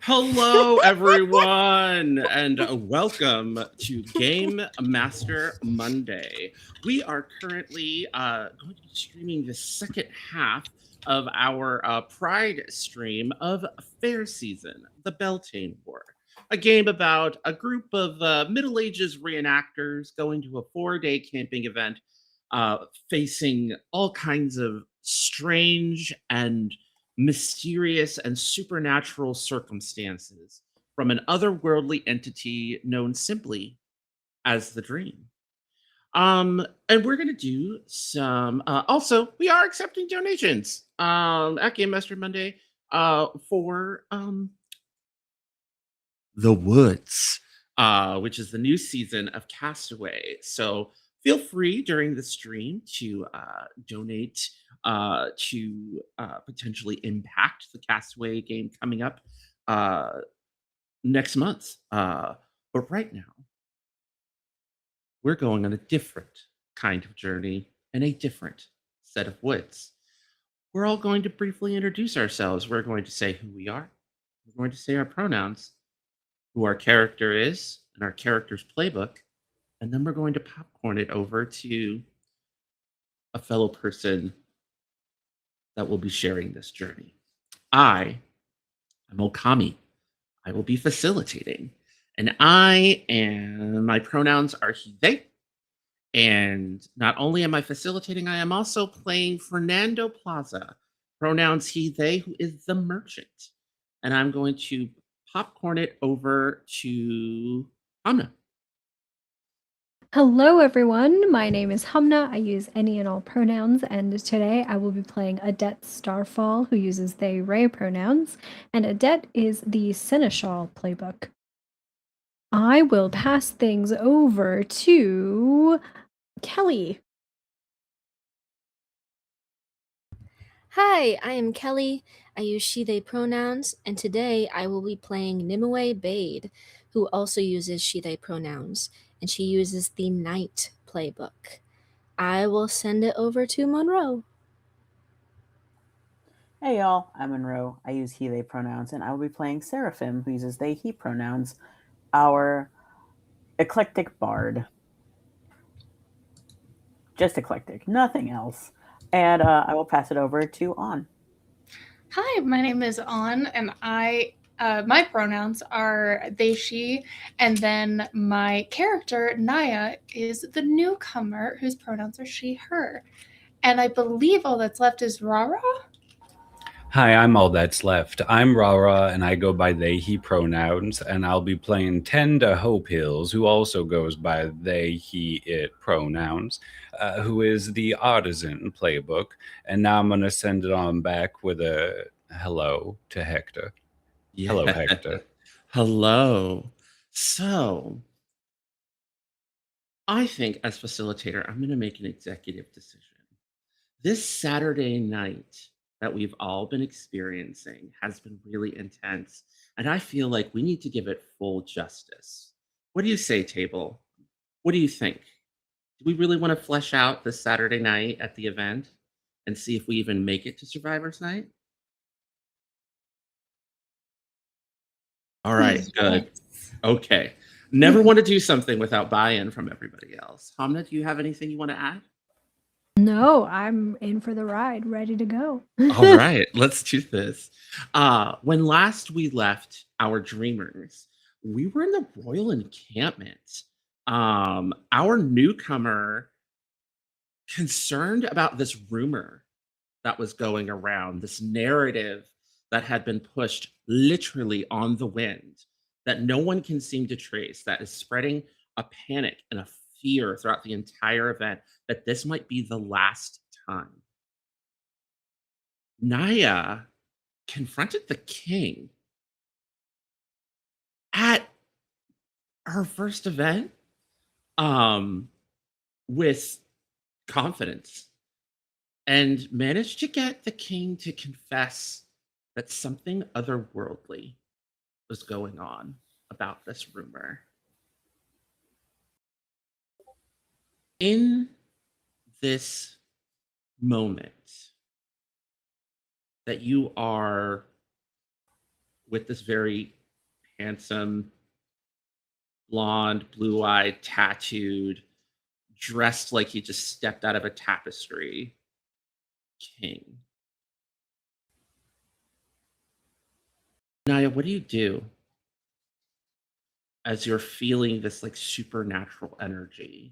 Hello, everyone, and welcome to Game Master Monday. We are currently going to be streaming the second half of our Pride stream of Fair Season, the Beltane War, a game about a group of Middle Ages reenactors going to a 4-day camping event, uh, facing all kinds of strange and mysterious and supernatural circumstances from an otherworldly entity known simply as the dream. And we're gonna do some. Also, we are accepting donations at Game Master Monday for the Woods, which is the new season of Castaway. So feel free during the stream to donate to potentially impact the Castaway game coming up uh, next month. But right now, we're going on a different kind of journey and a different set of woods. We're all going to briefly introduce ourselves. We're going to say who we are. We're going to say our pronouns, who our character is, and our character's playbook. And then we're going to popcorn it over to a fellow person that will be sharing this journey. I am Okami. I will be facilitating. And my pronouns are he, they. And not only am I facilitating, I am also playing Fernando Plaza, pronouns he, they, who is the merchant. And I'm going to popcorn it over to Anna. Hello, everyone. My name is Humna. I use any and all pronouns, and today I will be playing Adet Starfall, who uses they, Ray pronouns, and Adet is the Seneschal playbook. I will pass things over to Kelly. Hi, I am Kelly. I use she, they pronouns, and today I will be playing Nimue Bade, who also uses she, they pronouns, and she uses the Knight playbook. I will send it over to Monroe. Hey y'all, I'm Monroe. I use he, they pronouns, and I will be playing Seraphim, who uses they, he pronouns, our eclectic bard. Just eclectic, nothing else. And I will pass it over to On. Hi, my name is On, and my pronouns are they, she, and then my character Naya is the newcomer whose pronouns are she, her, and I believe all that's left is Rara. Hi, I'm All That's Left. I'm Rara, and I go by they, he pronouns, and I'll be playing Tenda Hope Hills, who also goes by they, he, it pronouns, who is the artisan playbook. And now I'm going to send it on back with a hello to Hector. Yeah. Hello, Hector. Hello. So, I think as facilitator, I'm going to make an executive decision. This Saturday night that we've all been experiencing has been really intense, and I feel like we need to give it full justice. What do you say, table? What do you think? Do we really want to flesh out this Saturday night at the event and see if we even make it to Survivor's Night? All right, good. Okay. Never want to do something without buy-in from everybody else. Hamna, do you have anything you want to add? No, I'm in for the ride, ready to go. All right, let's do this. When last we left our dreamers, we were in the royal encampment. Our newcomer concerned about this rumor that was going around, this narrative that had been pushed literally on the wind that no one can seem to trace, that is spreading a panic and a fear throughout the entire event that this might be the last time. Naya confronted the king at her first event with confidence and managed to get the king to confess that something otherworldly was going on about this rumor. In this moment that you are with this very handsome, blonde, blue-eyed, tattooed, dressed like he just stepped out of a tapestry king. Naya, what do you do as you're feeling this like supernatural energy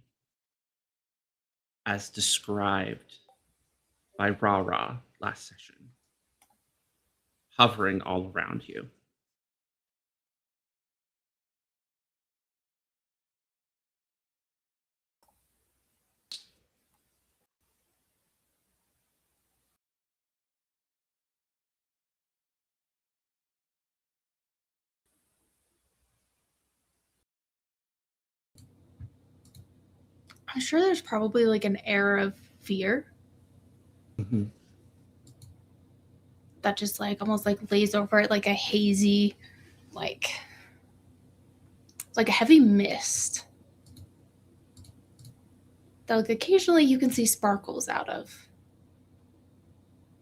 as described by Rara last session, hovering all around you? I'm sure there's probably like an air of fear Mhm. that just like almost like lays over it, like a hazy, like a heavy mist that like occasionally you can see sparkles out of.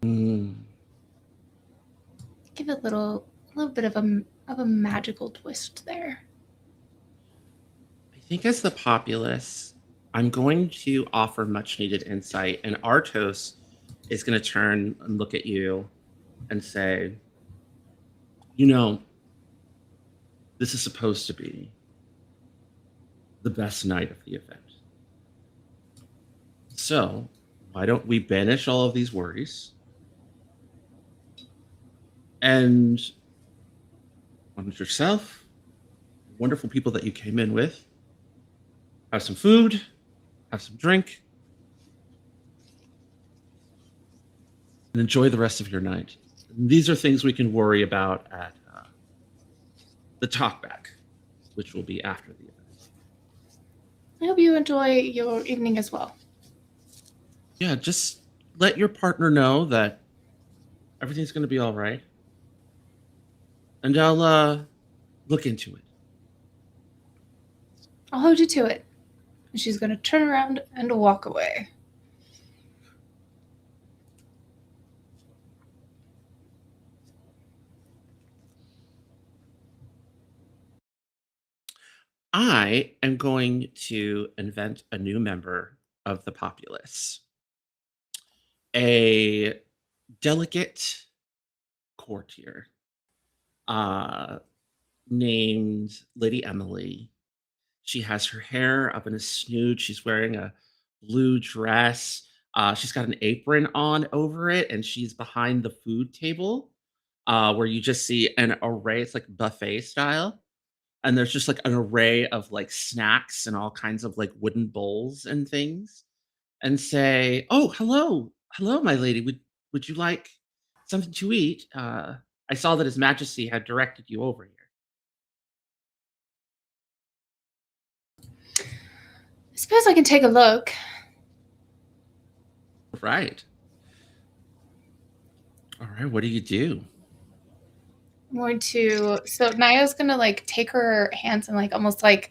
Mm. Give it a little bit of a magical twist there. I think as the populace, I'm going to offer much needed insight, and Artos is going to turn and look at you and say, you know, this is supposed to be the best night of the event. So, why don't we banish all of these worries and on yourself, wonderful people that you came in with, have some food, have some drink, and enjoy the rest of your night. These are things we can worry about at the talkback, which will be after the event. I hope you enjoy your evening as well. Yeah, just let your partner know that everything's going to be all right. And I'll look into it. I'll hold you to it. And she's going to turn around and walk away. I am going to invent a new member of the populace, a delicate courtier uh, named Lady Emily. She has her hair up in a snoot. She's wearing a blue dress. She's got an apron on over it, and she's behind the food table where you just see an array. It's like buffet style. And there's just like an array of like snacks and all kinds of like wooden bowls and things. And say, "Oh, hello, hello, my lady. Would you like something to eat? I saw that His Majesty had directed you over here." I suppose I can take a look. Right. All right. What do you do? I'm going to, so Naya's going to like take her hands and like almost like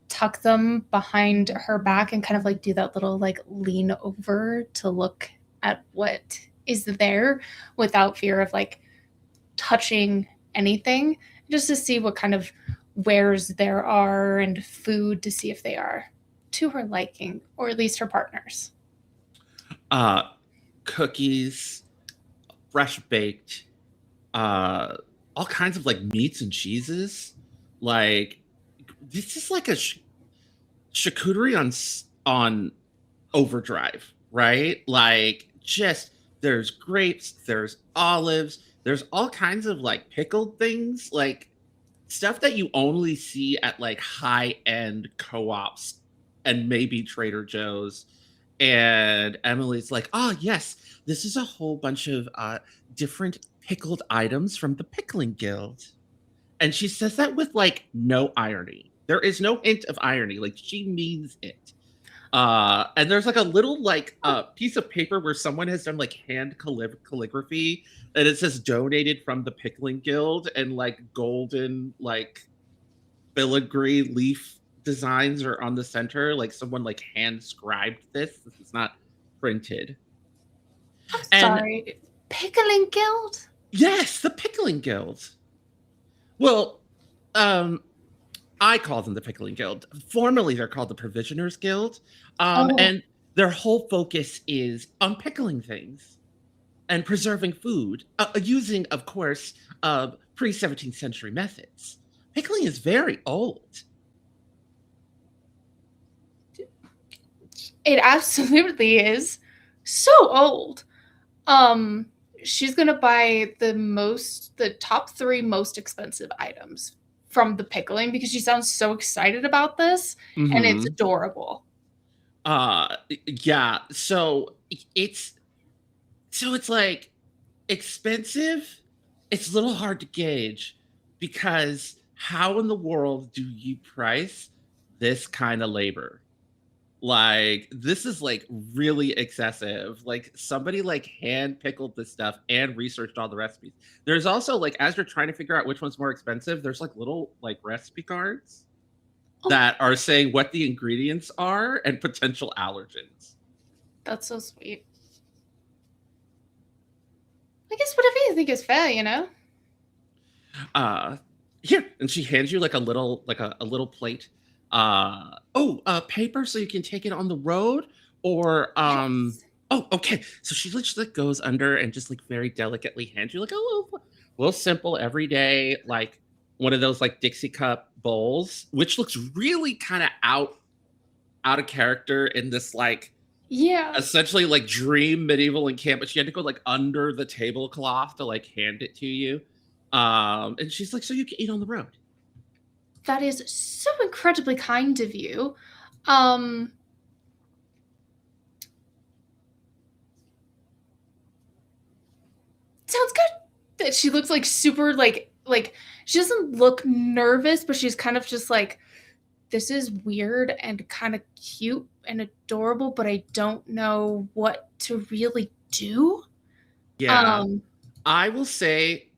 tuck them behind her back and kind of like do that little like lean over to look at what is there without fear of like touching anything, just to see what kind of wares there are and food to see if they are to her liking, or at least her partner's. Uh, Cookies, fresh baked, all kinds of like meats and cheeses. Like this is like a charcuterie on overdrive, right? Like just there's grapes, there's olives, there's all kinds of like pickled things, like stuff that you only see at like high-end co-ops and maybe Trader Joe's. And Emily's like, "Oh, yes, this is a whole bunch of different pickled items from the Pickling Guild." And she says that with like no irony. There is no hint of irony. Like she means it. And there's like a little like piece of paper where someone has done like hand calligraphy, and it says donated from the Pickling Guild, and like golden like filigree leaf designs are on the center. Like someone like hand scribed this. This is not printed. I'm And sorry, Pickling Guild? yes, the Pickling Guild. Well, um, I call them the Pickling Guild. Formerly, they're called the Provisioners Guild, Oh, and their whole focus is on pickling things and preserving food, using, of course, pre-17th century methods. Pickling is very old. it absolutely is so old. Um, she's gonna buy the top 3 most expensive items from the pickling because she sounds so excited about this, and it's Hmm. adorable. Yeah. So it's like expensive. It's a little hard to gauge because how in the world do you price this kind of labor? Like, this is, like, really excessive. Like, somebody, like, hand pickled this stuff and researched all the recipes. There's also, like, as you're trying to figure out which one's more expensive, there's, like, little, like, recipe cards Oh, that are saying what the ingredients are and potential allergens. that's so sweet. I guess whatever you think is fair, you know? Uh, Here, and she hands you, like, a little plate. Paper so you can take it on the road? Or, Yes. oh, okay. So she just, like, goes under and just, like, very delicately hands you, like, a little simple everyday, like, one of those, like, Dixie cup bowls, which looks really kinda out of character in this, like, Yeah. essentially, like, dream medieval encampment. She had to go, like, under the tablecloth to, like, hand it to you. And she's like, "So you can eat on the road." That is so incredibly kind of you. Um, sounds good. That she looks like super like she doesn't look nervous, but she's kind of just like this is weird and kind of cute and adorable, but I don't know what to really do. Yeah. Um, I will say,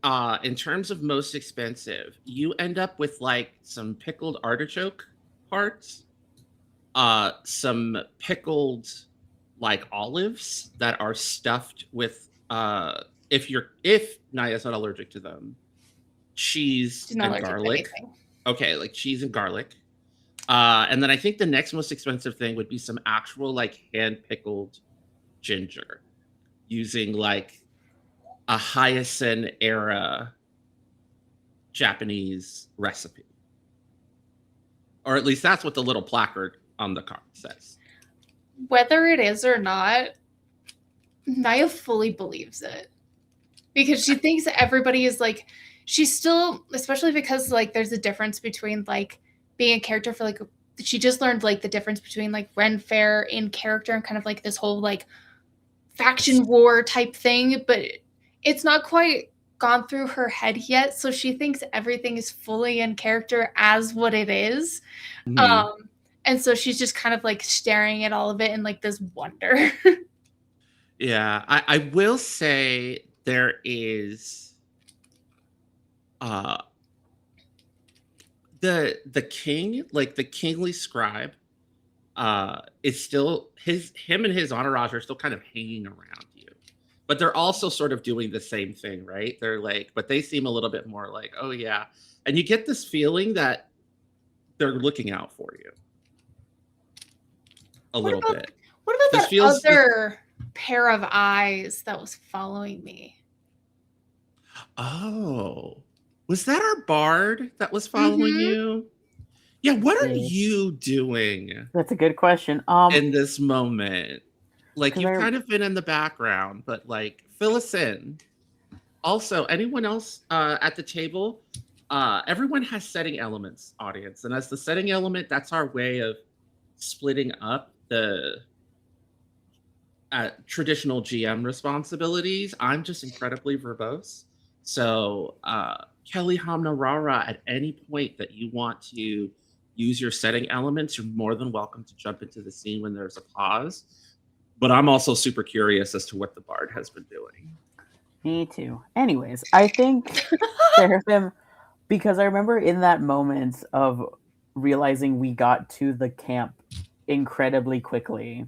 in terms of most expensive, you end up with, like, some pickled artichoke hearts, some pickled, like, olives that are stuffed with, if Naya's not allergic to them, cheese she's not and allergic to garlic. anything. Okay, like cheese and garlic. And then I think the next most expensive thing would be some actual, like, hand pickled ginger using, like, a Hyacin era Japanese recipe. Or at least that's what the little placard on the card says. Whether it is or not, Naya fully believes it because she thinks everybody is like she's still especially because like there's a difference between like being a character for like she just learned like the difference between like Ren Fair in character and kind of like this whole like faction war type thing, but it's not quite gone through her head yet, so she thinks everything is fully in character as what it is. Mhm. Um and so she's just kind of like staring at all of it in like this wonder. Yeah, I will say there is uh the king, like the kingly scribe, is still him and his entourage are still kind of hanging around you. But they're also sort of doing the same thing, right? They're like, but they seem a little bit more like, oh yeah. And you get this feeling that they're looking out for you a What little about bit. what about This that feels this, other pair of eyes that was following me? oh, was that our bard that was following Mhm. you? Yeah, what are Yeah, you doing that's a good question. in this moment? Like, Because you've I kind of been in the background, but like, fill us in. Also, anyone else at the table? Everyone has setting elements, audience, and as the setting element, that's our way of splitting up the traditional GM responsibilities. I'm just incredibly verbose. So, Kelly Hamna Rara, at any point that you want to use your setting elements, you're more than welcome to jump into the scene when there's a pause. But I'm also super curious as to what the bard has been doing. Me too. Anyways, I think Seraphim, because I remember in that moment of realizing we got to the camp incredibly quickly,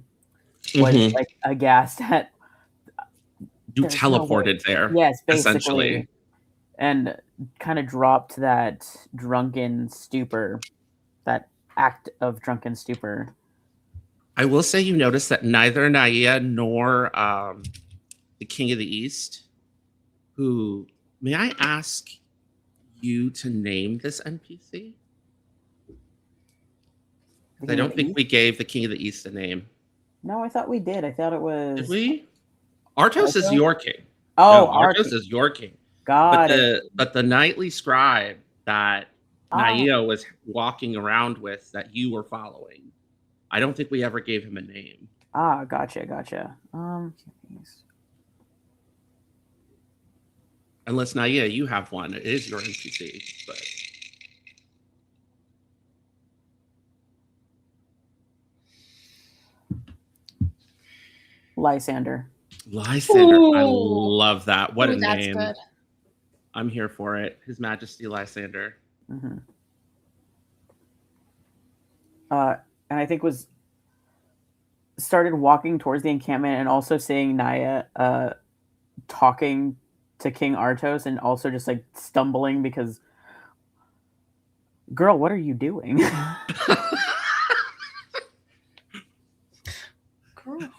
was Mhm. like aghast at You there's no way. teleported there, Yes, basically. essentially. And kind of dropped that drunken stupor, that act of drunken stupor. I will say you notice that neither Naya nor the King of the East, who may I ask you to name this NPC? The I King of don't the think East? we gave the King of the East a name. No, I thought we did. I thought it Did was we? Artos is Arto. your king. Oh, No, Artos Artie. is your king. Got it. But the knightly scribe that Ah, Naya was walking around with that you were following, I don't think we ever gave him a name. gotcha. Unless Naya, you have one. It is your NPC, but Lysander. Lysander. I Ooh. love that. What Ooh, a that's name. good. I'm here for it. His Majesty Lysander. Mm-hmm. And I think was started walking towards the encampment and also seeing Naya talking to King Artos and also just like stumbling because, girl, what are you doing? Girl.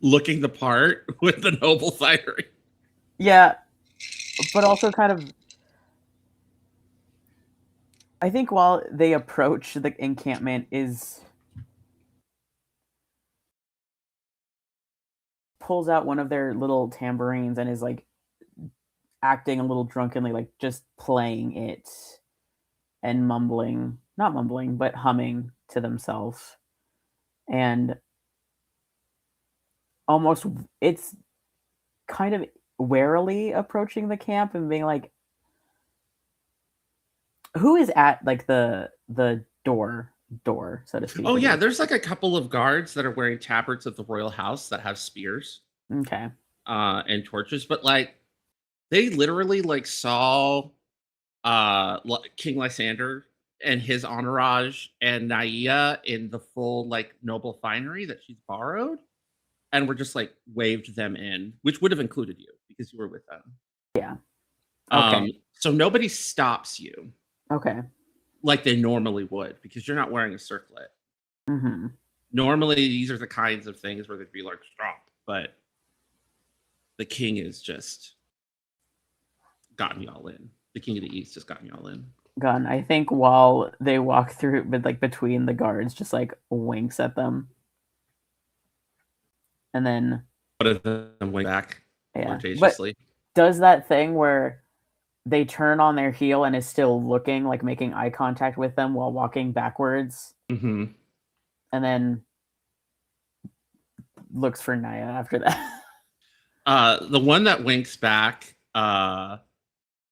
Looking the part with the noble firing. Yeah, but also kind of. I think while they approach the encampment is pulls out one of their little tambourines and is like acting a little drunkenly, like just playing it and mumbling, not mumbling, but humming to themselves. And almost it's kind of warily approaching the camp and being like, who is at like the door, so to speak. Oh yeah, there's like a couple of guards that are wearing tabards of the royal house that have spears Okay. and torches, but like they literally like saw King Lysander and his entourage and Naya in the full like noble finery that she's borrowed, and were just like waved them in, which would have included you because you were with them. Yeah. Okay. So nobody stops you Okay. like they normally would because you're not wearing a circlet. Mm-hmm. Normally, these are the kinds of things where they'd be like, stop, but the king is just gotten y'all in. The king of the east has gotten y'all in. Gun. I think while they walk through, but like between the guards, just like winks at them, and then One of them went back yeah, but flirtatiously. does that thing where they turn on their heel and is still looking, like making eye contact with them while walking backwards, Mm-hmm. and then looks for Naya after that. The one that winks back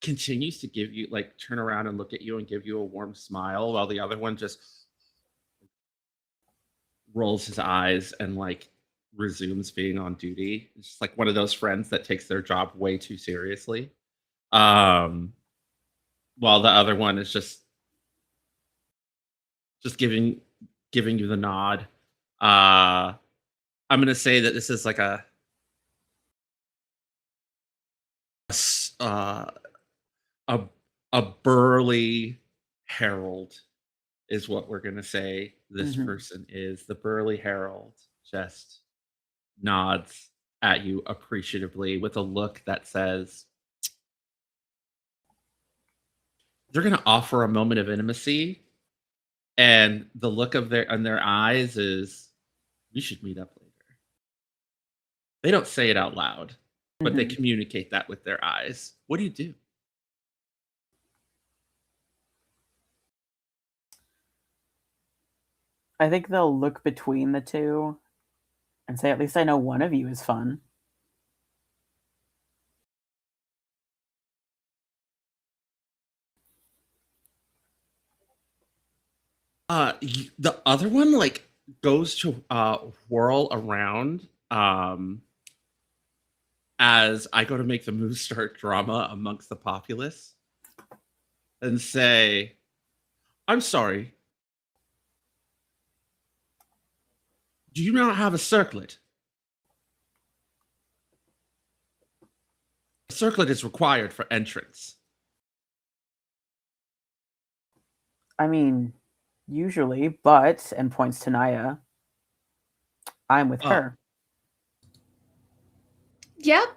continues to give you like turn around and look at you and give you a warm smile, while the other one just rolls his eyes and like resumes being on duty. It's just like one of those friends that takes their job way too seriously. While the other one is just giving you the nod. I'm gonna say that this is like uh, a a burly herald is what we're gonna say this Mhm. person is. The burly herald just nods at you appreciatively with a look that says they're gonna offer a moment of intimacy, and the look of their eyes is we should meet up later. They don't say it out loud, but they Mhm. communicate that with their eyes. What do you do? I think they'll look between the two and say, "At least I know one of you is fun." The other one like goes to whirl around as I go to make the move start drama amongst the populace and say, "I'm sorry. Do you not have a circlet? A circlet is required for entrance." I mean, usually, but, and points to Naya, I'm with Oh. her. Yep.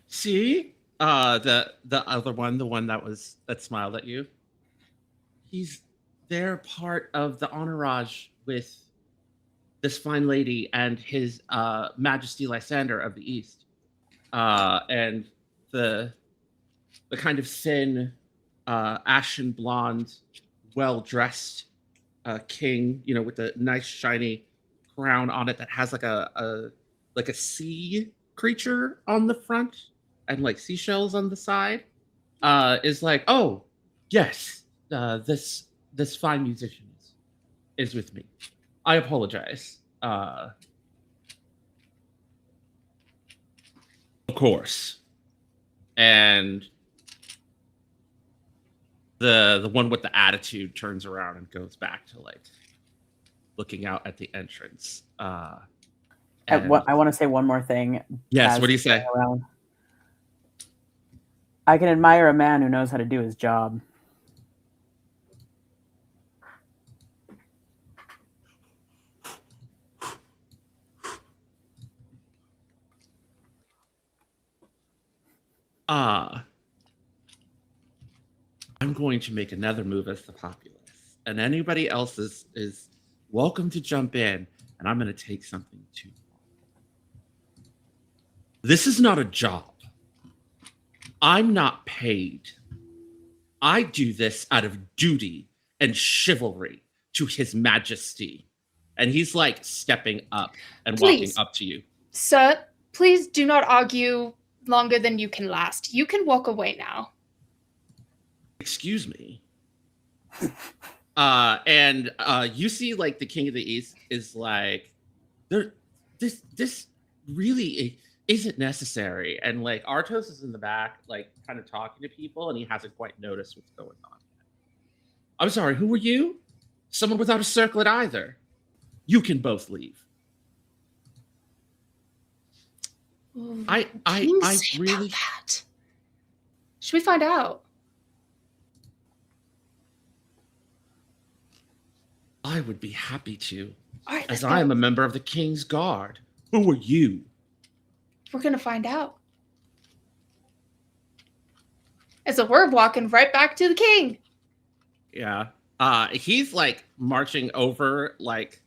See? The other one, the one that smiled at you. They're part of the entourage with this fine lady and his Majesty Lysander of the East. And the kind of thin, ashen blonde, well dressed king, with a nice shiny crown on it that has like a sea creature on the front and like seashells on the side. Is like, oh yes, this fine musician is with me. I apologize. Of course. And the one with the attitude turns around and goes back to like looking out at the entrance. I want to say one more thing. Yes, as what do you say? around. I can admire a man who knows how to do his job. I'm going to make another move as the populace, and anybody else is welcome to jump in, and I'm going to take something too. This is not a job. I'm not paid. I do this out of duty and chivalry to His Majesty. And he's like stepping up and walking Please. up to you. Sir, please do not argue longer than you can last. You can walk away now. Excuse me. And you see like the King of the East is like, this really isn't necessary. And like Artos is in the back, like kind of talking to people, and he hasn't quite noticed what's going on. I'm sorry, who were you? Someone without a circlet either. You can both leave. Ooh, I say really about that? Should we find out? I would be happy to, All right, let's as go. I am a member of the King's Guard. Who are you? We're gonna find out. And so we're walking right back to the king. Yeah. He's like marching over like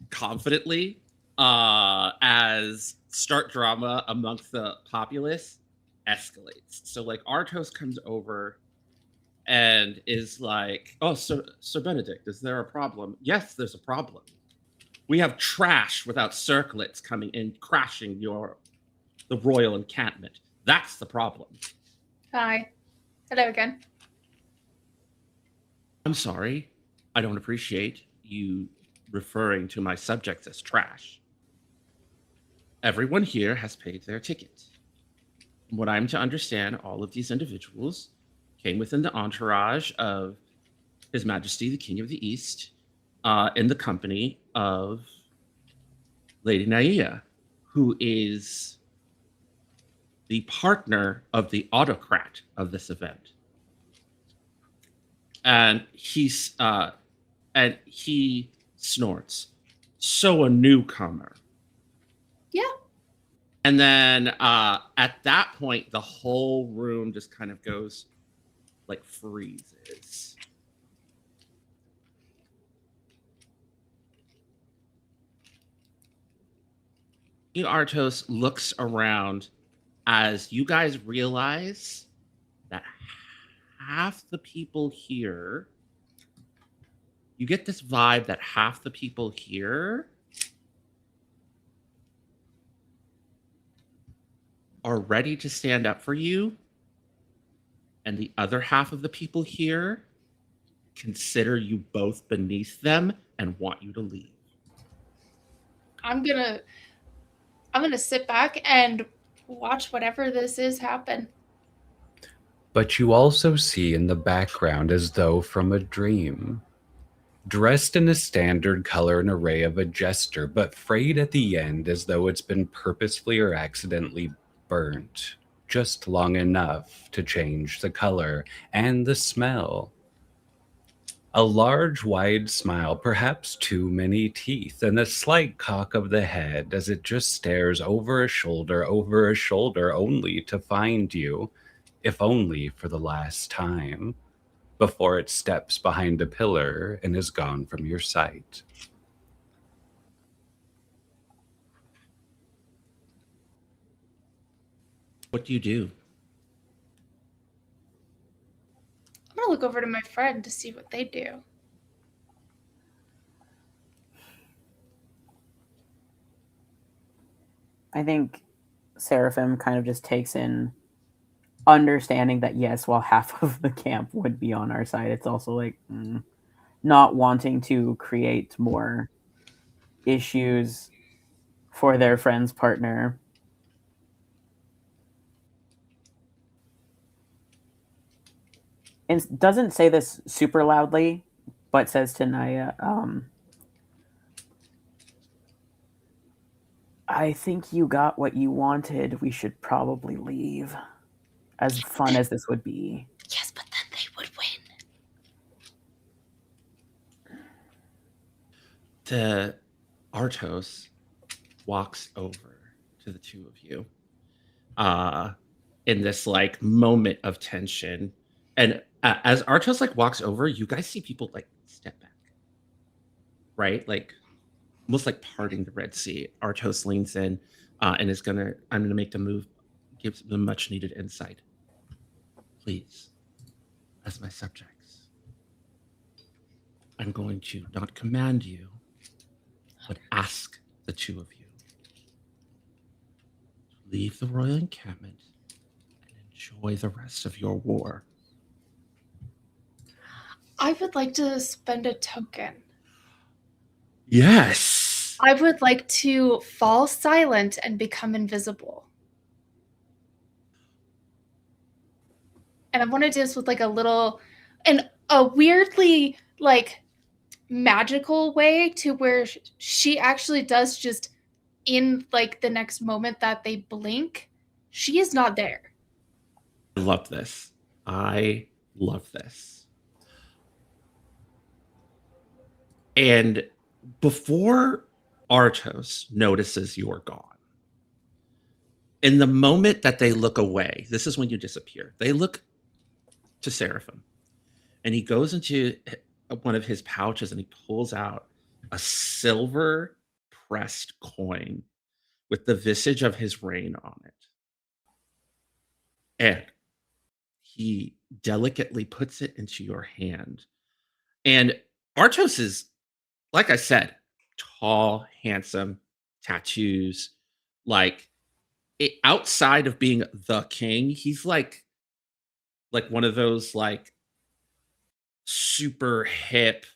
confidently as start drama amongst the populace escalates. So like Artos comes over and is like, oh, Sir Benedict, is there a problem? Yes, there's a problem. We have trash without circlets coming in, crashing the royal encampment. That's the problem. Hi. Hello again. I'm sorry. I don't appreciate you referring to my subjects as trash. Everyone here has paid their ticket. From what I'm to understand, all of these individuals came within the entourage of His Majesty, the King of the East, in the company of Lady Naya, who is the partner of the autocrat of this event. And he snorts. So a newcomer. Yeah. And then at that point, the whole room just kind of goes like freezes. Artos looks around as you guys realize that half the people here, you get this vibe that half the people here are ready to stand up for you, and the other half of the people here consider you both beneath them and want you to leave. I'm gonna sit back and watch whatever this is happen. But you also see in the background, as though from a dream, dressed in a standard color and array of a jester, but frayed at the end as though it's been purposefully or accidentally burnt, just long enough to change the color and the smell. A large, wide smile, perhaps too many teeth, and a slight cock of the head as it just stares over a shoulder, only to find you, if only for the last time, before it steps behind a pillar and is gone from your sight. What do you do? I'm gonna look over to my friend to see what they do. I think Seraphim kind of just takes in understanding that, yes, while half of the camp would be on our side, it's also like not wanting to create more issues for their friend's partner. And doesn't say this super loudly, but says to Naya, I think you got what you wanted. We should probably leave. As fun as this would be. Yes, but then they would win. The Artos walks over to the two of you in this like moment of tension. And as Artos like walks over, you guys see people like step back, right? Like almost like parting the Red Sea. Artos leans in and I'm gonna make the move, gives them much needed insight. Please, as my subjects, I'm going to not command you, but ask the two of you to leave the royal encampment and enjoy the rest of your war. I would like to spend a token. Yes. I would like to fall silent and become invisible. And I want to do this with like a weirdly like magical way to where she actually does just in like the next moment that they blink, she is not there. I love this. I love this. And before Artos notices you're gone, in the moment that they look away, this is when you disappear. They look to Seraphim, and he goes into one of his pouches and he pulls out a silver pressed coin with the visage of his reign on it. And he delicately puts it into your hand. And Artos is, like I said, tall, handsome, tattoos. Like outside of being the king, he's like one of those like super hip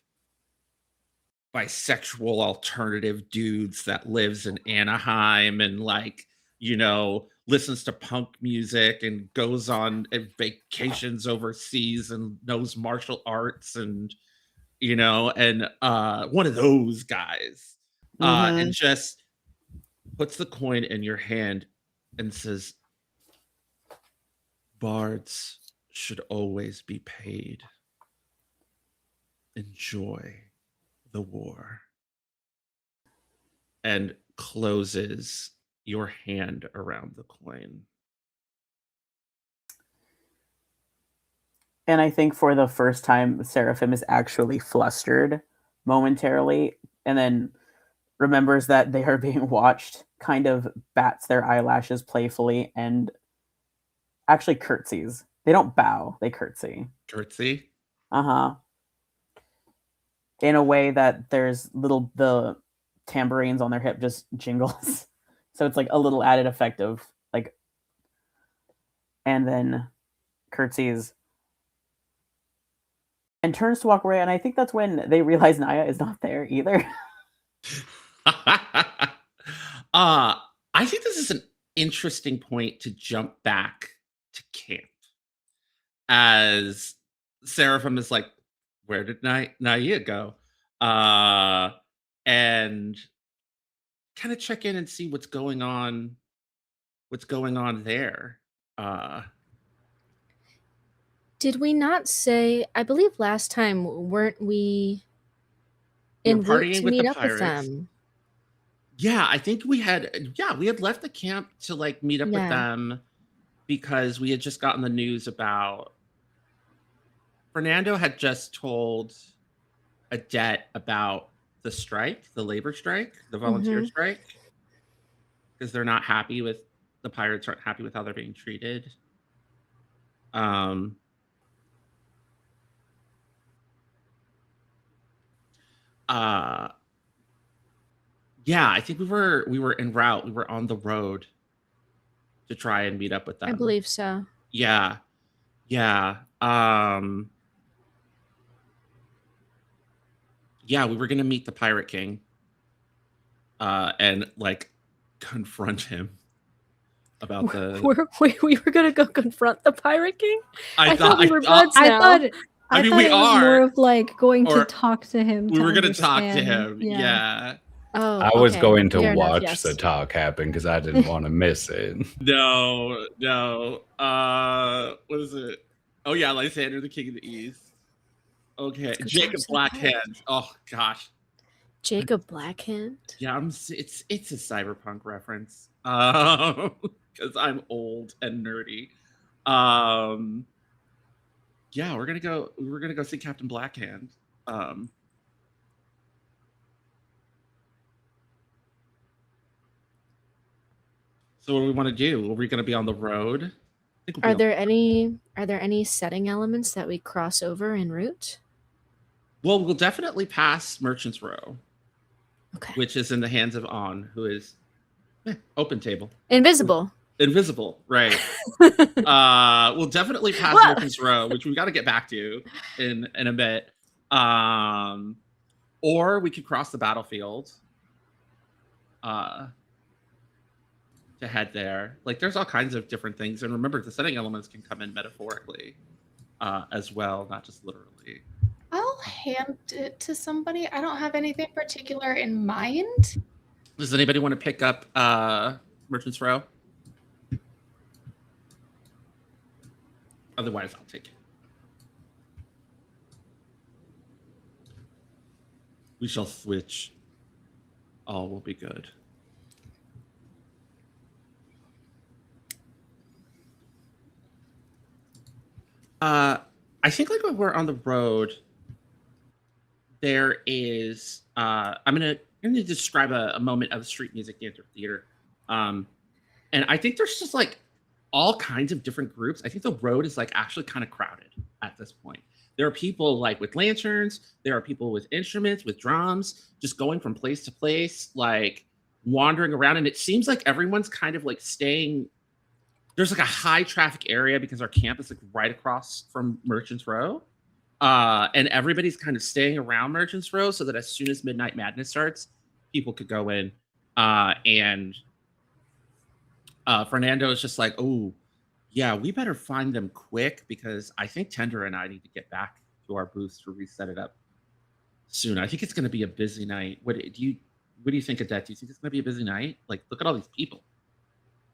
bisexual alternative dudes that lives in Anaheim and like, listens to punk music and goes on vacations overseas and knows martial arts and one of those guys. And just puts the coin in your hand and says, bards should always be paid. Enjoy the war. And closes your hand around the coin. And I think for the first time, Seraphim is actually flustered momentarily, and then remembers that they are being watched, kind of bats their eyelashes playfully, and actually curtsies. They don't bow, they curtsy. Curtsy? Uh-huh. In a way that there's the tambourines on their hip just jingles. So it's like a little added effect of like, and then curtsies and turns to walk away. And I think that's when they realize Naya is not there either. I think this is an interesting point to jump back to camp. As Seraphim is like, where did Naya go? And kind of check in and see what's going on there. Uh, Did we not say? I believe last time weren't we we were en route partying to with the meet up with pirates. them? Yeah, I think we had left the camp to like meet up with Yeah. them because we had just gotten the news about Fernando had just told Adet about the strike, the labor strike, the volunteer strike, because they're not happy with the pirates aren't happy with how they're being treated. Um uh yeah, I think we were en route. We were on the road to try and meet up with I them. believe so. Yeah. Yeah. Yeah, we were gonna meet the Pirate King. And like confront him about the We were gonna go confront the Pirate King. I thought we were thought- buds now. I mean, thought we it was more are. of like going to Or talk to him. we to were gonna talk to understand. him. Yeah. Oh, I was okay. going to Fair enough, watch yes. the talk happen because I didn't want to miss it. No. What is it? Oh yeah, Lysander, the King of the East. Okay. Let's go Jacob talk to the pirate. Blackhand. Oh gosh. Jacob Blackhand. Yeah, it's a cyberpunk reference. Because I'm old and nerdy. Yeah, we're gonna go see Captain Blackhand. So what do we want to do? Are we gonna be on the road? I think we'll be Are there any setting elements that we cross over en route? Well, we'll definitely pass Merchant's Row, Okay. which is in the hands of On, who is open table. Invisible. Invisible, right. We'll definitely pass Well- Merchant's Row, which we've got to get back to in a bit. Or we could cross the battlefield to head there. Like, there's all kinds of different things. And remember, the setting elements can come in metaphorically as well, not just literally. I'll hand it to somebody. I don't have anything particular in mind. Does anybody want to pick up Merchant's Row? Otherwise, I'll take it. We shall switch. All will be good. I think like when we're on the road, there is I'm gonna describe a moment of street music theater. And I think there's just like all kinds of different groups. I think the road is like actually kind of crowded at this point. There are people like with lanterns, there are people with instruments, with drums, just going from place to place, like wandering around. And it seems like everyone's kind of like staying. There's like a high traffic area because our camp is like right across from Merchant's Row. And everybody's kind of staying around Merchant's Row so that as soon as Midnight Madness starts, people could go in. And Fernando is just like, oh, yeah, we better find them quick because I think Tender and I need to get back to our booths to reset it up soon. I think it's going to be a busy night. What do you think of that? Do you think it's going to be a busy night? Like, look at all these people.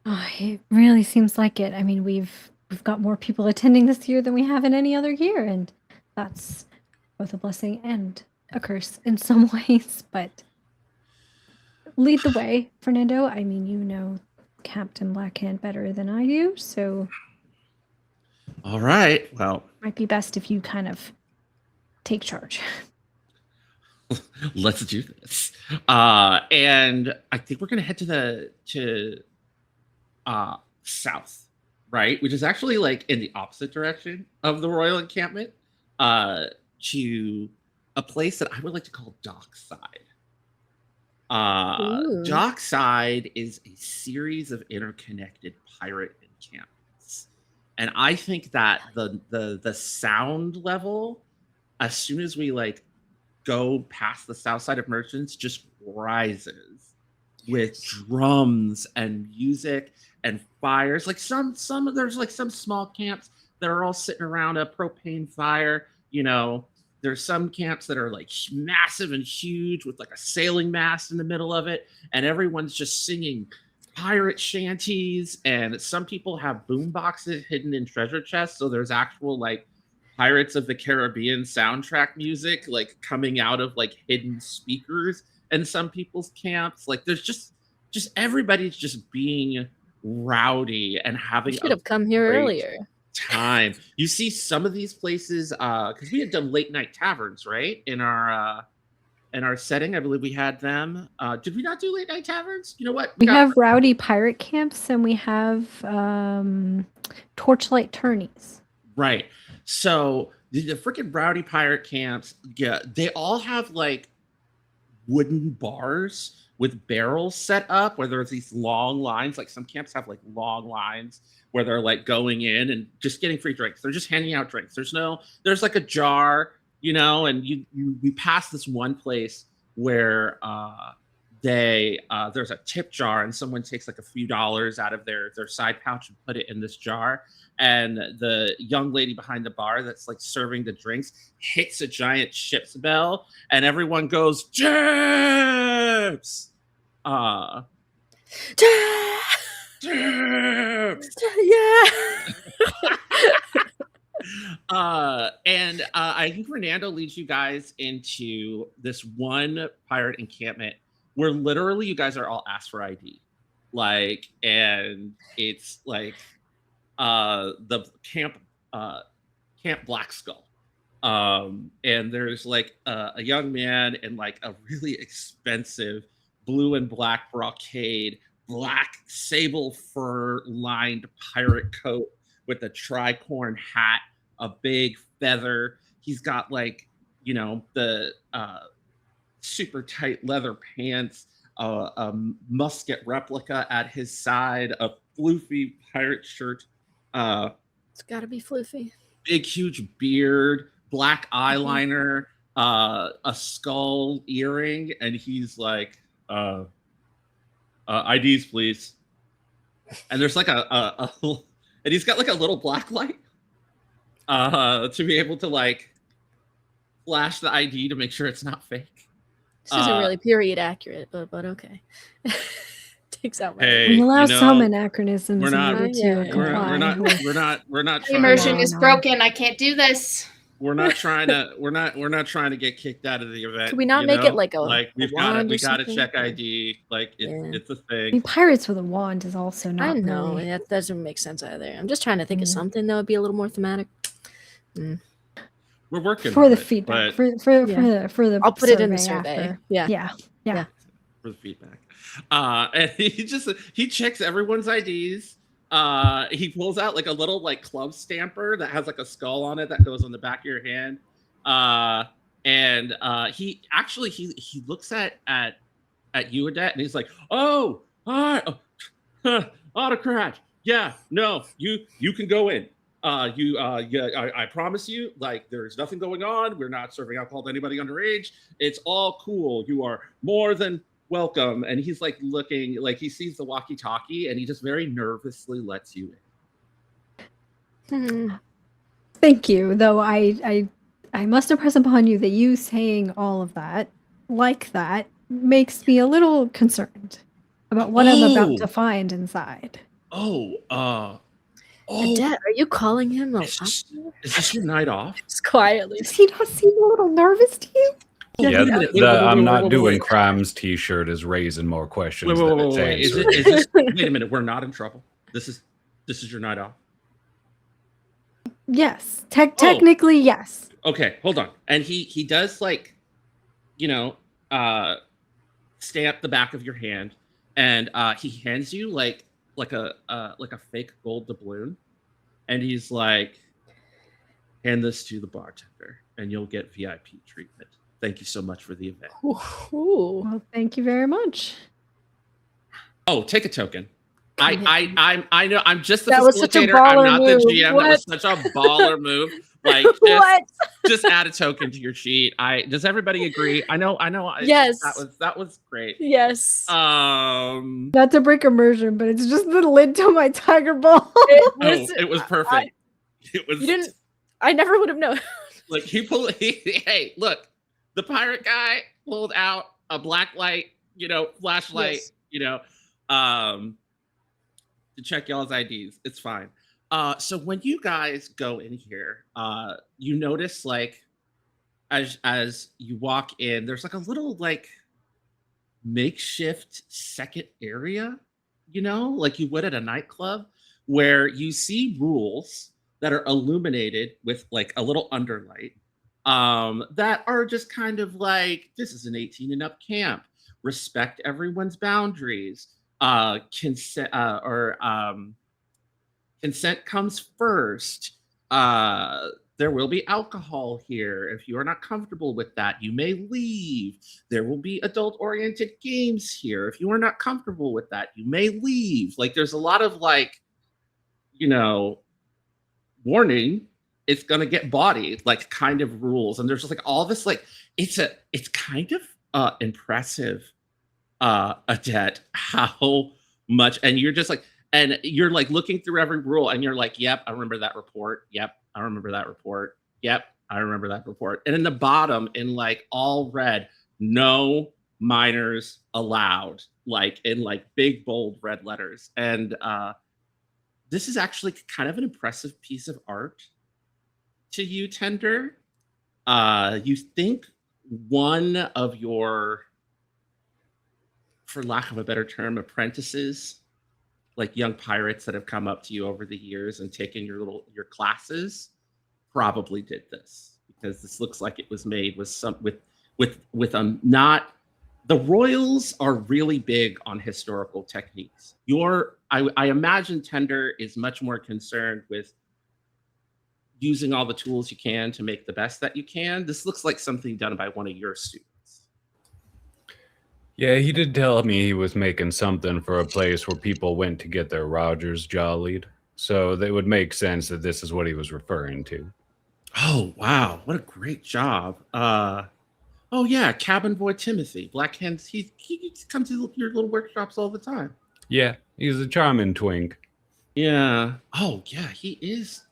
Oh, it really seems like it. I mean, we've got more people attending this year than we have in any other year, and that's both a blessing and a curse in some ways. But lead the way, Fernando. I mean, you know Captain Blackhand better than I do, so All right. Well, might be best if you kind of take charge. let's do this. And I think we're gonna head to south, right? Which is actually like in the opposite direction of the royal encampment, to a place that I would like to call Dockside. Ooh. Dockside is a series of interconnected pirate encampments, and I think that the sound level, as soon as we like go past the south side of Merchants, just rises with drums and music and fires. Like some there's like some small camps that are all sitting around a propane fire. You know, there's some camps that are like massive and huge with like a sailing mast in the middle of it, and everyone's just singing pirate shanties, and some people have boom boxes hidden in treasure chests. So there's actual like Pirates of the Caribbean soundtrack music like coming out of like hidden speakers in some people's camps. Like there's just everybody's just being rowdy and You having should a have come here great earlier. time. You see some of these places because we had done late night taverns, right? In our setting. I believe we had them. Did we not do late night taverns? You know what? We have rowdy pirate camps and we have torchlight tourneys. Right. So the freaking rowdy pirate camps, yeah, they all have like wooden bars with barrels set up where there's these long lines. Like some camps have like long lines where they're like going in and just getting free drinks. They're just handing out drinks. There's like a jar, and we pass this one place where there's a tip jar and someone takes like a few dollars out of their side pouch and put it in this jar, and the young lady behind the bar that's like serving the drinks hits a giant ship's bell and everyone goes chips. Chips. Yeah. And I think Fernando leads you guys into this one pirate encampment where literally you guys are all asked for ID. Like, and it's like the Camp Black Skull. And there's like a young man in like a really expensive blue and black brocade, black sable fur lined pirate coat with a tricorn hat, a big feather. He's got like, the super tight leather pants, a musket replica at his side, a floofy pirate shirt. It's got to be floofy. Big, huge beard, black eyeliner, a skull earring, and he's like, IDs, please. And there's like and he's got like a little black light to be able to like flash the ID to make sure it's not fake. This isn't really period accurate, but okay. Takes out. Hey, We allow some anachronisms we're not- in order to comply. we're not trying Immersion to, is broken. I can't do this. we're not trying to get kicked out of the event. Could we not make it like a we wand or gotta something? check ID. Like it's a I thing. mean, pirates with a wand is also not. I know really- that doesn't make sense either. I'm just trying to think of Mm. something that would be a little more thematic. We're working for on the it, feedback. but For the. I'll put it in the survey survey. after. Yeah. Yeah. for the feedback. And he checks everyone's IDs. He pulls out like a little like club stamper that has like a skull on it that goes on the back of your hand. And he actually he looks at you, Odette, and he's like, "Oh, hi, autocrat. Yeah, no, you can go in. I promise you, like, there's nothing going on. We're not serving alcohol to anybody underage. It's all cool. You are more than welcome." And he's like looking, like he sees the walkie-talkie, and he just very nervously lets you in. Thank you. Though I must impress upon you that you saying all of that like that makes me a little concerned about what I'm about to find inside. Odette, are you calling him a Is this your night off? Just quietly? Does he not seem a little nervous to you? Yeah, wait, the I'm not wait, doing wait. crimes t-shirt is raising more questions Wait, than it's Is answering. this, wait a minute, we're not in trouble. This is your night off. Yes. Technically, yes. Okay, hold on. And he does like, stamp the back of your hand, and he hands you like a fake gold doubloon, and he's like, "Hand this to the bartender, and you'll get VIP treatment. Thank you so much for the event." Ooh. Well, thank you very much. Oh, take a token. I know. I'm just the That was such a facilitator. I'm baller not move. the GM. That was such a baller move. Like, What? just add a token to your sheet. Does everybody agree? I know. Yes. That was great. Yes. Not to break immersion, but it's just the lid to my tiger ball. It was perfect. It was. You didn't. I never would have known. Like hey, look, the pirate guy pulled out a black light, flashlight, Yes. um, to check y'all's IDs. It's fine. So when you guys go in here, you notice like as you walk in, there's like a little like makeshift second area, like you would at a nightclub, where you see rules that are illuminated with like a little underlight, that are just kind of like, this is an 18 and up camp. Respect everyone's boundaries. Consent comes first. There will be alcohol here. If you are not comfortable with that, you may leave. There will be adult oriented games here. If you are not comfortable with that, you may leave. Like, there's a lot of like, warning, it's gonna get bodied, like kind of rules. And there's just like all this, like, it's kind of impressive, Adet, how much, and you're just like, and you're like looking through every rule and you're like, yep, I remember that report. Yep, I remember that report. Yep, I remember that report. And in the bottom, in like all red, no minors allowed, like in like big bold red letters. And this is actually kind of an impressive piece of art to you, Tender. You think one of your, for lack of a better term, apprentices, like young pirates that have come up to you over the years and taken your classes, probably did this, because this looks like it was made with not, the royals are really big on historical techniques. I imagine Tender is much more concerned with using all the tools you can to make the best that you can. This looks like something done by one of your students. Yeah, he did tell me he was making something for a place where people went to get their Rogers jollied. So it would make sense that this is what he was referring to. Oh, wow. What a great job. Oh, yeah. Cabin boy Timothy. Black Hands. He comes to your little workshops all the time. Yeah, he's a charming twink. Yeah. Oh, yeah. He is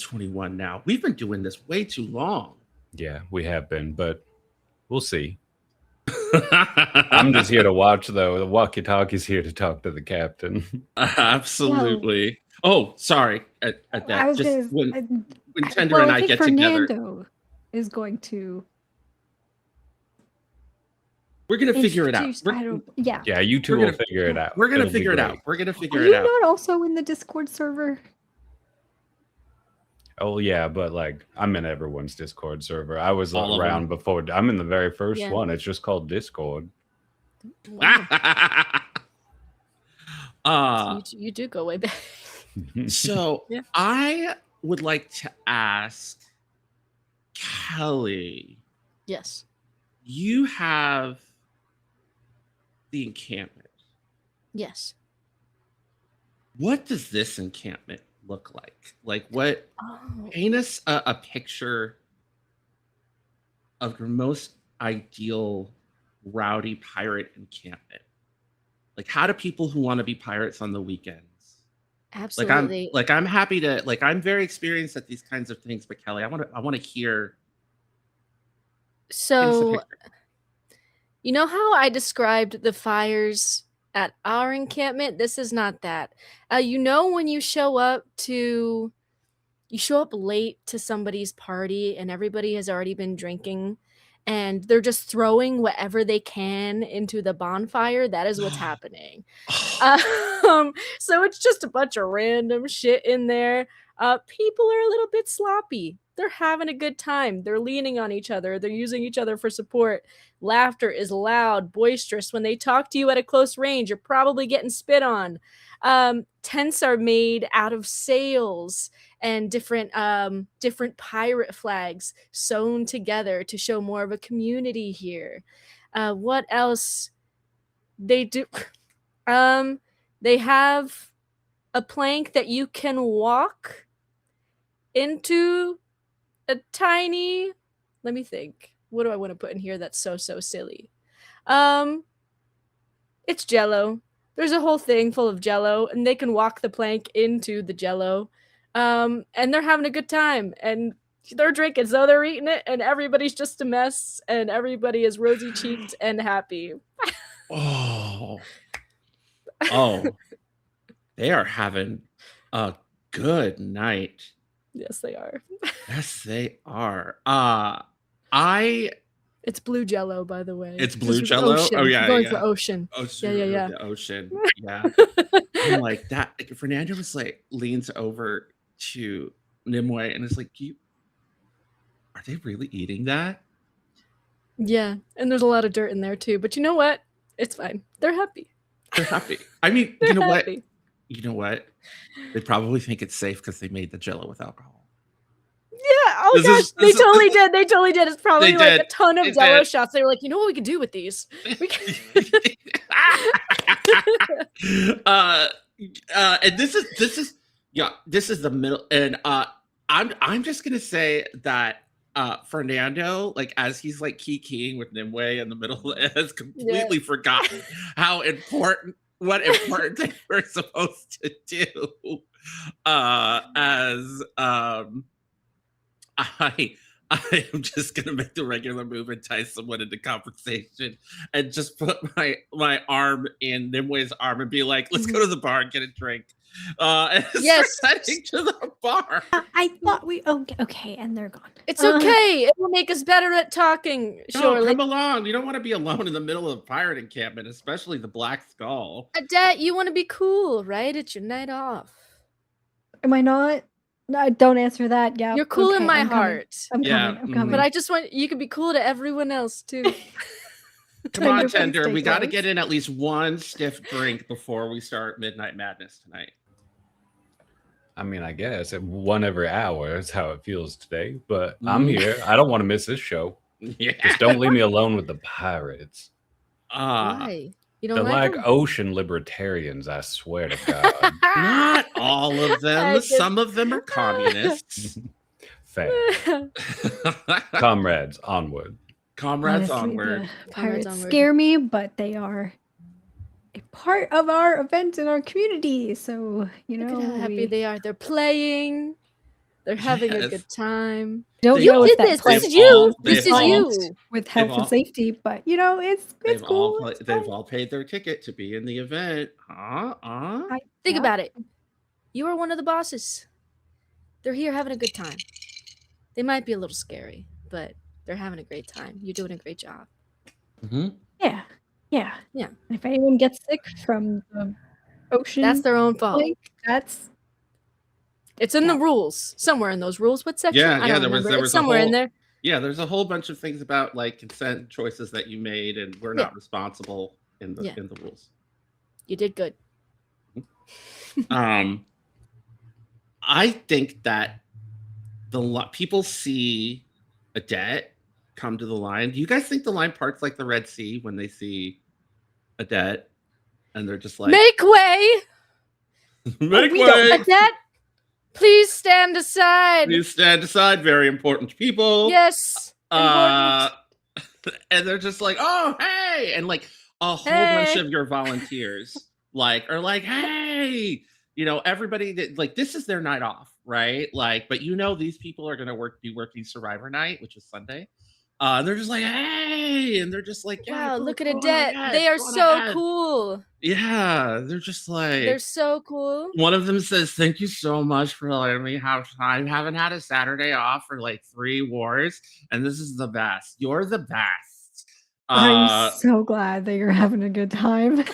21 now. We've been doing this way too long. Yeah, we have been, but we'll see. I'm just here to watch, though. The walkie-talkie's here to talk to the captain. Absolutely. Oh, sorry. At that, I was just gonna, when Tender and I think get Fernando together, is going to. we're gonna figure it out. Yeah. Yeah, you two will figure it out. We're gonna It'll be figure it great. out. We're gonna figure Are it you out. not also in the Discord server? Oh, yeah, but like, I'm in everyone's Discord server. I was All of around them. before. I'm in the very first Yeah. one. It's just called Discord. Wow. You do go way back. So Yeah. I would like to ask Kelly, Yes. you have the encampment. Yes. What does this encampment look like? Like, what? Oh. Paint us a picture of your most ideal rowdy pirate encampment. Like, how do people who want to be pirates on the weekends? Absolutely. I'm happy to, like, I'm very experienced at these kinds of things, but Kelly, I want to hear. Give us a So, picture. you know how I described the fires at our encampment? This is not that. When you show up late to somebody's party and everybody has already been drinking and they're just throwing whatever they can into the bonfire. That is what's happening. So it's just a bunch of random shit in there. People are a little bit sloppy. They're having a good time. They're leaning on each other. They're using each other for support. Laughter is loud, boisterous. When they talk to you at a close range, you're probably getting spit on. Tents are made out of sails and different pirate flags sewn together to show more of a community here. What else they do? They have a plank that you can walk into a tiny, let me think. What do I want to put in here that's so silly? It's Jello. There's a whole thing full of Jello, and they can walk the plank into the Jello. And they're having a good time, and they're drinking, so they're eating it, and everybody's just a mess, and everybody is rosy cheeked and happy. Oh, Oh, they are having a good night. Yes, they are. Yes, they are. I It's blue jello, by the way. It's Just blue with jello? ocean. Oh, yeah, I'm going yeah. for ocean. Oh, Yeah. the ocean. Yeah. I'm like that. Fernando was like leans over to Nimue and is like, are they really eating that? Yeah, and there's a lot of dirt in there too. But you know what? It's fine. They're happy. They're happy. I mean, They're you know what? happy. You know what? They probably think it's safe because they made the jello with alcohol. Yeah. Oh This gosh, is- they this is- totally did. They totally did. It's probably They like did. a ton of They jello did. shots. They were like, you know what we could do with these? We can. And this is the middle, and I'm just gonna say that Fernando, like as he's like keying with Nimue in the middle, has completely forgotten what important thing we're supposed to do. As I am just gonna make the regular move and tie someone into conversation and just put my arm in Nimue's arm and be like, let's go to the bar and get a drink. And Yes. start heading to the bar. I thought we okay, and they're gone. It's okay. It will make us better at talking. No, Surely. come along. You don't want to be alone in the middle of a pirate encampment, especially the Black Skull. Adet, you want to be cool, right? It's your night off. Am I not? No, don't answer that. Yeah, You're cool in okay, my I'm coming. heart. I'm Yeah, coming. I'm coming. But I just want you can be cool to everyone else too. Come Time on, to Tender. stay We got to close. get in at least one stiff drink before we start Midnight Madness tonight. I mean, I guess 1 every hour is how it feels today. But I'm here. I don't want to miss this show. Yeah. Just don't leave me alone with the pirates. Why? You They're don't like them? ocean libertarians, I swear to God. Not all of I them. just- Some of them are communists. Fair. Comrades, onward. Comrades Honestly, onward. the pirates onward. scare me, but they are a part of our event in our community. So you Look know, at how happy we they are. They're playing. They're having a Yes. good time. don't They know all- if You did that this. play This is They've all- you. This they've is all- you. with health all- and safety, but you know, it's They've cool. all it's they've fine. all paid their ticket to be in the event. Think Yeah. about it. You are one of the bosses. They're here having a good time. They might be a little scary, but they're having a great time. You're doing a great job. Yeah. Yeah. If anyone gets sick from the ocean, That's their own fault. lake, that's It's in the rules. Somewhere in those rules. What section? Yeah, I yeah, don't there was- remember. there It's was a somewhere in whole- there. Yeah, there's a whole bunch of things about like consent choices that you made, and we're not responsible in the Yeah. in the rules. You did good. I think that people see a debt come to the line. Do you guys think the line parts like the Red Sea when they see a debt and they're just like, Make way. make We don't way, like that. Please stand aside. you stand aside, very important people. Yes. And they're just like, oh, hey, and like a whole bunch Hey. of your volunteers are like, hey, everybody that like this is their night off, right? Like, but these people are gonna be working Survivor night, which is Sunday. And they're just like, hey, and they're just like, yeah, Wow, go- look at go on Adet. ahead, They are go on so ahead." cool. Yeah, they're just like, They're so cool. one of them says, thank you so much for letting me have time. Haven't had a Saturday off for like 3 wars, and this is the best. You're the best. I'm so glad that you're having a good time.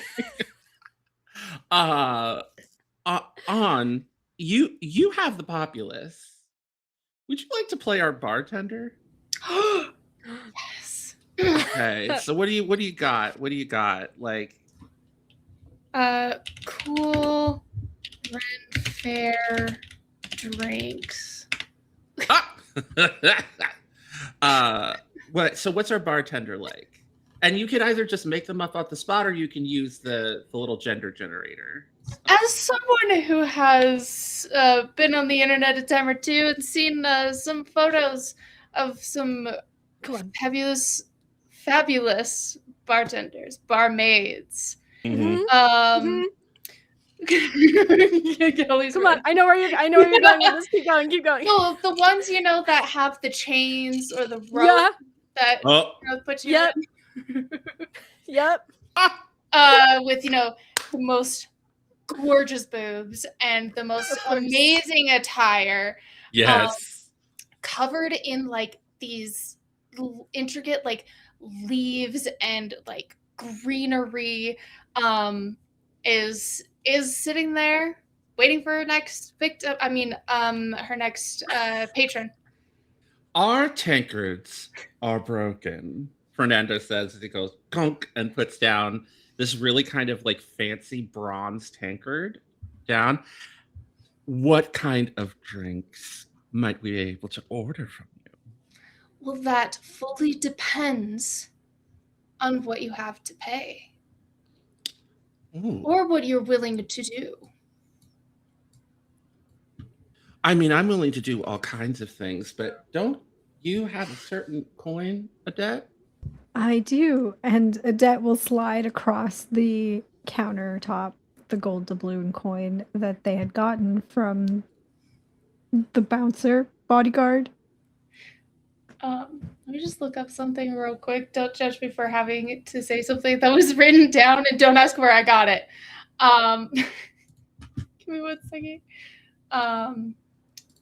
On you have the populace. Would you like to play our bartender? Yes. Okay, so what do you got? What do you got? Like, Cool, Ren Fair drinks. what's our bartender like? And you can either just make them up off the spot, or you can use the little gender generator. As someone who has been on the internet a time or two and seen some photos of some fabulous bartenders, barmaids. Mm-hmm. Come on, I know where you're going with this. Keep going. Well, the ones that have the chains or the rope Yeah. that Oh, put you Yep. in. Yep. With the most gorgeous boobs and the most Of course. amazing attire, Yes. covered in like these intricate like leaves and like greenery, is sitting there waiting for her next victim. I mean, her next patron. Our tankards are broken, Fernando says as he goes conk and puts down this really kind of like fancy bronze tankard down. What kind of drinks might we be able to order from you? Well, that fully depends on what you have to pay Ooh. or what you're willing to do. I mean, I'm willing to do all kinds of things, but don't you have a certain coin, Adet? I do, and Adet will slide across the countertop the gold doubloon coin that they had gotten from the bouncer bodyguard. Let me just look up something real quick. Don't judge me for having to say something that was written down, and don't ask where I got it. Give me 1 second.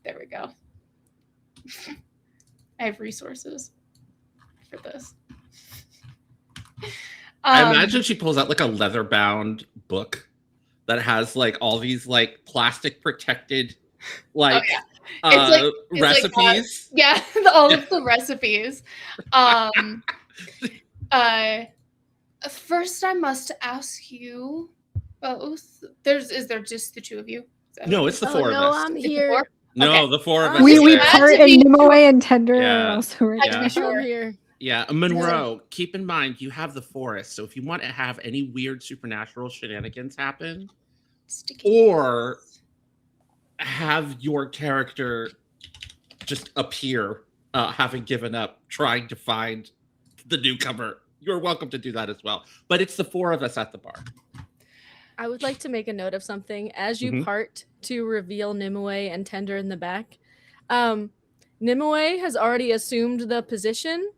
There we go. I have resources for this. I imagine she pulls out like a leather-bound book that has like all these like plastic protected like It's recipes. yeah, all of the recipes. First, I must ask you both. Is there just the two of you? No, it's the four of no, us. I'm It's the here. four? No, Okay. the four of us. We are there. had part to and be Nimue and Tender Yeah. are also right Had to be there. sure. I'm here. Yeah, Monroe, keep in mind you have the forest, so if you want to have any weird supernatural shenanigans happen, or have your character just appear having given up trying to find the newcomer, you're welcome to do that as well. But it's the four of us at the bar. I would like to make a note of something. As you Mhm. part to reveal Nimue and Tender in the back, Nimue has already assumed the position,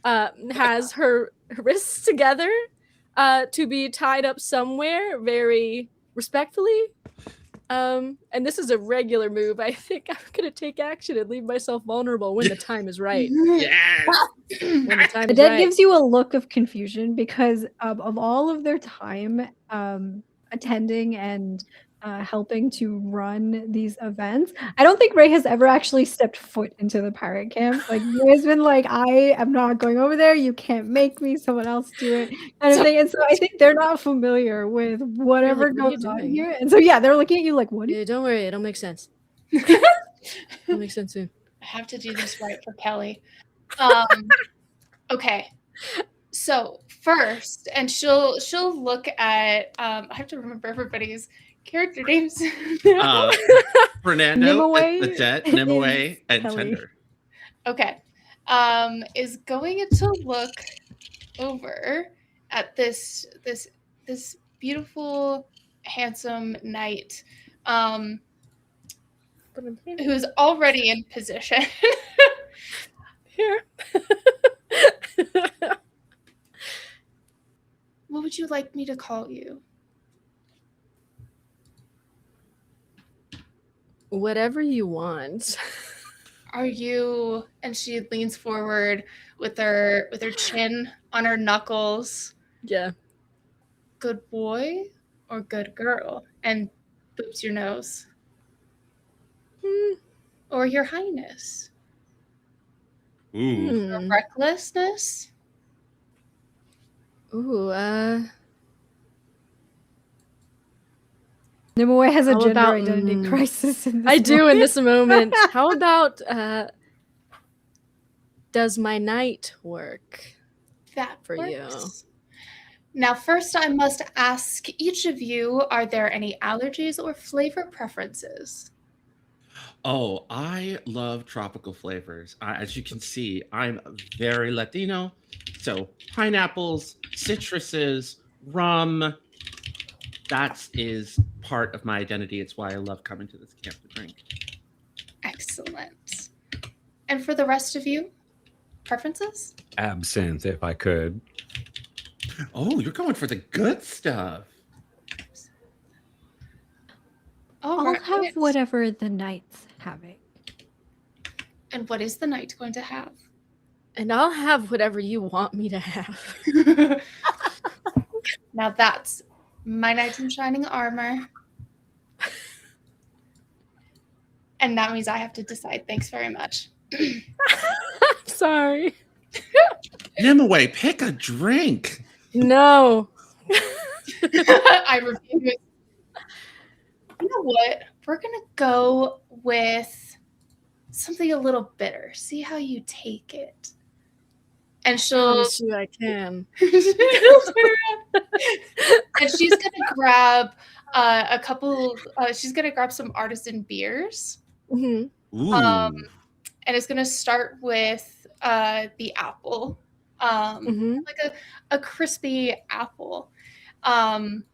has her wrists together to be tied up somewhere very respectfully. And this is a regular move. I think I'm going to take action and leave myself vulnerable when the time is right. Yes. When the time is Adet right. gives you a look of confusion because of all of their time attending and helping to run these events. I don't think Ray has ever actually stepped foot into the pirate camp. Like Ray's been like, I am not going over there. You can't make me. Someone else do it, kind of thing. And so I think they're not familiar with whatever like, what are you goes on doing? here. And so yeah, they're looking at you like, what? Yeah, don't worry, it'll make sense. It'll make sense soon. I have to do this right for Kelly. Okay. So first, and she'll look at I have to remember everybody's character names. Fernando, Nimue Adet, Nimue, is and Kelly. Tender. Okay. Is going to look over at this beautiful, handsome knight, who's already in position. Here. What would you like me to call you? Whatever you want. Are you? And she leans forward with her chin on her knuckles. Yeah. Good boy or good girl? And boops your nose. Or your highness? Ooh. Or recklessness? Ooh, Nimue has a How gender about, identity crisis. In this I do in moment. this moment. How about does my night work? That For you. works. Now, first, I must ask each of you, are there any allergies or flavor preferences? Oh, I love tropical flavors. As you can see, I'm very Latino. So pineapples, citruses, rum. That is part of my identity. It's why I love coming to this camp to drink. Excellent. And for the rest of you, preferences? Absinthe, if I could. Oh, you're going for the good stuff. All I'll right. have whatever the knight's having. And what is the knight going to have? And I'll have whatever you want me to have. Now that's my knight in shining armor. And that means I have to decide. Thanks very much. Sorry. Nimue, pick a drink. No. I refuse. You know what? We're going to go with something a little bitter. See how you take it. And she'll. Promise you I can. And she's gonna grab a couple. She's gonna grab some artisan beers, Mhm. Ooh. and it's gonna start with the apple, Mhm. like a crispy apple, and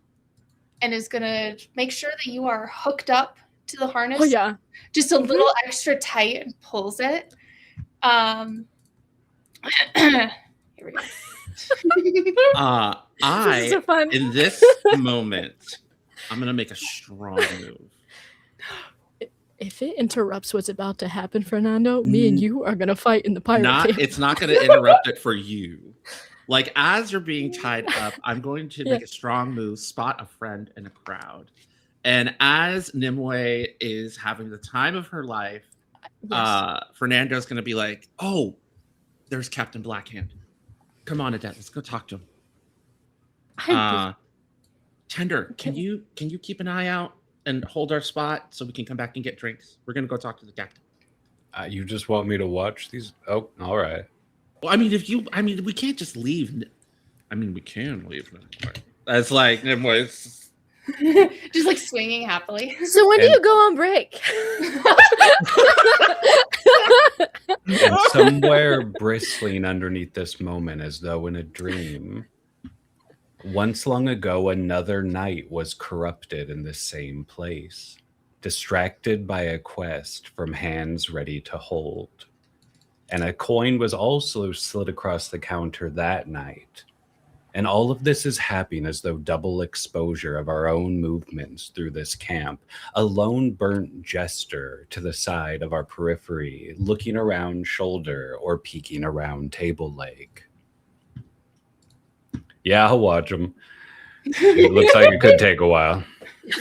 is gonna make sure that you are hooked up to the harness. Oh yeah. Just a little extra tight and pulls it. Here we go. This is so fun. In this moment, I'm gonna make a strong move. If it interrupts what's about to happen, Fernando, me and you are gonna fight in the pirate camp. It's not gonna interrupt it for you. Like as you're being tied up, I'm going to make a strong move, spot a friend in a crowd. And as Nimue is having the time of her life, Fernando's gonna be like, "Oh, there's Captain Blackhand. Come on, Adette, let's go talk to him." Tender, can you keep an eye out and hold our spot so we can come back and get drinks? We're gonna go talk to the captain. You just want me to watch these? Oh, all right. Well, I mean, we can't just leave. I mean, we can leave. It's like, it's Just like swinging happily. So when do you go on break? And somewhere bristling underneath this moment, as though in a dream, once long ago, another knight was corrupted in the same place, distracted by a quest from hands ready to hold. And a coin was also slid across the counter that night. And all of this is happening as though double exposure of our own movements through this camp. A lone burnt jester to the side of our periphery, looking around shoulder or peeking around table leg. Yeah, I'll watch them. It looks like it could take a while.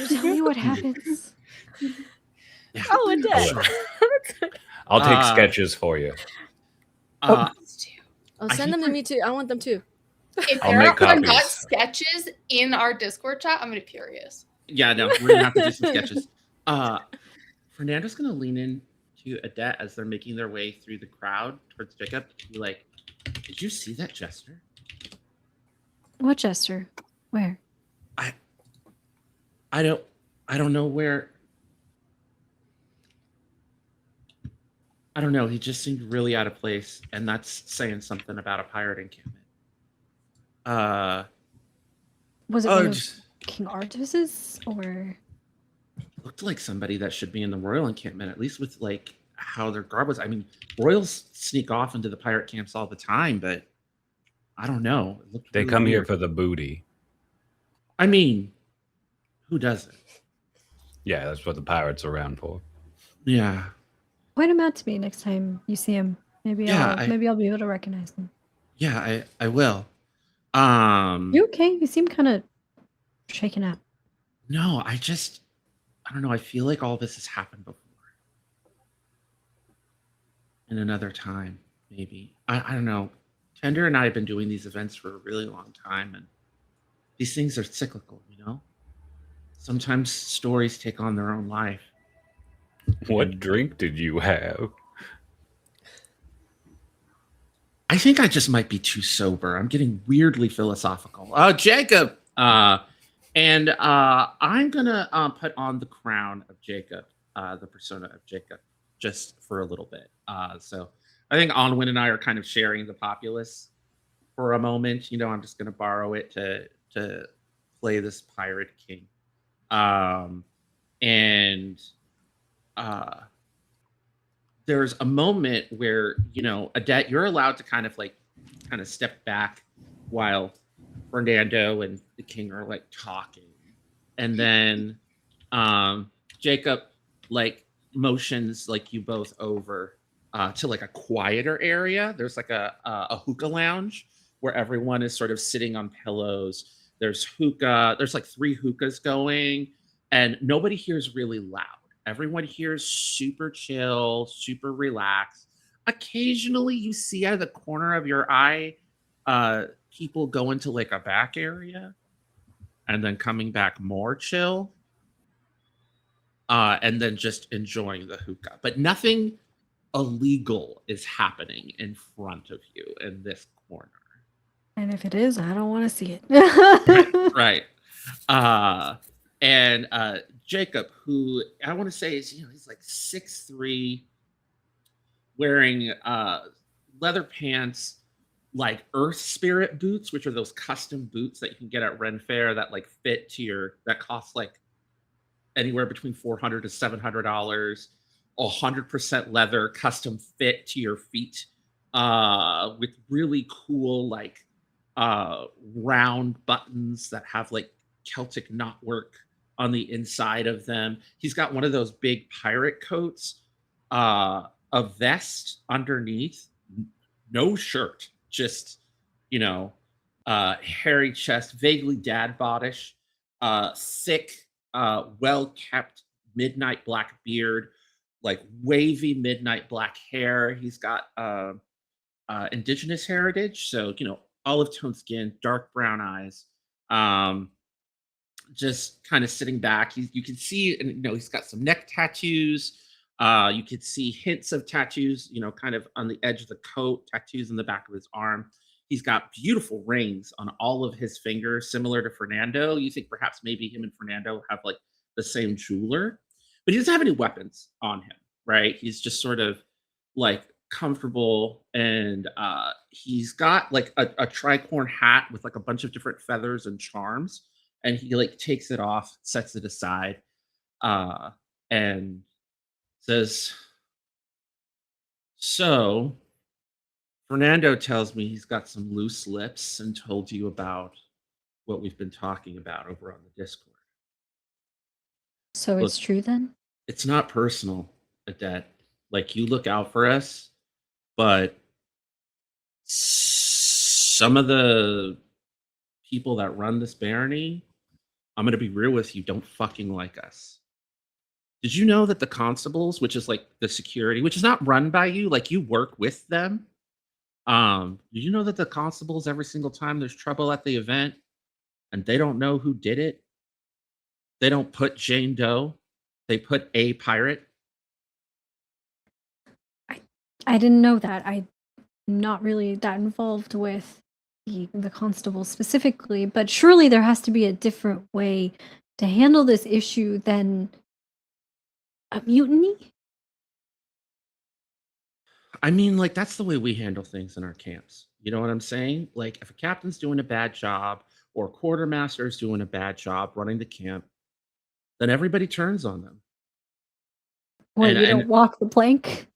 Tell me what happens. Yeah. Oh, it does. Sure. I'll take sketches for you. Oh, send them to me too. I want them too. If I'll there make are not copies. sketches in our Discord chat, I'm gonna be furious. Yeah, no, we're gonna have to do some sketches. Fernando's gonna lean in to Adette as they're making their way through the crowd towards Jacob. Be like, "Did you see that jester? What jester? Where? I don't know where. I don't know. He just seemed really out of place, and that's saying something about a pirate encampment." Was it one of King Artus's or? Looked like somebody that should be in the royal encampment, at least with like how their garb was. I mean, royals sneak off into the pirate camps all the time, but I don't know. It looked They really come here weird. for the booty. I mean, who doesn't? Yeah, that's what the pirates are around for. Yeah. Point him out to me next time you see him. Maybe I'll be able to recognize him. Yeah, I will. You okay? You seem kind of shaken up. No, I don't know. I feel like all this has happened before. In another time, maybe. I don't know. Tender and I have been doing these events for a really long time, and these things are cyclical, you know? Sometimes stories take on their own life. What drink did you have? I think I just might be too sober. I'm getting weirdly philosophical. Jacob! And I'm going to put on the crown of Jacob, the persona of Jacob, just for a little bit. So I think Onwin and I are kind of sharing the populace for a moment. You know, I'm just going to borrow it to play this pirate king. There's a moment where, you know, Adette, you're allowed to kind of step back while Fernando and the king are like talking. And then Jacob like motions like you both over to like a quieter area. There's like a hookah lounge where everyone is sort of sitting on pillows. There's hookah. There's like 3 hookahs going, and nobody here's really loud. Everyone here's super chill, super relaxed. Occasionally, you see out of the corner of your eye, people go into like a back area and then coming back more chill, and then just enjoying the hookah. But nothing illegal is happening in front of you in this corner. And if it is, I don't want to see Right, it. right. Uh, and Jacob, who I want to say is, he's like 6'3", wearing leather pants, like Earth Spirit boots, which are those custom boots that you can get at Ren Fair that like fit to that cost like anywhere between $400 to $700, 100% leather, custom fit to your feet, with really cool like round buttons that have like Celtic knotwork on the inside of them. He's got one of those big pirate coats, a vest underneath, no shirt, just you know, hairy chest, vaguely dad bodish, thick, well kept midnight black beard, like wavy midnight black hair. He's got indigenous heritage, so olive tone skin, dark brown eyes. Um, just kind of sitting back. You can see, and he's got some neck tattoos. You could see hints of tattoos, kind of on the edge of the coat, tattoos in the back of his arm. He's got beautiful rings on all of his fingers, similar to Fernando. You think perhaps maybe him and Fernando have like the same jeweler, but he doesn't have any weapons on him, right? He's just sort of like comfortable, and he's got like a tricorn hat with like a bunch of different feathers and charms, and he like takes it off, sets it aside, and says, "So Fernando tells me he's got some loose lips and told you about what we've been talking about over on the Discord. So Look, it's true then? it's not personal, Adet. Like, you look out for us, but some of the people that run this barony, I'm going to be real with you, don't fucking like us. Did you know that the constables, which is like the security, which is not run by you, like you work with them? Did you know that the constables, every single time there's trouble at the event and they don't know who did it, they don't put Jane Doe, they put a pirate? I didn't know that. I'm not really that involved with the constable specifically, but surely there has to be a different way to handle this issue than a mutiny? I mean, like, that's the way we handle things in our camps. You know what I'm saying? Like, if a captain's doing a bad job or a quartermaster's doing a bad job running the camp, then everybody turns on them. What, you And don't walk the plank?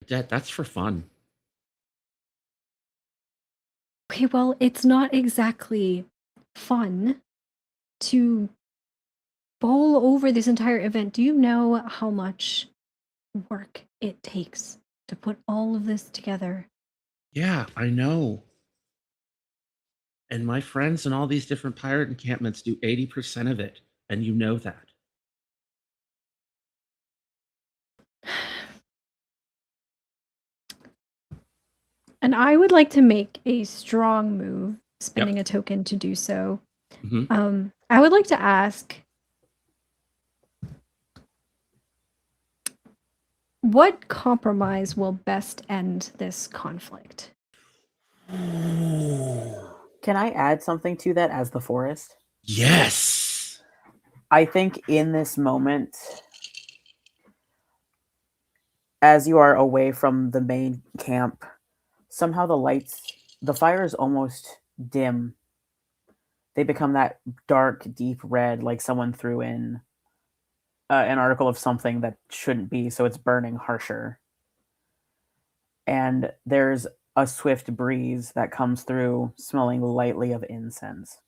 that's for fun. Okay, well, it's not exactly fun to bowl over this entire event. Do you know how much work it takes to put all of this together? Yeah, I know. And my friends in all these different pirate encampments do 80% of it. And you know that. And I would like to make a strong move, spending Yep. a token to do so. Mhm. I would like to ask, what compromise will best end this conflict? Can I add something to that as the forest? Yes. I think in this moment, as you are away from the main camp, somehow the fire is almost dim. They become that dark, deep red, like someone threw in an article of something that shouldn't be, so it's burning harsher. And there's a swift breeze that comes through, smelling lightly of incense.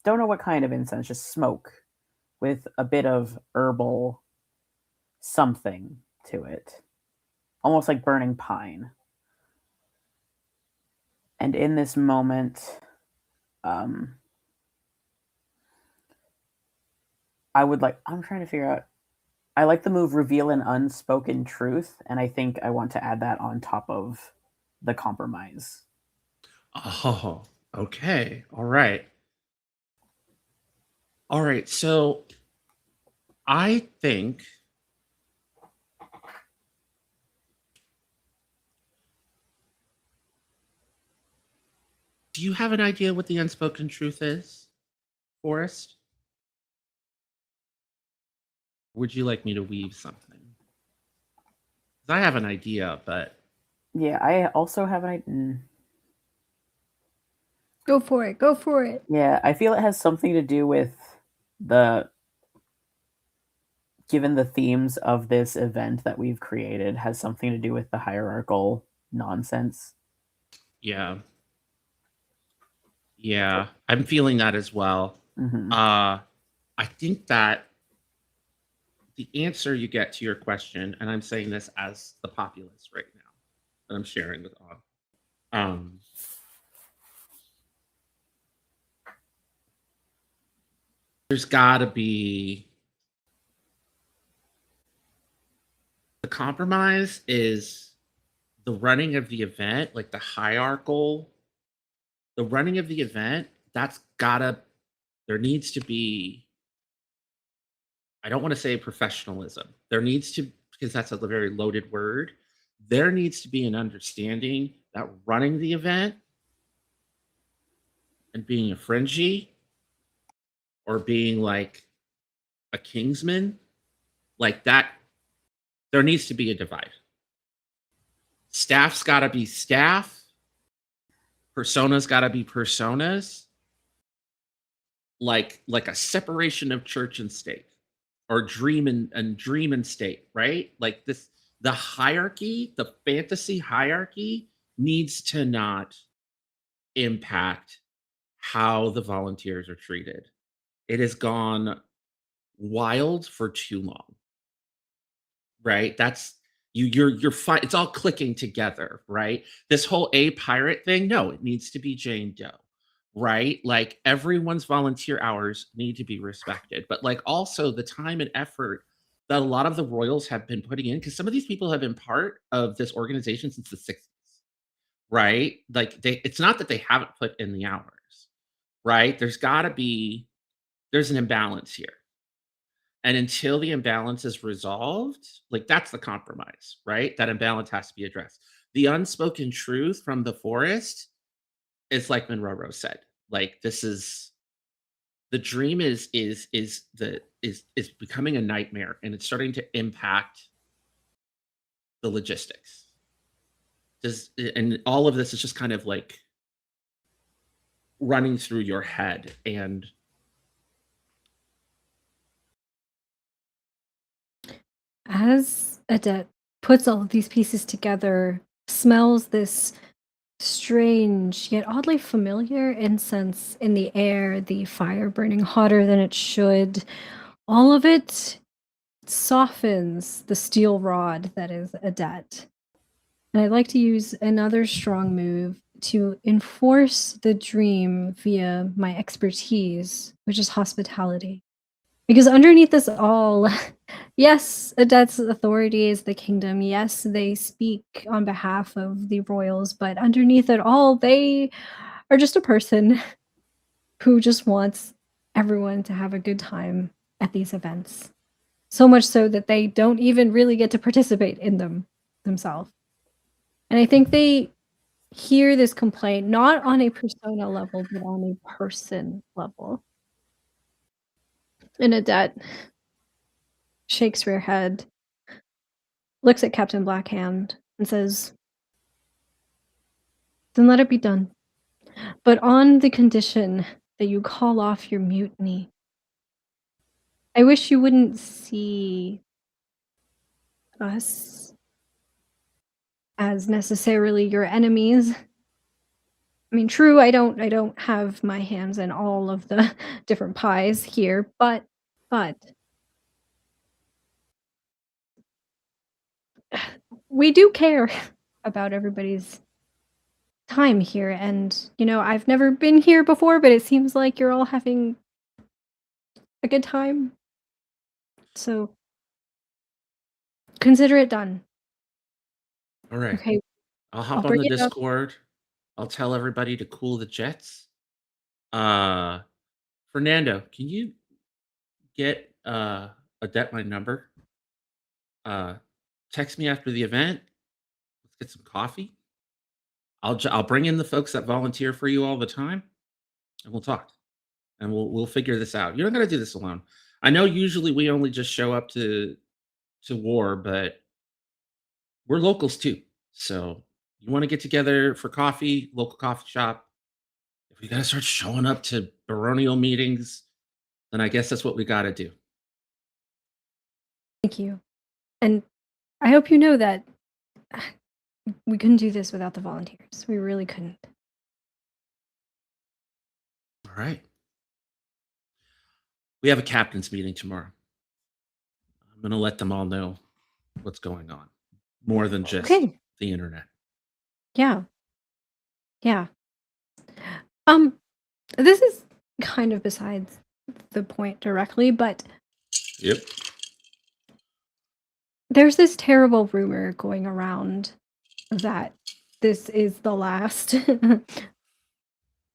don't know what kind of incense, just smoke with a bit of herbal something to it, almost like burning pine. And in this moment, um, I'm trying to figure out, I like the move reveal an unspoken truth, and I think I want to add that on top of the compromise. Oh, okay. All right. All right. So I think do you have an idea what the unspoken truth is, Forrest? Would you like me to weave something? 'Cause I have an idea, but Yeah, I also have an idea. Go for it. Go for it. Yeah, I feel it has something to do with the given the themes of this event that we've created, has something to do with the hierarchical nonsense. yeah. Yeah, I'm feeling that as well. Hmm. I think that the answer you get to your question, and I'm saying this as the populace right now, that I'm sharing with all. Um, there's got to be the compromise is the running of the event, like the running of the event. That's gotta. There needs to be. I don't want to say professionalism. There needs to, because that's a very loaded word. There needs to be an understanding that running the event and being a fringy or being like a kingsman, like that, there needs to be a divide. Staff's got to be staff, personas got to be personas, like a separation of church and state, or dream and state, right? Like this, the hierarchy, the fantasy hierarchy needs to not impact how the volunteers are treated. It has gone wild for too long, right? That's you're fine. It's all clicking together, right? This whole A pirate thing, no, it needs to be Jane Doe, right? Like everyone's volunteer hours need to be respected, but like also the time and effort that a lot of the royals have been putting in, because some of these people have been part of this organization since the 60s, right? Like it's not that they haven't put in the hours, right? There's an imbalance here. And until the imbalance is resolved, like that's the compromise, right? That imbalance has to be addressed. The unspoken truth from the forest is like Monroe Rose said. Like this is the dream is becoming a nightmare, and it's starting to impact the logistics. And all of this is just kind of like running through your head, and As Adet puts all of these pieces together, smells this strange yet oddly familiar incense in the air, the fire burning hotter than it should. All of it softens the steel rod that is Adet. And I'd like to use another strong move to enforce the dream via my expertise, which is hospitality. Because underneath this all, yes, Adet's authority is the kingdom. Yes, they speak on behalf of the royals, but underneath it all, they are just a person who just wants everyone to have a good time at these events. So much so that they don't even really get to participate in them themselves. And I think they hear this complaint not on a persona level, but on a person level. And Adet shakes her head, looks at Captain Blackhand, and says, "Then let it be done. But on the condition that you call off your mutiny. I wish you wouldn't see us as necessarily your enemies, I mean, true, I don't have my hands in all of the different pies here, but we do care about everybody's time here, and, I've never been here before, but it seems like you're all having a good time, so consider it done. All right. Okay, I'll I'll hop on bring the it up. Discord. I'll tell everybody to cool the jets. Uh, Fernando, can you get Adet my number? Uh, Text me after the event. Let's get some coffee. I'll bring in the folks that volunteer for you all the time, and we'll talk, and we'll figure this out. You're not gonna do this alone. I know usually we only just show up to war, but we're locals too. So you want to get together for coffee, local coffee shop. If we gotta start showing up to baronial meetings, then I guess that's what we gotta do. Thank you, and I hope you know that we couldn't do this without the volunteers. We really couldn't. All right. We have a captain's meeting tomorrow. I'm gonna let them all know what's going on. More than just Okay. the internet. Yeah. Yeah. Um, this is kind of besides the point directly, but Yep. there's this terrible rumor going around that this is the last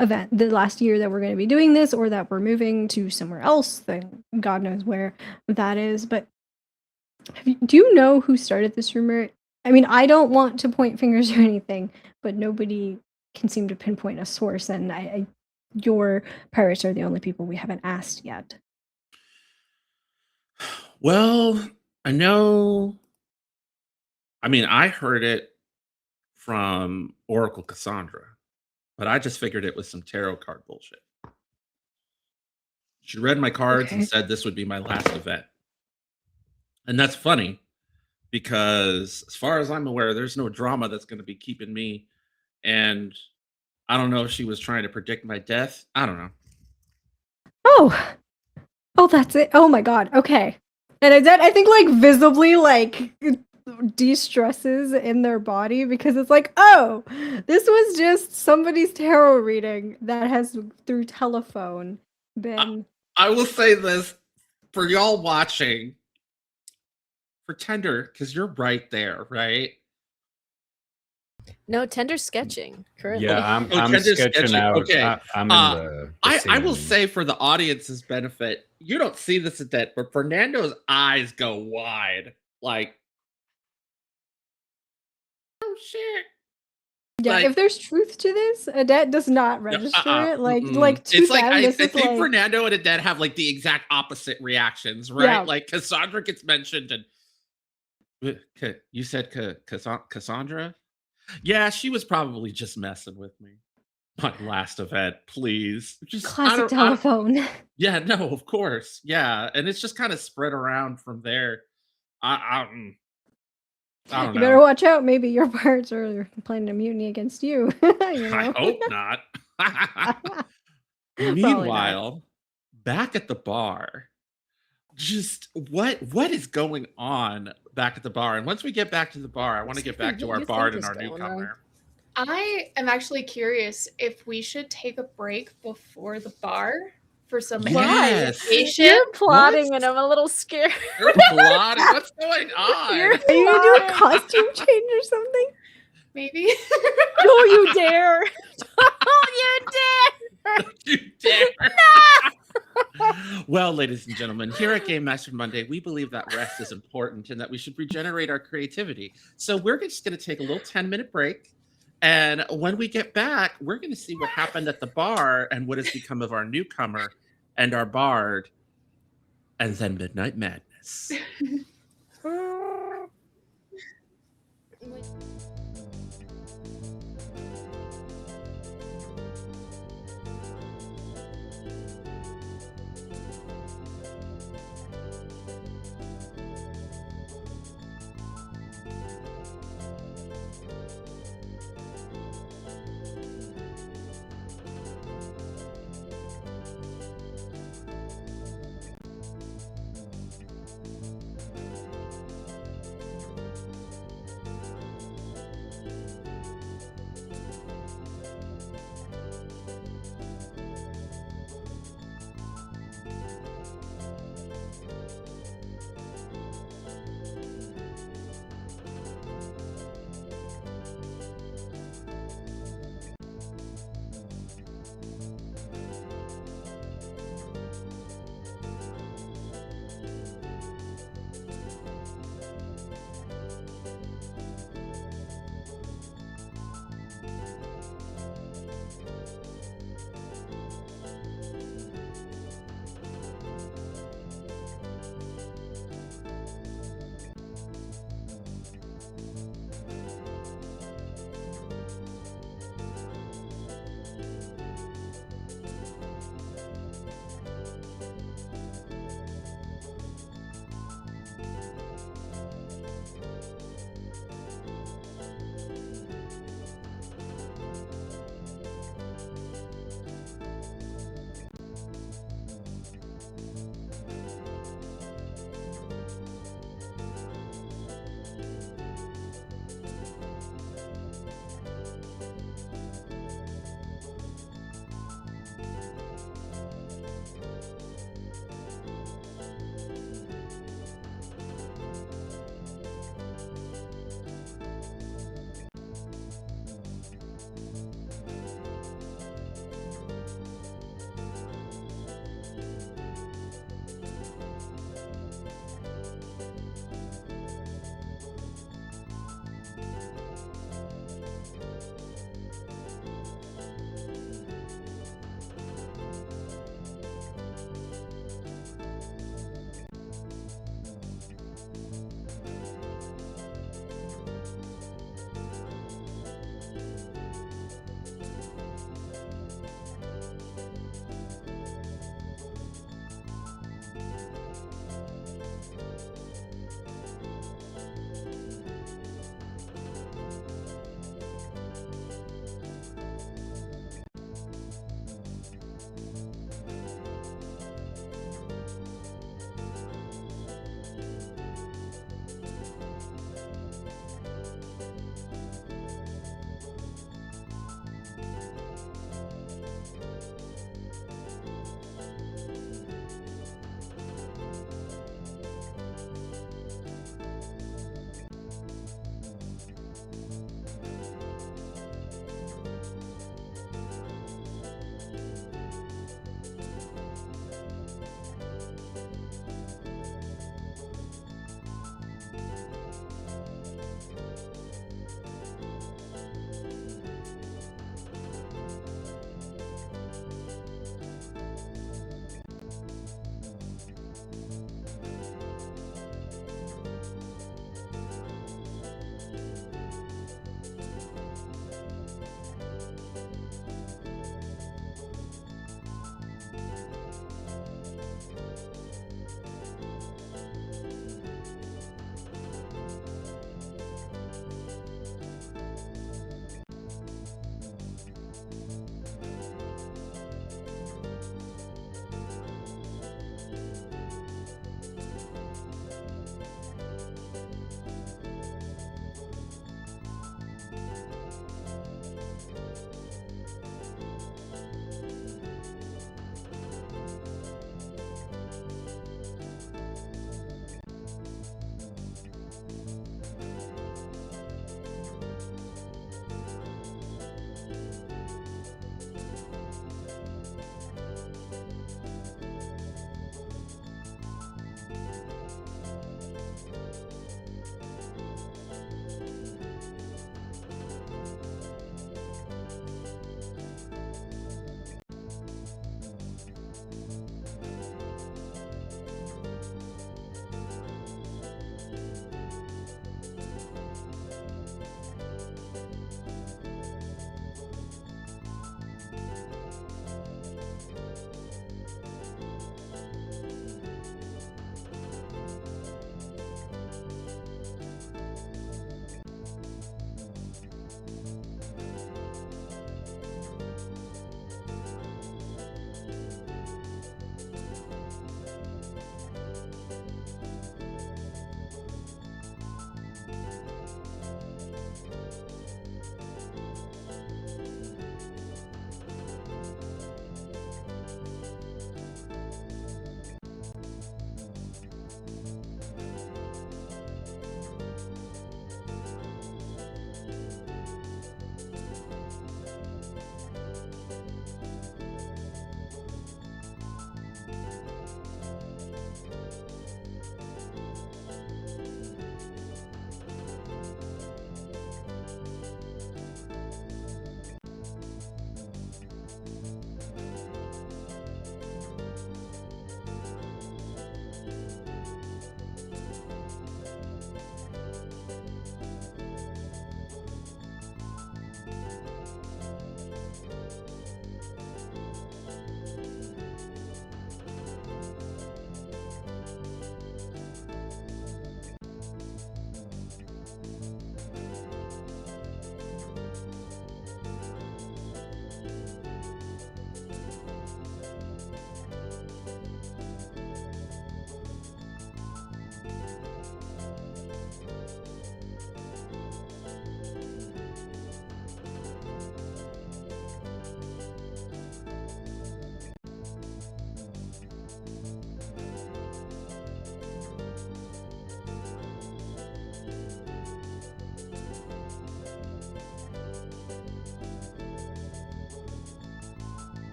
event, the last year that we're going to be doing this, or that we're moving to somewhere else. Then God knows where that is. But do you know who started this rumor? I mean, I don't want to point fingers or anything, but nobody can seem to pinpoint a source, and your pirates are the only people we haven't asked yet. Well, I know. I mean, I heard it from Oracle Cassandra, but I just figured it was some tarot card bullshit. She read my cards and Okay. said this would be my last event. And that's funny because, as far as I'm aware, there's no drama that's going to be keeping me. And I don't know if she was trying to predict my death. I don't know. Oh, oh, that's it. Oh my God. Okay. And I think like visibly like de-stresses in their body because it's like, oh, this was just somebody's tarot reading that has through telephone I, been. I will say this for y'all watching, for Tender, because you're right there, right? No, Tender's sketching currently. Yeah, Oh, I'm Tender's sketching sketching. out. Okay. I'm in the I will scene. say for the audience's benefit, you don't see this at that, but Fernando's eyes go wide. Like, oh shit. Yeah, Like, if there's truth to this, Adet does not yeah, register it. mm-mm. Like to It's like them, I this is think like, Fernando and Adet have like the exact opposite reactions, right? yeah. Like Cassandra gets mentioned, and you said Cassandra? Yeah, she was probably just messing with me. My last event, please. Just Classic I don't telephone. yeah, no, of course. Yeah, and it's just kind of spread around from there. I don't You better know. watch out. Maybe your parts are planning a mutiny against you. You I know. hope not. Probably not. Meanwhile, back at the bar, just what is going on back at the bar? And once we get back to the bar, I want to get back to our You bard think and is our going on? newcomer. I am actually curious if we should take a break before the bar for some Yes. meditation. You're plotting, What? and I'm a little scared. You're plotting. What's going You're on? Are you gonna do a plotting. costume change or something? Maybe. Don't you dare! Don't you dare! You dare. Well, ladies and gentlemen, here at Game Master Monday, we believe that rest is important and that we should regenerate our creativity. So we're just going to take a little 10-minute break. And when we get back, we're going to see what happened at the bar and what has become of our newcomer and our bard, and then Midnight Madness.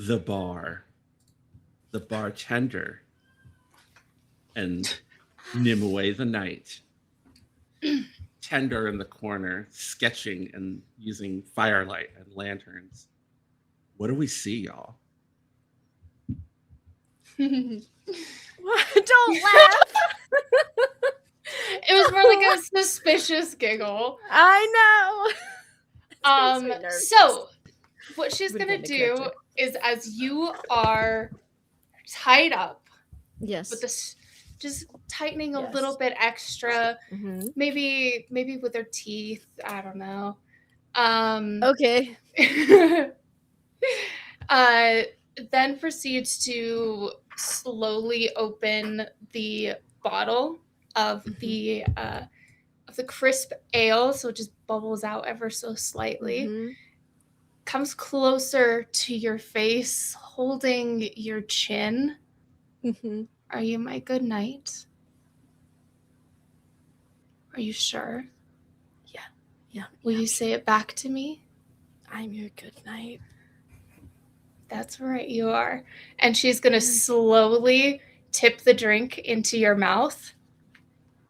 the bar, the bartender, and Nimue the knight. Tender in the corner, sketching and using firelight and lanterns. What do we see, y'all? Don't laugh. It was more like a suspicious giggle. I know. So what she's Would've gonna been a do character. is, as you are tied up Yes. with this, just tightening a Yes. little bit extra, Mhm. maybe with her teeth. I don't know. Okay. Then proceeds to slowly open the bottle of the crisp ale, so it just bubbles out ever so slightly. Mhm. Comes closer to your face, holding your chin. Mhm. Are you my good knight? Are you sure? Yeah. Will you say it back to me? I'm your good knight. That's right, you are. And she's gonna slowly tip the drink into your mouth.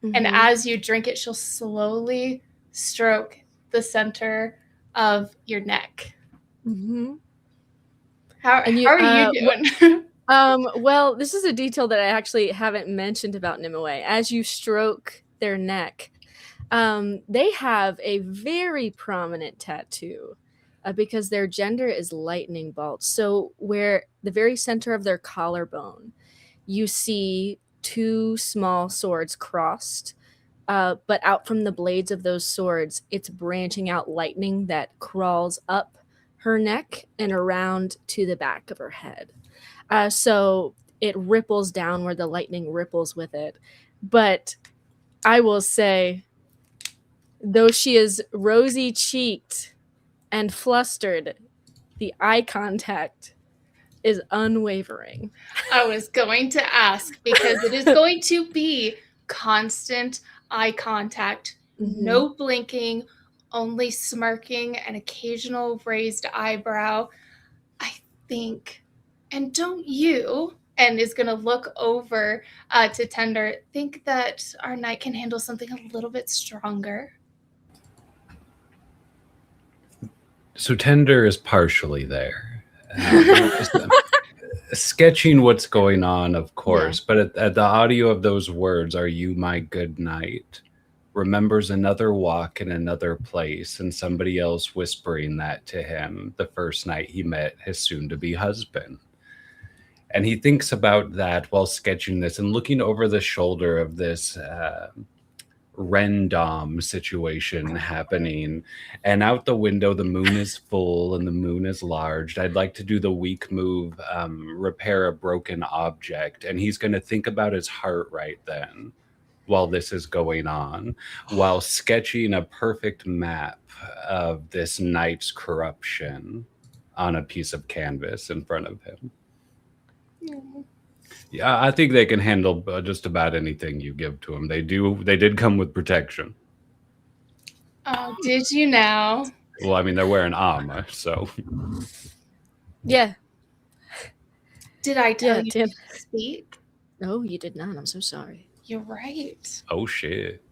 And Mhm. as you drink it, she'll slowly stroke the center of your neck. Mhm. How And are you doing? Well, this is a detail that I actually haven't mentioned about Nimue. As you stroke their neck, they have a very prominent tattoo because their gender is lightning bolt. So where the very center of their collarbone, you see two small swords crossed, but out from the blades of those swords, it's branching out lightning that crawls up her neck and around to the back of her head. So it ripples down where the lightning ripples with it. But I will say, though she is rosy cheeked and flustered, the eye contact is unwavering. I was going to ask, because it is going to be constant eye contact, no blinking, only smirking, an occasional raised eyebrow. I think, and don't you, and is going to look over to Tender, think that our knight can handle something a little bit stronger? So Tender is partially there. Sketching what's going on, of course, but at the audio of those words, "Are you my good knight?" remembers another walk in another place and somebody else whispering that to him the first night he met his soon-to-be husband. And he thinks about that while sketching this and looking over the shoulder of this Rendom situation happening, and out the window the moon is full and the moon is large. I'd like to do the weak move, repair a broken object, and he's going to think about his heart right then while this is going on, while sketching a perfect map of this knight's corruption on a piece of canvas in front of him. Yeah, I think they can handle just about anything you give to them. They did come with protection. Oh, did you now? Well, I mean, they're wearing armor, so. Yeah. Did I tell you Tim. to speak? No, you did not. I'm so sorry. You're right. Oh, shit.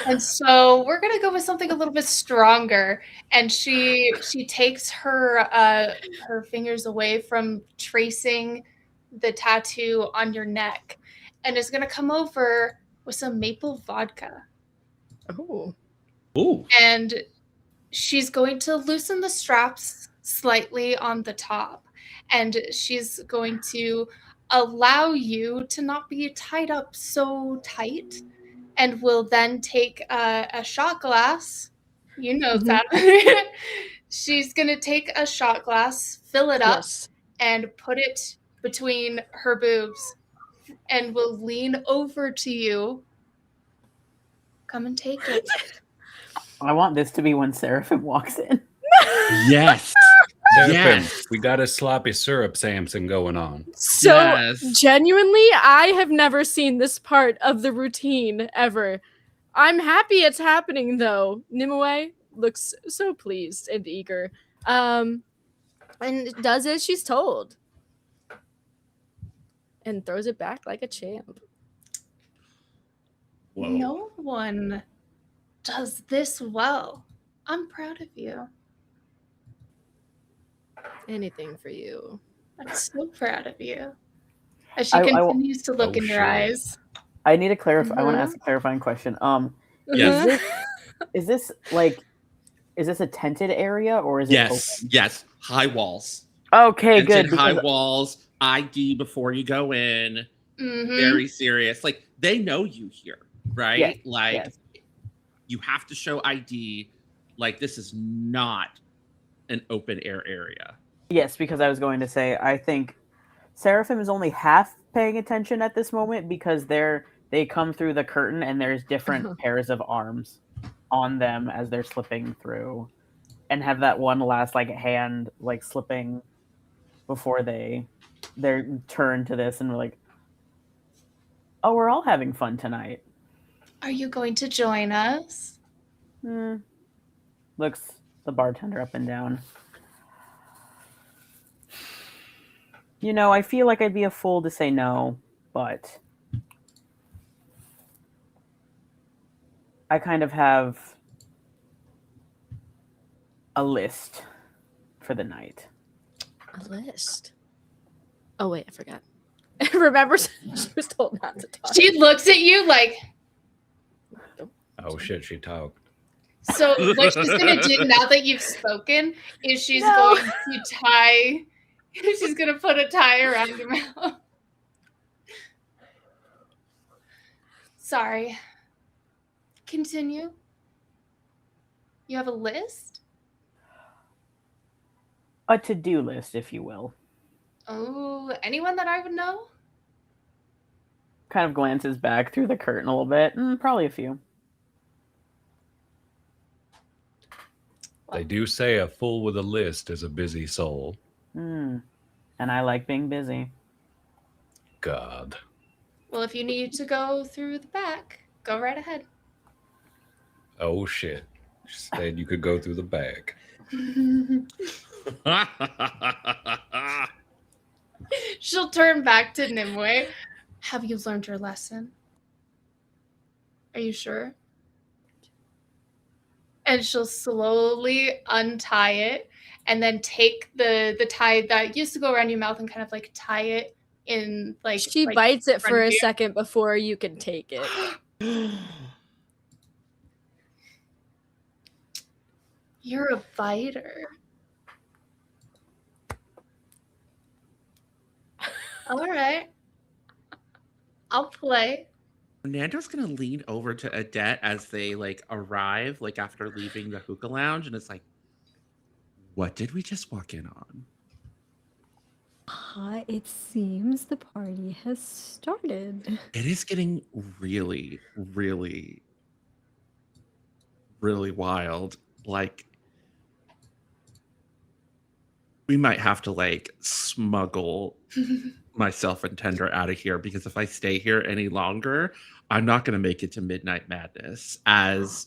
And so we're gonna go with something a little bit stronger. And she takes her fingers away from tracing the tattoo on your neck, and is gonna come over with some maple vodka. Oh. Ooh. And she's going to loosen the straps slightly on the top, and she's going to allow you to not be tied up so tight, and will then take a shot glass. You know that. She's going to take a shot glass, fill it up, Yes. and put it between her boobs, and will lean over to you. Come and take it. I want this to be when Seraphim walks in. Yes. Seraphim, Yes. we got a sloppy syrup Samson going on. So Yes. genuinely, I have never seen this part of the routine ever. I'm happy it's happening though. Nimue looks so pleased and eager. and does as she's told. And throws it back like a champ. Whoa. No one does this well. I'm proud of you. Anything for you. I'm so proud of you. As she I continues to look Oh, in your shit. eyes. I need to clarify. I want to Mhm. ask a clarifying question. Yes. Is this a tented area or is it Yes. open? Yes. High walls. Okay, Tented good. high Because walls. ID before you go in. Mm-hmm. Very serious. Like they know you here, right? Yes, Like yes. you have to show ID. Like this is not an open air area. Yes, because I was going to say I think Seraphim is only half paying attention at this moment because they come through the curtain and there's different pairs of arms on them as they're slipping through, and have that one last like hand like slipping before they're turned to this, and we're like, oh, we're all having fun tonight. Are you going to join us? Looks the bartender up and down. You know, I feel like I'd be a fool to say no, but I kind of have a list for the night. A list. Oh wait, I forgot. Remember, she was told not to talk. She looks at you like, Oh shit, she talked. so what she's gonna do now that you've spoken is she's No. going to tie, she's gonna put a tie around your mouth. Sorry. Continue. You have a list? A to-do list, if you will. Oh, anyone that I would know? Kind of glances back through the curtain a little bit. Probably a few. They do say a fool with a list is a busy soul. And I like being busy. God. Well, if you need to go through the back, go right ahead. Oh shit. She said you could go through the back. She'll turn back to Nimue. Have you learned your lesson? Are you sure? And she'll slowly untie it and then take the tie that used to go around your mouth and kind of like tie it in like She like bites it front for of a you. second before you can take it. You're a biter. All right. I'll play. Nando's gonna lean over to Adette as they like arrive, like after leaving the hookah lounge, and it's like, what did we just walk in on? It seems the party has started. It is getting really, really, really wild. Like, we might have to like smuggle myself and Tender out of here because if I stay here any longer, I'm not going to make it to Midnight Madness. As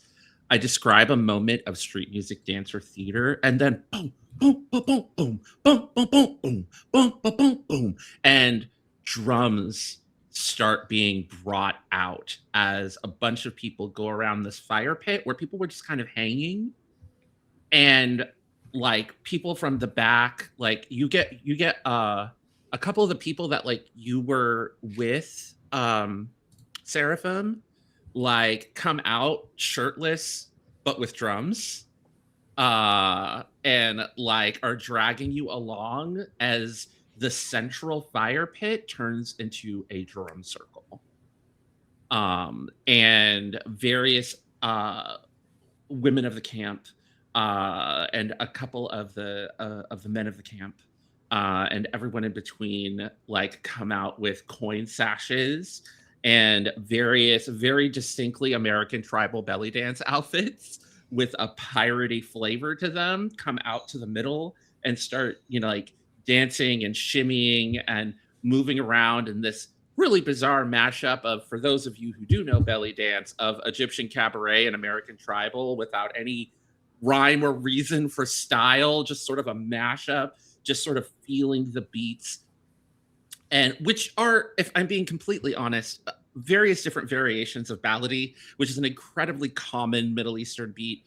I describe a moment of street music, dance, or theater, and then boom, boom, boom, boom, boom, boom, boom, boom, boom, boom, boom, boom, boom, and drums start being brought out as a bunch of people go around this fire pit where people were just kind of hanging, and like people from the back, like you get a couple of the people that like you were with Seraphim like come out shirtless but with drums and like are dragging you along as the central fire pit turns into a drum circle, and various women of the camp and a couple of the men of the camp and everyone in between like come out with coin sashes and various very distinctly American tribal belly dance outfits with a piratey flavor to them come out to the middle and start, you know, like dancing and shimmying and moving around in this really bizarre mashup of, for those of you who do know belly dance, of Egyptian cabaret and American tribal without any rhyme or reason for style, just sort of a mashup just sort of feeling the beats, and which are, if I'm being completely honest, various different variations of ballady, which is an incredibly common Middle Eastern beat,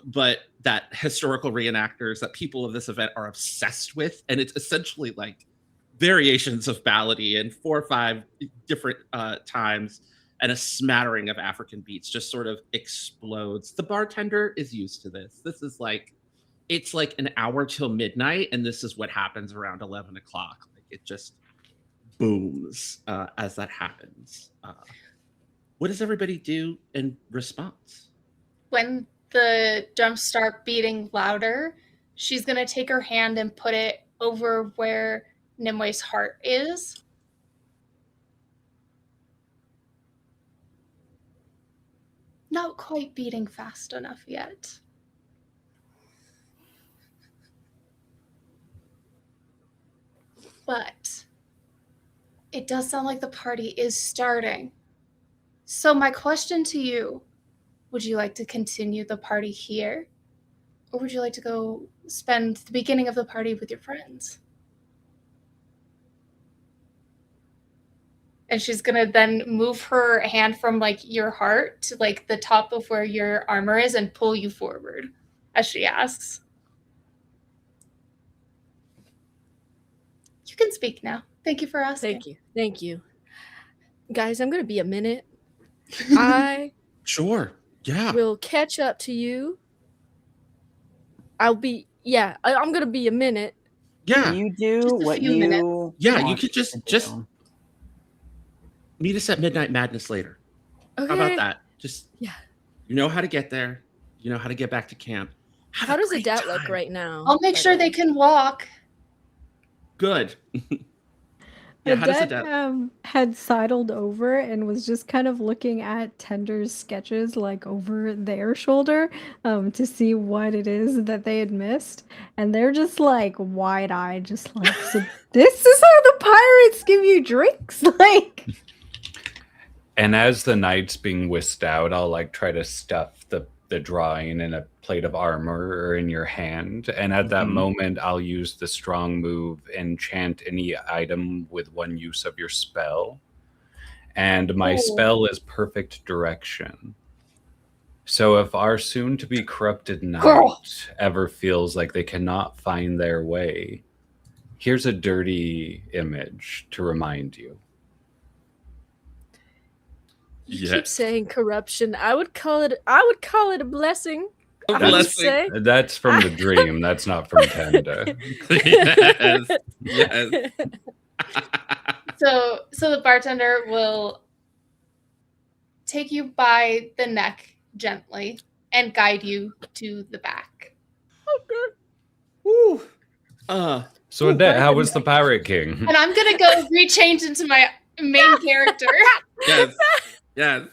but that historical reenactors, that people of this event are obsessed with. And it's essentially like variations of ballady in 4 or 5 different times, and a smattering of African beats just sort of explodes. The bartender is used to this. This is like, it's like an hour till midnight, and this is what happens around 11 o'clock. Like it just booms as that happens. What does everybody do in response? When the drums start beating louder, she's going to take her hand and put it over where Nimwe's heart is. Not quite beating fast enough yet. But it does sound like the party is starting. So my question to you, would you like to continue the party here? Or would you like to go spend the beginning of the party with your friends? And she's going to then move her hand from like your heart to like the top of where your armor is and pull you forward as she asks. You can speak now. Thank you for asking. Thank you. Guys, I'm going to be a minute. I Sure. Yeah. will catch up to you. I'm going to be a minute. Yeah. You do Just a what few you minutes. Yeah, you want could just to just do. meet us at Midnight Madness later. Okay. How about that? Just Yeah. You know how to get there. You know how to get back to camp. Have How a does great Adet look time. right now? I'll make sure they can walk. Good. Yeah, how does Adet Adet? had sidled over and was just kind of looking at Tender's sketches like over their shoulder to see what it is that they had missed. And they're just like wide-eyed, just like, so this is how the pirates give you drinks? Like, And as the night's being whisked out, I'll like try to stuff the drawing in a plate of armor or in your hand. And at that moment, I'll use the strong move, enchant any item with one use of your spell. And my spell is perfect direction. So if our soon-to-be corrupted knight ever feels like they cannot find their way, here's a dirty image to remind you. You Yeah. keep saying corruption. I would call it a blessing. A I would blessing. say. That's from the dream. That's not from Tenda. Yes. Yes. So the bartender will take you by the neck gently and guide you to the back. Woo. So Adet, how was the Pirate King? And I'm going to go rechange into my main character. Yes. Yes.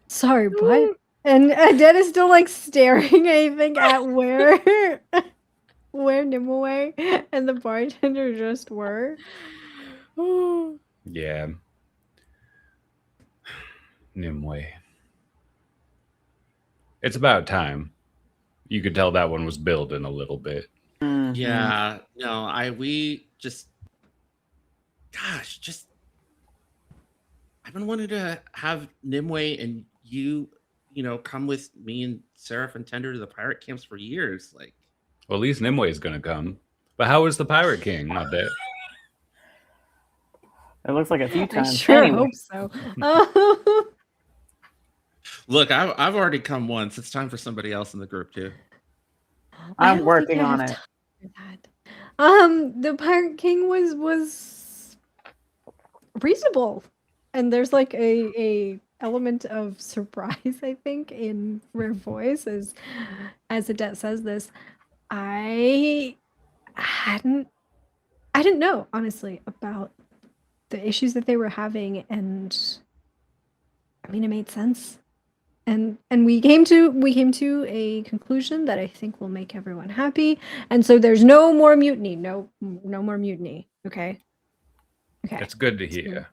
sorry, what? And Adet is still like staring, I think, at where Nimue and the bartender just were. Yeah. Nimue. It's about time. You could tell that one was building a little bit. Mhm. Yeah. No, I've been wanting to have Nimue and you come with me and Seraph and Tender to the pirate camps for years. Like, Well, at least Nimue is going to come. But how was the Pirate King? Not that. It looks like a few I times. sure Anyway, hope so. look, I've already come once. It's time for somebody else in the group too. I I'm don't working think I on have it. time for that. The Pirate King was reasonable, and there's like a element of surprise, I think, in Rare Voice as Adet says this. I didn't know, honestly, about the issues that they were having, and I mean, it made sense. And we came to a conclusion that I think will make everyone happy. And so there's no more mutiny. No more mutiny. Okay. It's good to hear.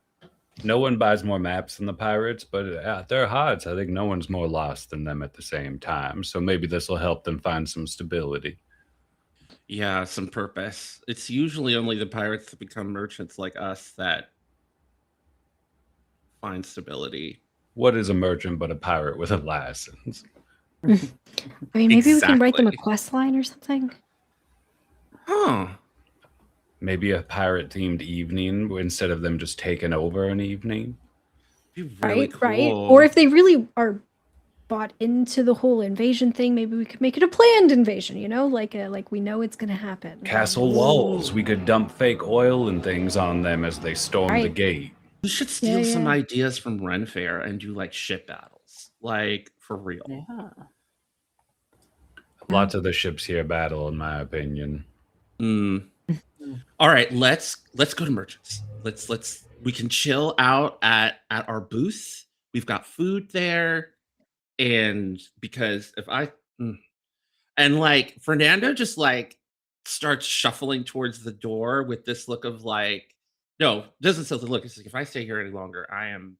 No one buys more maps than the pirates, but at their hearts, I think no one's more lost than them at the same time. So maybe this will help them find some stability. Yeah, some purpose. It's usually only the pirates that become merchants like us that find stability. What is a merchant but a pirate with a license? I mean, maybe we can write them a Exactly. quest line or something. Huh. Maybe a pirate themed evening instead of them just taking over an evening. Be really Right. Or cool. if they really are bought into the whole invasion thing, maybe we could make it a planned invasion, like we know it's gonna happen. Castle walls. We could dump fake oil and things on them as they storm the Right. gate. We should Yeah, steal some yeah. ideas from Ren Fair and do like ship battles. Like for real. Yeah. Lots of the ships here battle, in my opinion. Mm. Mm. All right, let's go to merchants. Let's we can chill out at our booth. We've got food there, and because if I and like Fernando just like starts shuffling towards the door with this look of like, no, doesn't say the look. It's like if I stay here any longer, I'm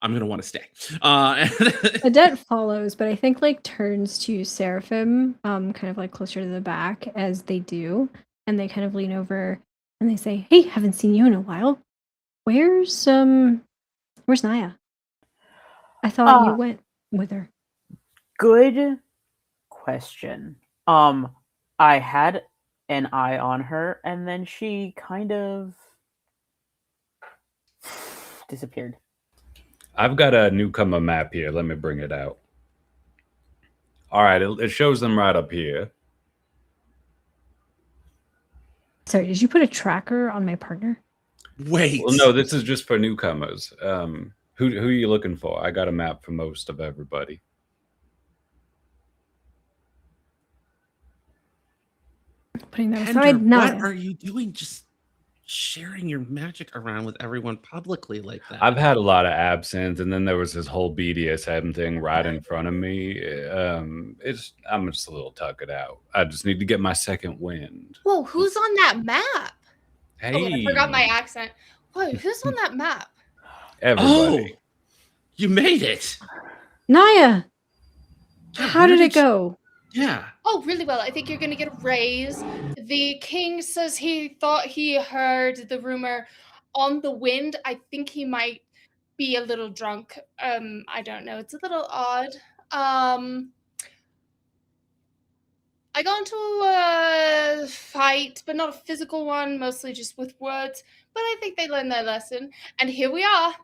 gonna want to stay. Adet follows, but I think like turns to Seraphim, kind of like closer to the back as they do, and they kind of lean over and they say, "Hey, haven't seen you in a while. Where's Naya? I thought you Uh, went with her." good question. I had an eye on her, and then she kind of disappeared. I've got a newcomer map here. Let me bring it out. All right, it shows them right up here. Sorry, did you put a tracker on my partner? Wait. Well, no, this is just for newcomers. Who are you looking for? I got a map for most of everybody. Putting that Pender, aside, what Naya. are you doing? Just sharing your magic around with everyone publicly like that. I've had a lot of absinthe, and then there was this whole BDSM thing right in front of me. I'm just a little tuck it out. I just need to get my second wind. Whoa, who's on that map? Hey, Oh, I forgot my accent. Whoa, who's on that map? everybody. Oh, you made it. Naya, Yeah, how where did it you- go? Yeah. Oh, really well. I think you're going to get a raise. The king says he thought he heard the rumor on the wind. I think he might be a little drunk. I don't know. It's a little odd. I got into a fight, but not a physical one, mostly just with words. But I think they learned their lesson. And here we are.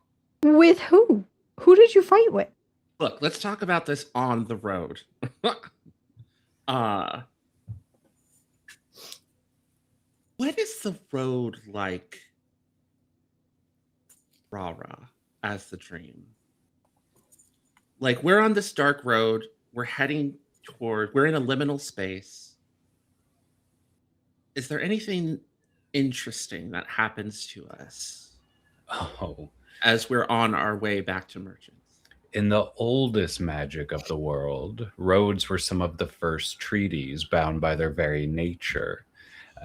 With who? Who did you fight with? Look, let's talk about this on the road. What is the road like, Rara, as the dream? Like we're on this dark road, we're we're in a liminal space. Is there anything interesting that happens to us Oh, as we're on our way back to merchants? in the oldest magic of the world, roads were some of the first treaties bound by their very nature,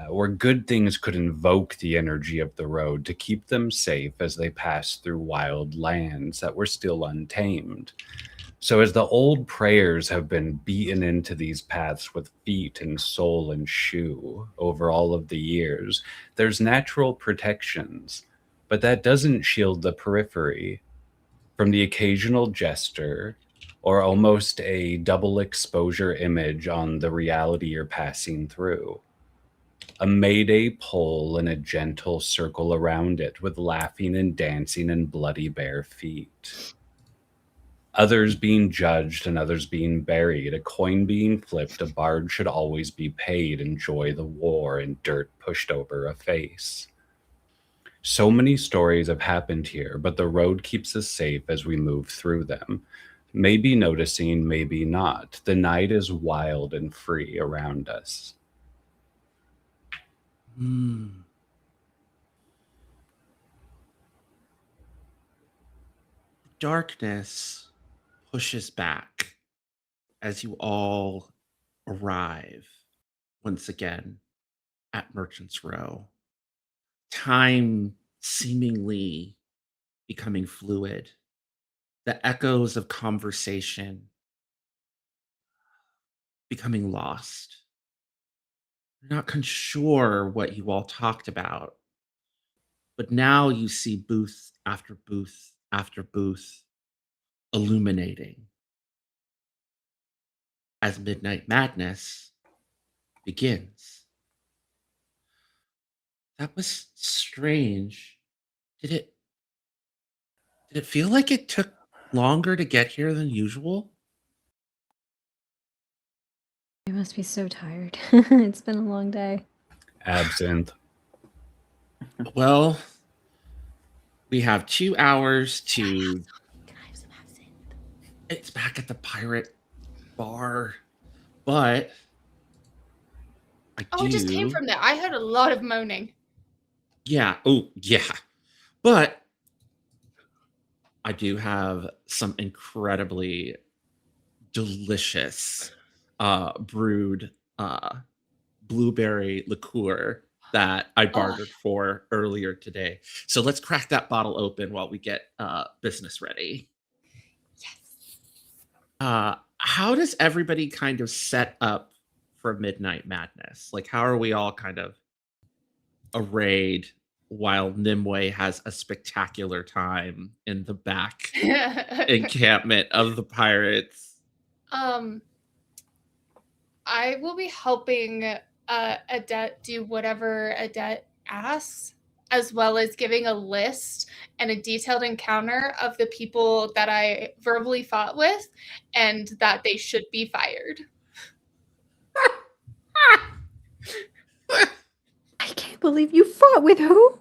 where good things could invoke the energy of the road to keep them safe as they passed through wild lands that were still untamed. So, as the old prayers have been beaten into these paths with feet and soul and shoe over all of the years, there's natural protections, but that doesn't shield the periphery from the occasional jester or almost a double exposure image on the reality you're passing through. A Mayday pole and a gentle circle around it with laughing and dancing and bloody bare feet. Others being judged and others being buried, a coin being flipped, a bard should always be paid, enjoy the war, and dirt pushed over a face. So many stories have happened here, but the road keeps us safe as we move through them. Maybe noticing, maybe not. The night is wild and free around us. Darkness pushes back as you all arrive once again at Merchant's Row. Time seemingly becoming fluid. The echoes of conversation becoming lost. You're not sure what you all talked about, but now you see booth after booth after booth illuminating as Midnight Madness begins. That was strange. Did it did it feel like it took longer to get here than usual? I must be so tired. It's been a long day. Absinthe. Well, we have 2 hours to Can I have some absinthe? it's back at the pirate bar, but I Oh, it just came do from there. I heard a lot of moaning. yeah, oh, yeah. But I do have some incredibly delicious, brewed, blueberry liqueur that I Oh, bartered for earlier today. So let's crack that bottle open while we get, business ready. yes. How does everybody kind of set up for Midnight Madness? Like, how are we all kind of arrayed while Nimue has a spectacular time in the back encampment of the pirates? um, I will be helping Adet do whatever Adet asks, as well as giving a list and a detailed encounter of the people that I verbally fought with and that they should be fired. I can't believe you fought with who?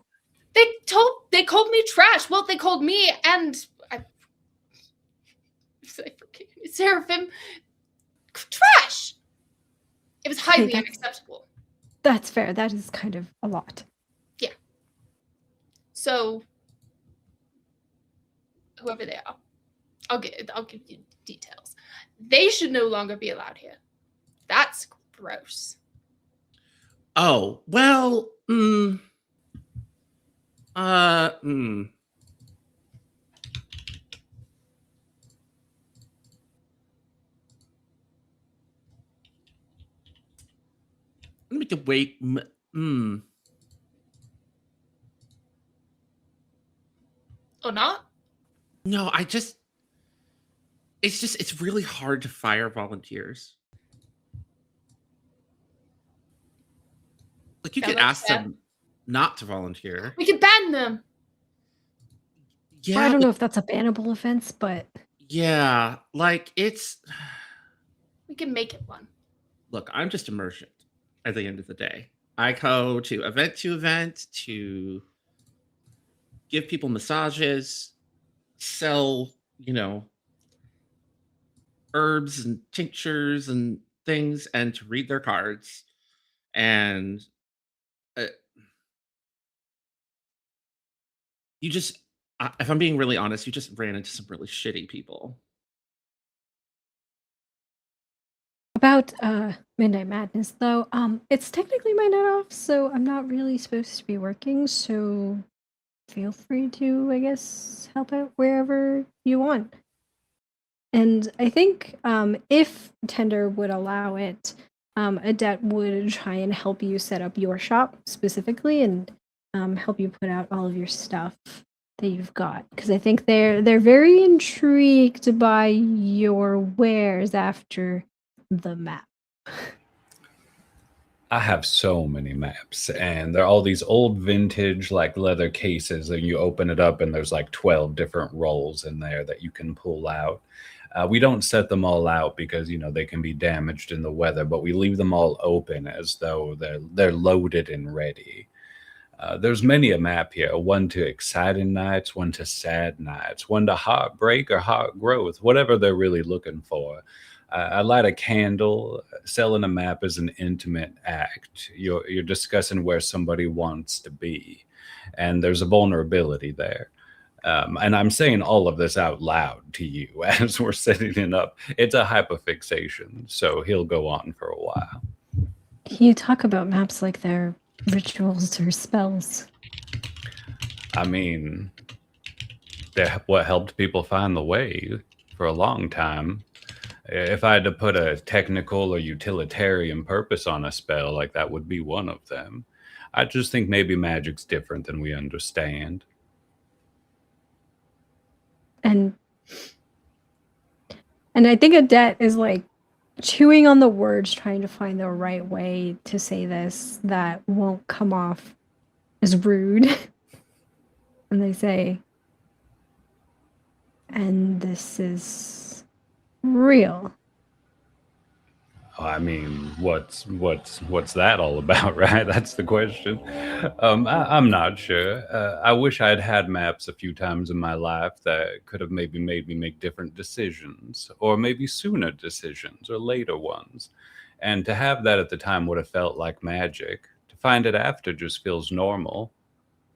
They called me trash. Well, they called me and I forget Seraphim trash. It was highly unacceptable. That's fair. That is kind of a lot. So whoever they are, I'll give you details. They should no longer be allowed here. That's gross. Oh, well, Let me get wait. Or not? No, it's really hard to fire volunteers. Like you Yeah, could that's ask fair. them not to volunteer. We can ban them. Yeah, I don't know if that's a bannable offense, but yeah, like it's We can make it one. look, I'm just a merchant at the end of the day. I go to event to give people massages, sell, herbs and tinctures and things, and to read their cards. And uh, you just, if I'm being really honest, you just ran into some really shitty people. about Midnight Madness though, it's technically my night off, so I'm not really supposed to be working, so feel free to, I guess, help out wherever you want. And I think if Tender would allow it, Adet would try and help you set up your shop specifically and help you put out all of your stuff that you've got. Because I think they're very intrigued by your wares after the map. I have so many maps, and they're all these old vintage like leather cases, and you open it up, and there's like 12 different rolls in there that you can pull out. We don't set them all out because they can be damaged in the weather, but we leave them all open as though they're loaded and ready. There's many a map here, one to exciting nights, one to sad nights, one to heartbreak or heart growth, whatever they're really looking for. I light a candle. Selling a map is an intimate act. You're discussing where somebody wants to be, and there's a vulnerability there. And I'm saying all of this out loud to you as we're setting it up. It's a hyperfixation, so he'll go on for a while. You talk about maps like they're rituals or spells. I mean, they're what helped people find the way for a long time. If I had to put a technical or utilitarian purpose on a spell, like that would be one of them. I just think maybe magic's different than we understand. And I think Adet is like chewing on the words, trying to find the right way to say this that won't come off as rude. And they say, and this is real. I mean, what's that all about, right? That's the question. I'm not sure. I wish I'd had maps a few times in my life that could have maybe made me make different decisions, or maybe sooner decisions, or later ones. And to have that at the time would have felt like magic. To find it after just feels normal.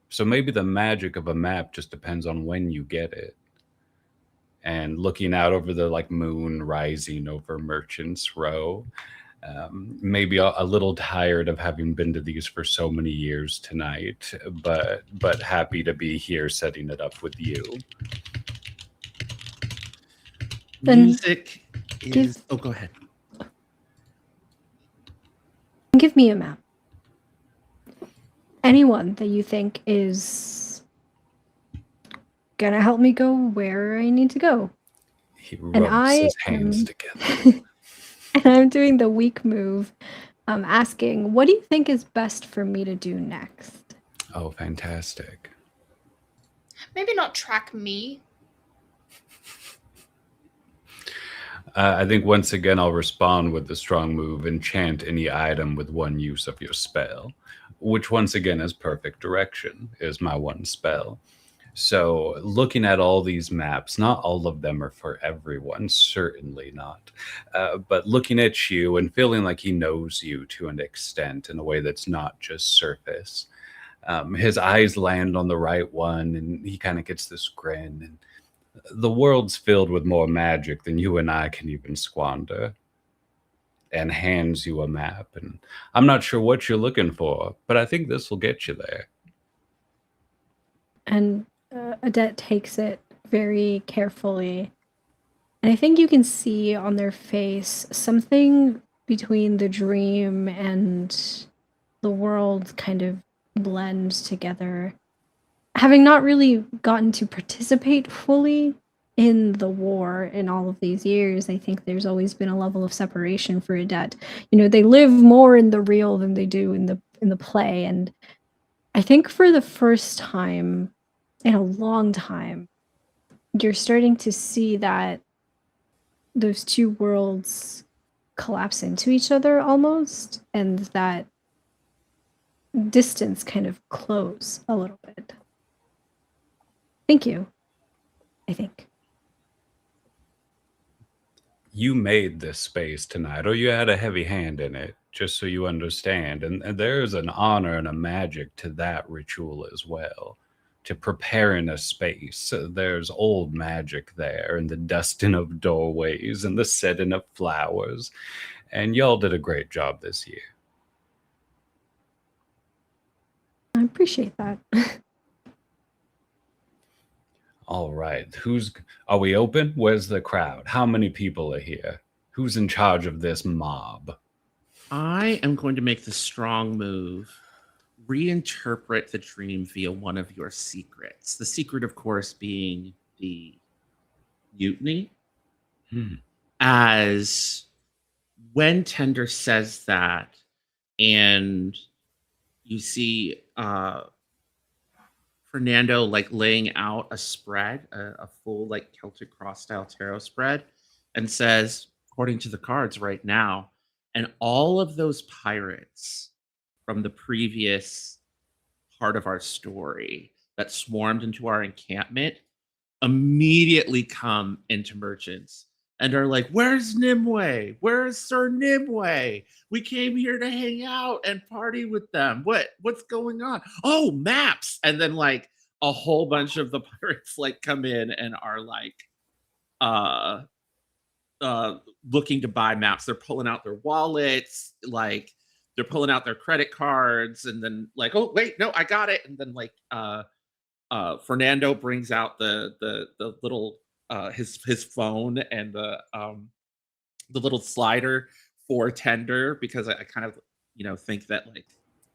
So maybe the magic of a map just depends on when you get it. And looking out over the like moon rising over Merchant's Row, maybe a little tired of having been to these for so many years tonight, but happy to be here setting it up with you. Then Music give- is. Oh, go ahead. Give me a map. Anyone that you think is gonna help me go where I need to go. He And rubs I his hands am- together. And I'm doing the weak move, asking, what do you think is best for me to do next? Oh, fantastic. Maybe not track me. I think once again I'll respond with the strong move, enchant any item with one use of your spell, which once again is perfect direction, is my one spell. So looking at all these maps, not all of them are for everyone, certainly not. But looking at you and feeling like he knows you to an extent in a way that's not just surface. His eyes land on the right one and he kind of gets this grin. And the world's filled with more magic than you and I can even squander. And hands you a map. And I'm not sure what you're looking for, but I think this will get you there. And Adet takes it very carefully. And I think you can see on their face something between the dream and the world kind of blends together. Having not really gotten to participate fully in the war in all of these years, I think there's always been a level of separation for Adet. You know, they live more in the real than they do in the play. And I think for the first time in a long time, you're starting to see that those two worlds collapse into each other almost, and that distance kind of close a little bit. Thank you, I think. You made this space tonight, or you had a heavy hand in it, just so you understand. And there's an honor and a magic to that ritual as well, to preparing a space. There's old magic there, and the dusting of doorways and the setting of flowers. And y'all did a great job this year. I appreciate that. All right. Are we open? Where's the crowd? How many people are here? Who's in charge of this mob? I am going to make the strong move, reinterpret the dream via one of your secrets. The secret, of course, being the mutiny. As when Tender says that, and you see Fernando like laying out a spread, a full like Celtic cross style tarot spread, and says, according to the cards right now, and all of those pirates from the previous part of our story that swarmed into our encampment immediately come into Merchants and are like, "Where's Nimue? Where's Sir Nimue? We came here to hang out and party with them. What's going on? Oh, maps!" And then like a whole bunch of the pirates like come in and are like uh looking to buy maps. They're pulling out their wallets, like they're pulling out their credit cards, and then like, "Oh, wait, no, I got it." And then like Fernando brings out the little his phone and the the little slider for tender because I kind of think that like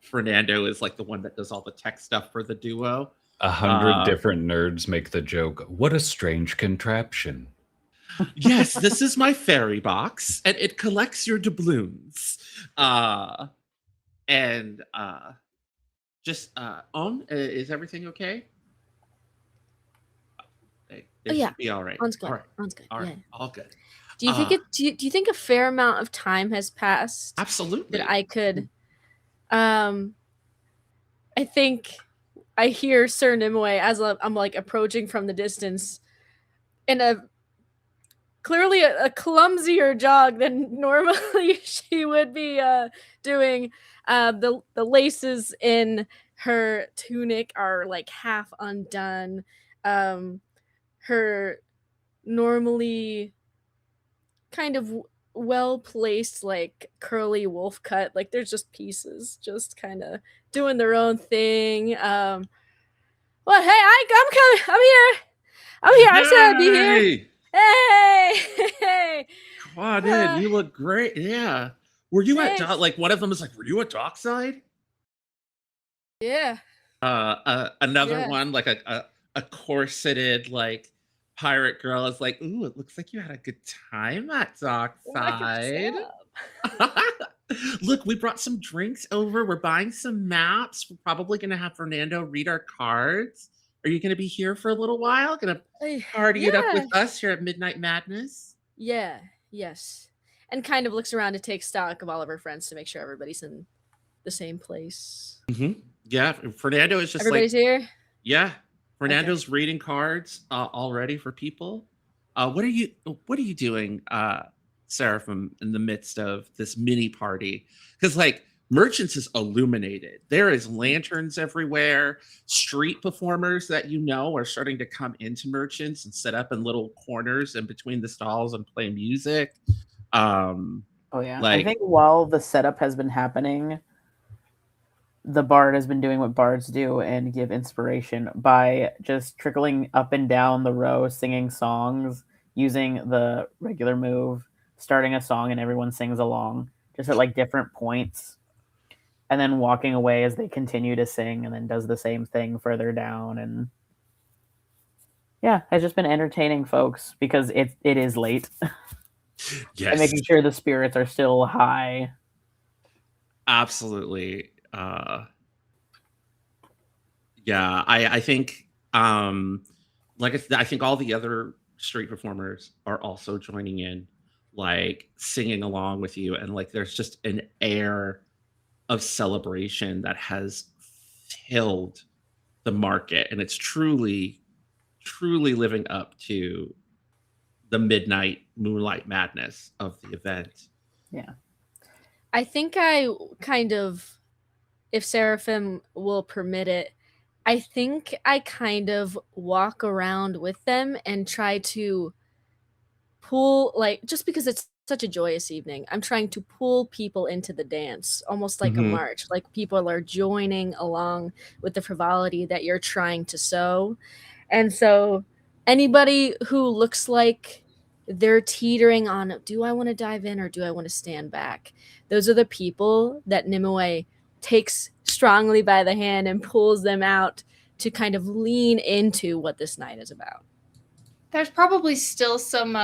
Fernando is like the one that does all the tech stuff for the duo. 100 different nerds make the joke. What a strange contraption. Yes, this is my fairy box, and it collects your doubloons. And just on is everything okay? It yeah. should be all right. On's good. All right. On's good. All right. Yeah. All good. Do you think do you think a fair amount of time has passed Absolutely. that I could I think I hear Sir Nimue as I'm like approaching from the distance in a clearly a clumsier jog than normally she would be doing. The laces in her tunic are like half undone. Her normally kind of well placed like curly wolf cut, like there's just pieces just kind of doing their own thing. Well, hey, I'm coming. I'm here. I said I'd be here. Hey. Come on in. You look great. Yeah. Were you Thanks. at like one of them is like, were you at Dockside? Yeah. Another Yeah. one like a corseted like pirate girl is like, ooh, it looks like you had a good time at Dockside. Look, we brought some drinks over. We're buying some maps. We're probably gonna have Fernando read our cards. Are you gonna be here for a little while? Gonna party it up with us here at Midnight Madness? Yeah. Yes. And kind of looks around to take stock of all of her friends to make sure everybody's in the same place. Mm-hmm. Yeah, Fernando is just everybody's like, here. Yeah, Fernando's reading cards already for people. What are you doing, Seraphim, in the midst of this mini party? Because like Merchants is illuminated. There is lanterns everywhere. Street performers that are starting to come into Merchants and set up in little corners in between the stalls and play music. Oh yeah, I think while the setup has been happening, the bard has been doing what bards do and give inspiration by just trickling up and down the row, singing songs, using the regular move, starting a song and everyone sings along, just at like different points, and then walking away as they continue to sing, and then does the same thing further down. And yeah, has just been entertaining folks because it is late. Yes. And making sure the spirits are still high. Absolutely. Yeah, I think like I think all the other street performers are also joining in, like singing along with you, and like there's just an air of celebration that has filled the market, and it's truly living up to the midnight moonlight madness of the event. Yeah. I think I kind of, if Seraphim will permit it, I think I kind of walk around with them and try to pull, like, just because it's such a joyous evening, I'm trying to pull people into the dance, almost like a march. Like people are joining along with the frivolity that you're trying to sow. And so anybody who looks like they're teetering on, do I want to dive in or do I want to stand back? Those are the people that Nimue takes strongly by the hand and pulls them out to kind of lean into what this night is about. There's probably still some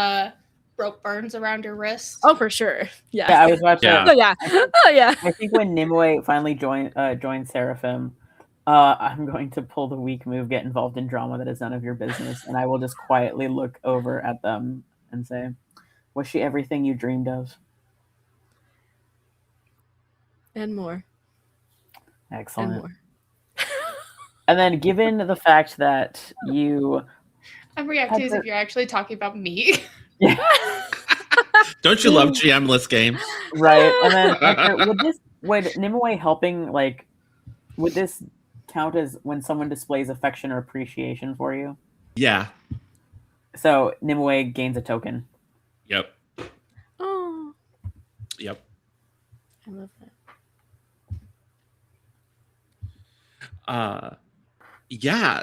rope burns around your wrist. Oh, for sure. Yeah. Yeah, I was about to. Yeah. Oh, yeah. Oh, yeah. I think when Nimue finally joined Seraphim, I'm going to pull the weak move, get involved in drama that is none of your business, and I will just quietly look over at them and say, was she everything you dreamed of? And more. Excellent. And more. And then given the fact that you... I'm reacting as if you're actually talking about me. Yeah. Don't you love GM-less games? Right. And then would Nimue helping, like, would this count as when someone displays affection or appreciation for you? Yeah. So Nimue gains a token. Yep. Oh. Yep. I love that. Yeah.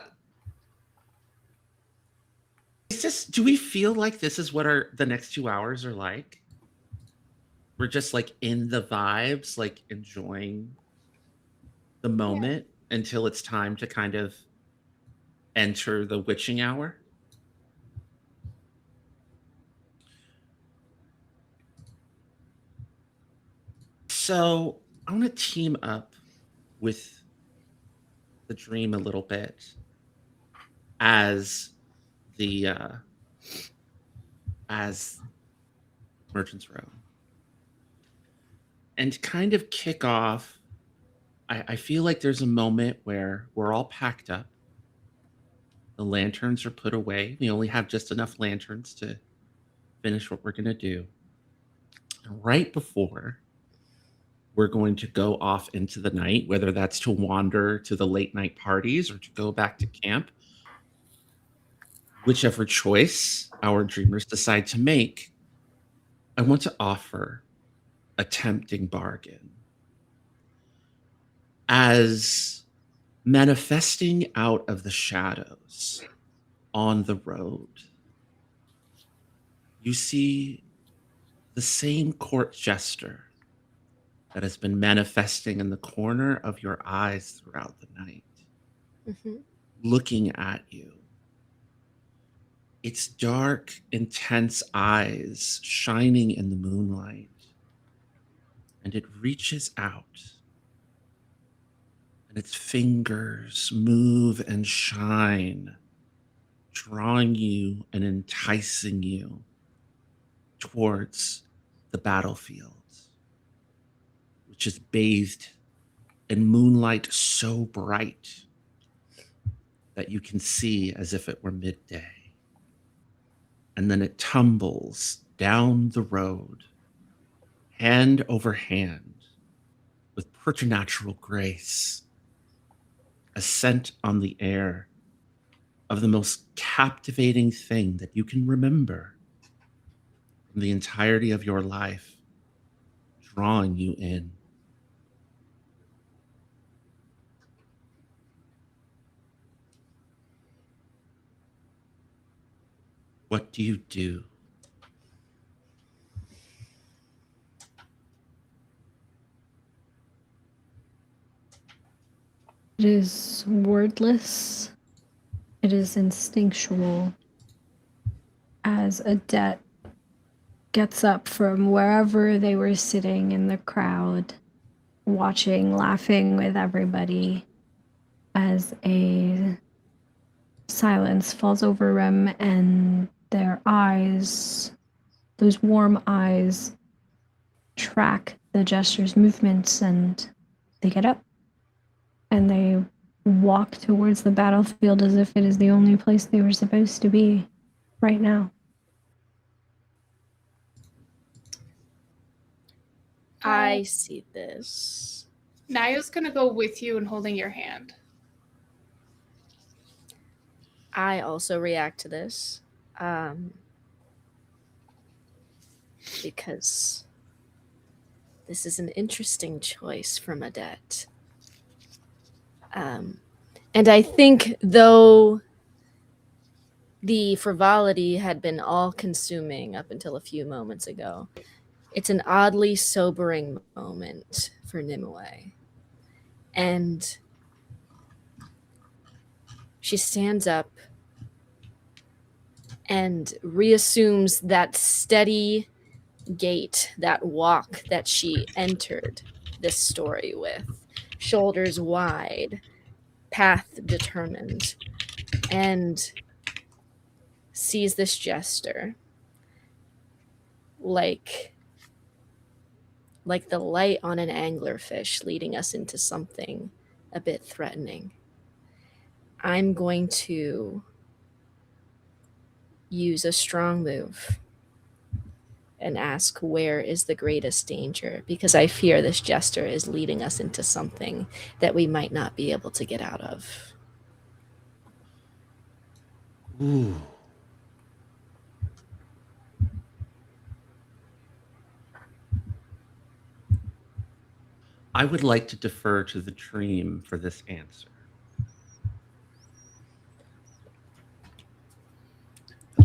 It's just, do we feel like this is what the next 2 hours are like? we're just like in the vibes, like enjoying the moment until it's time to kind of enter the witching hour. So I want to team up with the dream a little bit as the as Merchant's Row and kind of kick off. I feel like there's a moment where we're all packed up. The lanterns are put away. We only have just enough lanterns to finish what we're going to do. And right before we're going to go off into the night, whether that's to wander to the late night parties or to go back to camp, whichever choice our dreamers decide to make, I want to offer a tempting bargain. As manifesting out of the shadows on the road, you see the same court jester that has been manifesting in the corner of your eyes throughout the night, Mm-hmm. looking at you. Its dark, intense eyes shining in the moonlight, and it reaches out, and its fingers move and shine, drawing you and enticing you towards the battlefield, which is bathed in moonlight so bright that you can see as if it were midday. And then it tumbles down the road, hand over hand, with preternatural grace, a scent on the air of the most captivating thing that you can remember from the entirety of your life, drawing you in. What do you do? It is wordless. It is instinctual. As Adet gets up from wherever they were sitting in the crowd, watching, laughing with everybody, as a silence falls over them and their eyes, those warm eyes, track the gesture's movements, and they get up and they walk towards the battlefield as if it is the only place they were supposed to be right now. I see this. Naya's going to go with you and holding your hand. I also react to this because this is an interesting choice from Adet. And I think though the frivolity had been all-consuming up until a few moments ago, it's an oddly sobering moment for Nimue. And she stands up and reassumes that steady gait, that walk that she entered this story with. Shoulders wide, path determined, and sees this jester like the light on an anglerfish leading us into something a bit threatening. I'm going to use a strong move and ask where is the greatest danger, because I fear this jester is leading us into something that we might not be able to get out of. Ooh. I would like to defer to the dream for this answer.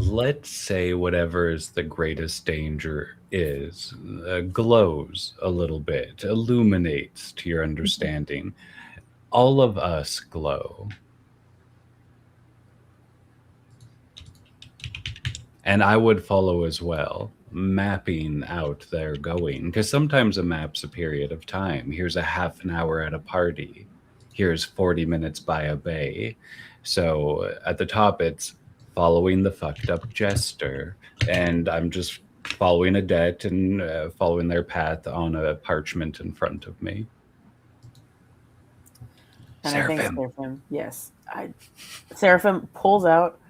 let's say whatever is the greatest danger is glows a little bit, illuminates to your understanding. All of us glow. And I would follow as well, mapping out their going. Because sometimes a map's a period of time. Here's a half an hour at a party. Here's 40 minutes by a bay. So at the top, it's following the fucked up jester. And I'm just following a debt and following their path on a parchment in front of me. And I think Seraphim. Seraphim, yes. Seraphim pulls out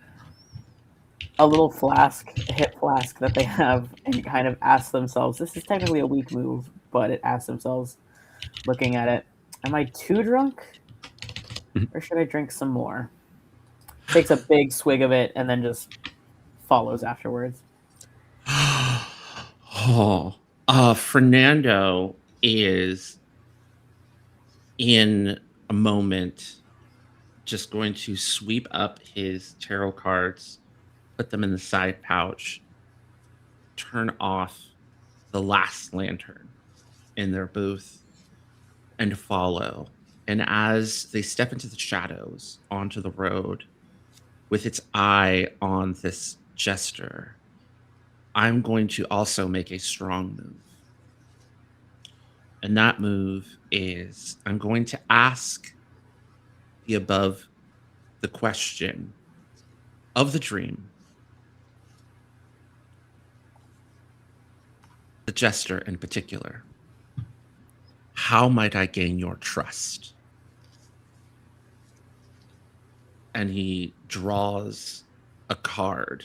a little flask, a hip flask that they have, and kind of asks themselves, this is technically a weak move, but it asks themselves, looking at it, am I too drunk? Or should I drink some more? Takes a big swig of it and then just follows afterwards. Fernando is in a moment just going to sweep up his tarot cards, put them in the side pouch, turn off the last lantern in their booth, and follow. And as they step into the shadows onto the road with its eye on this jester, I'm going to also make a strong move. And that move is I'm going to ask the above the question of the dream, the jester in particular. How might I gain your trust? And he draws a card.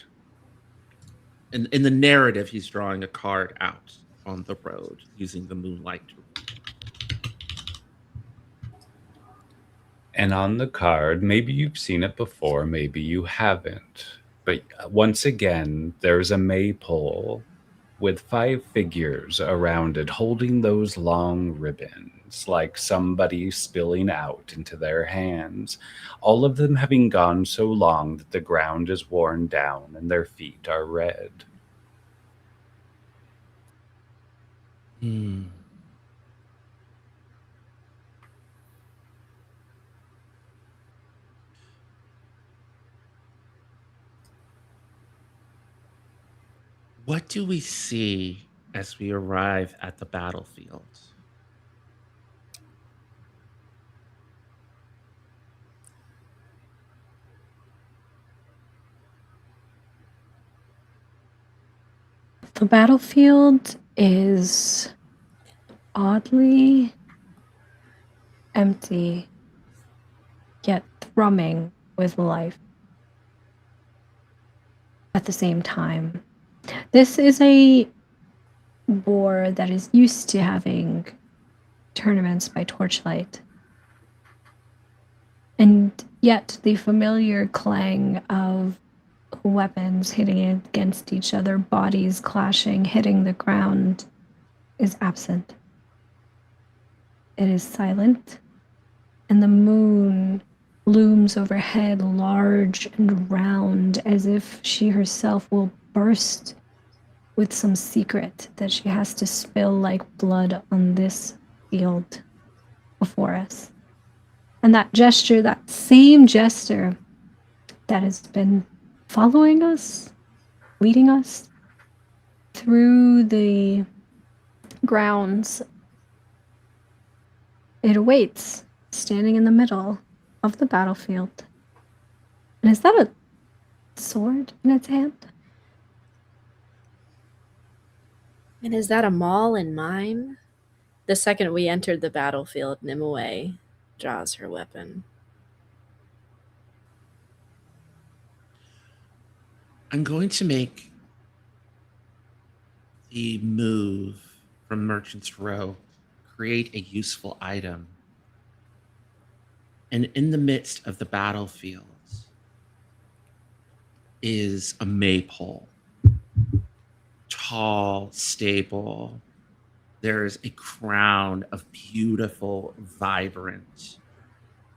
In the narrative, he's drawing a card out on the road using the moonlight to read. And on the card, maybe you've seen it before, maybe you haven't. But once again, there's a maypole with 5 figures around it holding those long ribbons, like somebody spilling out into their hands, all of them having gone so long that the ground is worn down and their feet are red. What do we see as we arrive at the battlefield? The battlefield is oddly empty, yet thrumming with life at the same time. This is a war that is used to having tournaments by torchlight. And yet the familiar clang of weapons hitting against each other, bodies clashing, hitting the ground, is absent. It is silent, and the moon looms overhead, large and round, as if she herself will burst with some secret that she has to spill like blood on this field before us. And that gesture, that same gesture that has been following us, leading us through the grounds, it awaits, standing in the middle of the battlefield. And is that a sword in its hand? And is that a maul in mine? The second we entered the battlefield, Nimue draws her weapon. I'm going to make the move from Merchant's Row, create a useful item. And in the midst of the battlefield is a maypole. Tall, stable. There's a crown of beautiful, vibrant,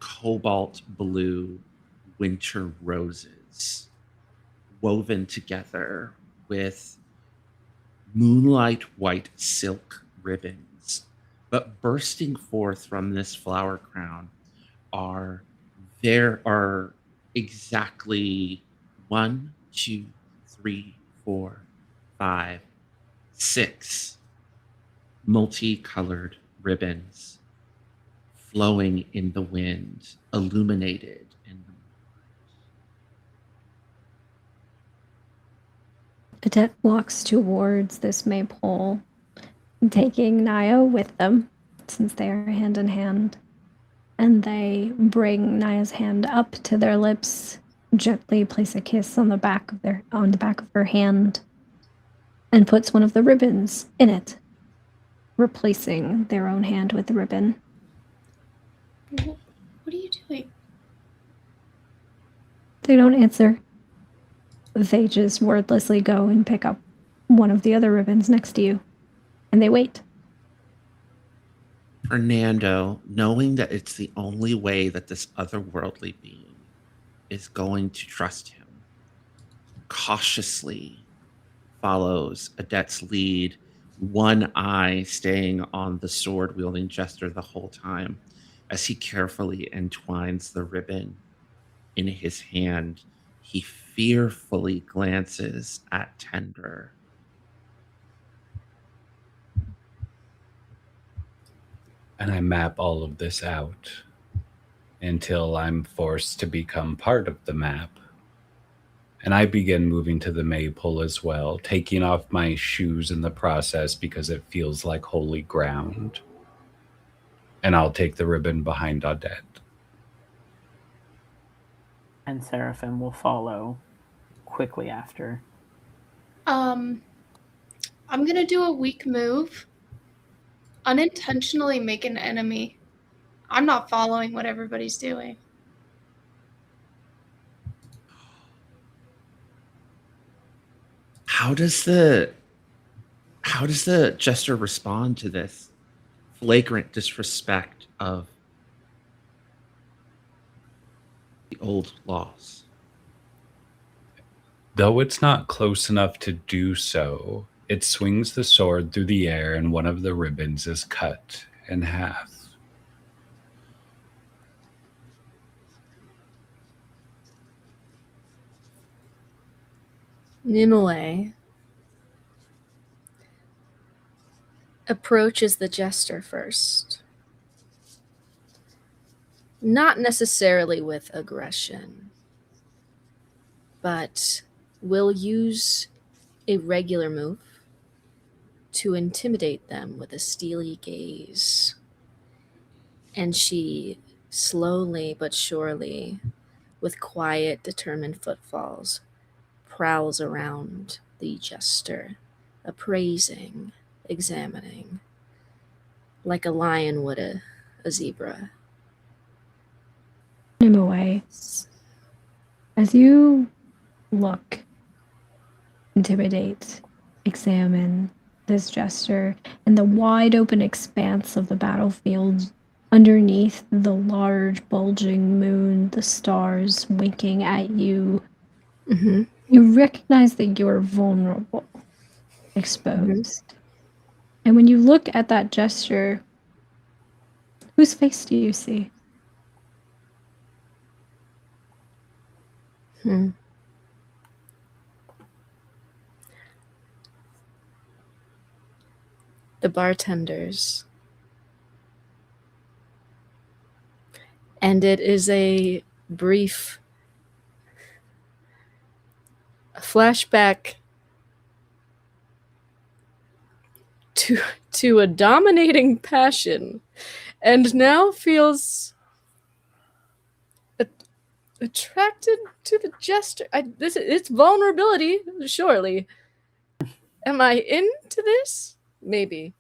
cobalt blue winter roses woven together with moonlight white silk ribbons. But bursting forth from this flower crown are there are exactly one, two, three, four, five, six multicolored ribbons flowing in the wind, illuminated in the Adet walks towards this maypole, taking Naya with them, since they are hand in hand. And they bring Naya's hand up to their lips, gently place a kiss on the back of her hand, and puts one of the ribbons in it, replacing their own hand with the ribbon. What are you doing? They don't answer. They just wordlessly go and pick up one of the other ribbons next to you, and they wait. Fernando, knowing that it's the only way that this otherworldly being is going to trust him, cautiously follows Adet's lead, one eye staying on the sword wielding jester the whole time as he carefully entwines the ribbon in his hand. He fearfully glances at Tender. And I map all of this out until I'm forced to become part of the map. And I begin moving to the maypole as well, taking off my shoes in the process because it feels like holy ground. And I'll take the ribbon behind Adet. And Seraphim will follow quickly after. I'm gonna do a weak move. Unintentionally make an enemy. I'm not following what everybody's doing. How does the jester respond to this flagrant disrespect of the old laws? Though it's not close enough to do so, it swings the sword through the air and one of the ribbons is cut in half. Nimue approaches the jester first. Not necessarily with aggression, but will use a regular move to intimidate them with a steely gaze. And she slowly but surely, with quiet, determined footfalls, prowls around the jester, appraising, examining, like a lion would a zebra. Nimue, as you look, intimidate, examine this jester in the wide open expanse of the battlefield, underneath the large bulging moon, the stars winking at you, Mm-hmm. you recognize that you're vulnerable, exposed. And when you look at that gesture, whose face do you see? The bartenders. And it is a brief flashback to a dominating passion, and now feels attracted to the jester. It's vulnerability, surely. Am I into this? Maybe.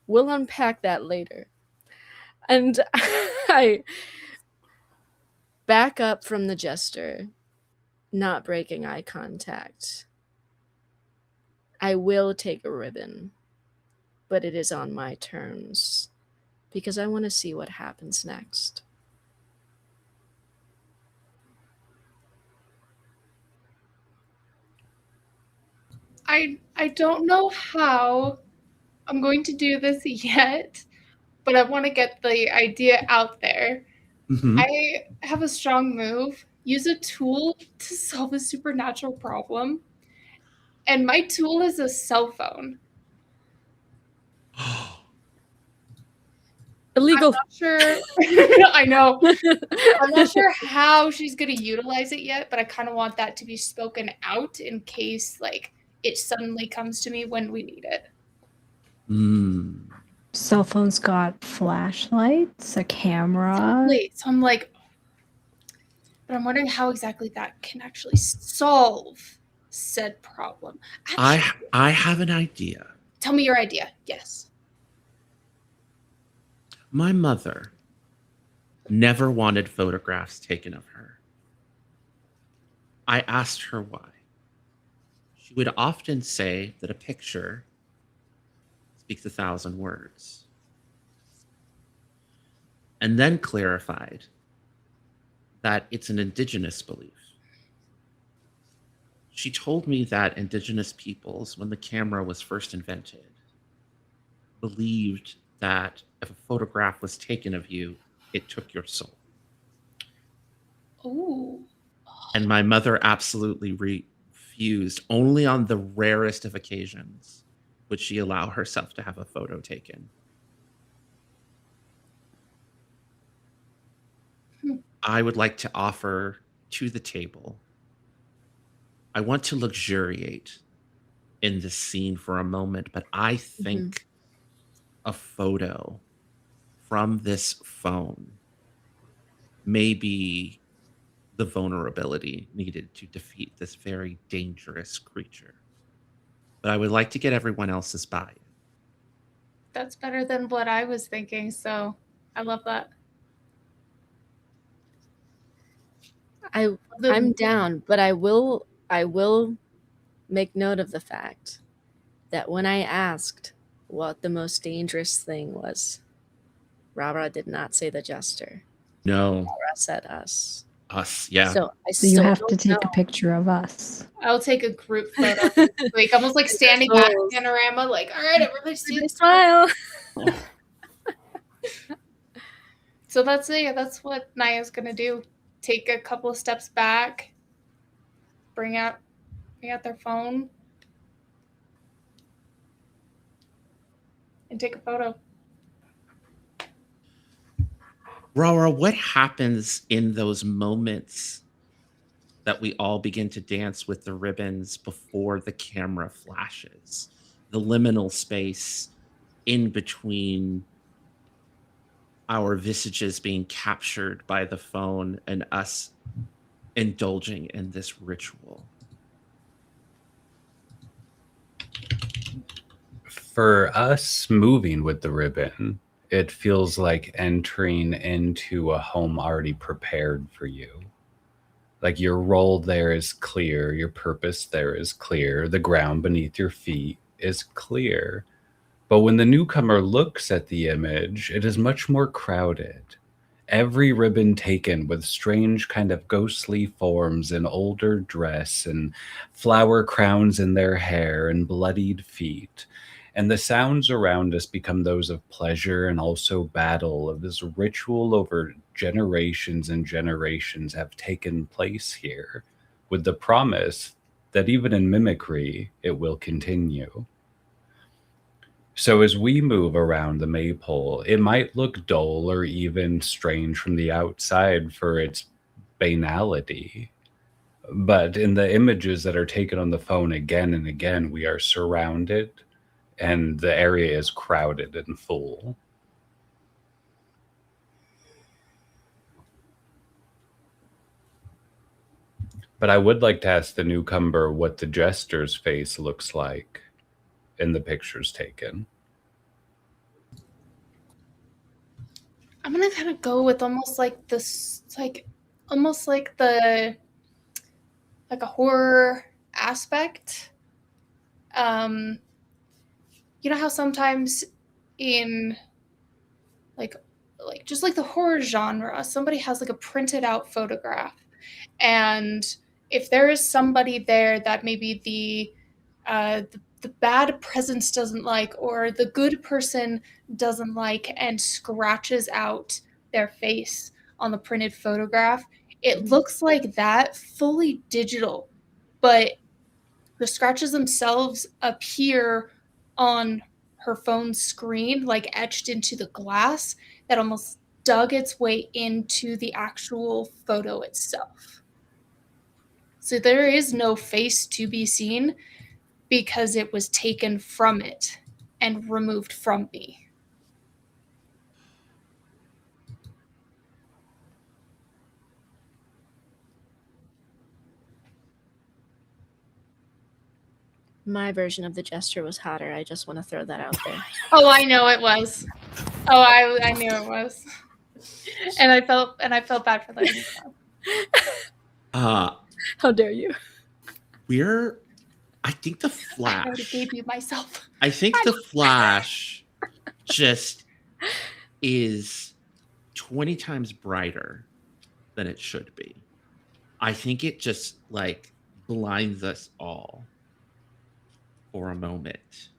We'll unpack that later. And I back up from the jester, not breaking eye contact. I will take a ribbon, but it is on my terms because I want to see what happens next. I don't know how I'm going to do this yet, but I want to get the idea out there. Mhm. I have a strong move. Use a tool to solve a supernatural problem. And my tool is a cell phone. Illegal. Not sure. I know. I'm not sure how she's going to utilize it yet, but I kind of want that to be spoken out in case like it suddenly comes to me when we need it. Mm. Cell phones got flashlights, a camera. Wait, so I'm like, but I'm wondering how exactly that can actually solve said problem. Actually, I have an idea. tell me your idea. Yes. My mother never wanted photographs taken of her. I asked her why. She would often say that a picture speaks 1,000 words, and then clarified that it's an indigenous belief. She told me that indigenous peoples, when the camera was first invented, believed that if a photograph was taken of you, it took your soul. Ooh. And my mother absolutely refused. Only on the rarest of occasions would she allow herself to have a photo taken. Hmm. I would like to offer to the table. I want to luxuriate in this scene for a moment, but I think a photo from this phone may be the vulnerability needed to defeat this very dangerous creature. But I would like to get everyone else's buy-in. That's better than what I was thinking, so I love that. I'm down, but I will make note of the fact that when I asked what the most dangerous thing was, Rara did not say the jester. No, Rara said us. us, yeah. So I So you still have to don't take know. a picture of us. I'll take a group photo, like almost like standing back panorama, like, all right, everybody see Everybody this. smile. So that's it. Yeah, that's what Naya's gonna do. Take a couple of steps back, bring out their phone, and take a photo. Rara, what happens in those moments that we all begin to dance with the ribbons before the camera flashes? The liminal space in between our visages being captured by the phone and us indulging in this ritual. For us moving with the ribbon, it feels like entering into a home already prepared for you. Like your role there is clear, your purpose there is clear, the ground beneath your feet is clear. But when the newcomer looks at the image, it is much more crowded. Every ribbon taken with strange kind of ghostly forms in older dress and flower crowns in their hair and bloodied feet. And the sounds around us become those of pleasure and also battle, of this ritual over generations and generations have taken place here, with the promise that even in mimicry, it will continue. So as we move around the maypole, it might look dull or even strange from the outside for its banality. But in the images that are taken on the phone again and again, we are surrounded and the area is crowded and full. But I would like to ask the newcomer what the jester's face looks like in the pictures taken. I'm gonna kind of go with almost like this, almost like a horror aspect. You know how sometimes in like just like the horror genre, somebody has like a printed out photograph, and if there is somebody there that maybe the bad presence doesn't like, or the good person doesn't like, and scratches out their face on the printed photograph. It looks like that, fully digital, but the scratches themselves appear on her phone screen, like etched into the glass that almost dug its way into the actual photo itself. So there is no face to be seen because it was taken from it and removed from me. My version of the gesture was hotter. I just want to throw that out there. Oh, I know it was. Oh, I knew it was. And I felt bad for letting you know. How dare you? I think the I already flash. gave you myself. I think the flash just is 20 times brighter than it should be. I think it just like blinds us all for a moment.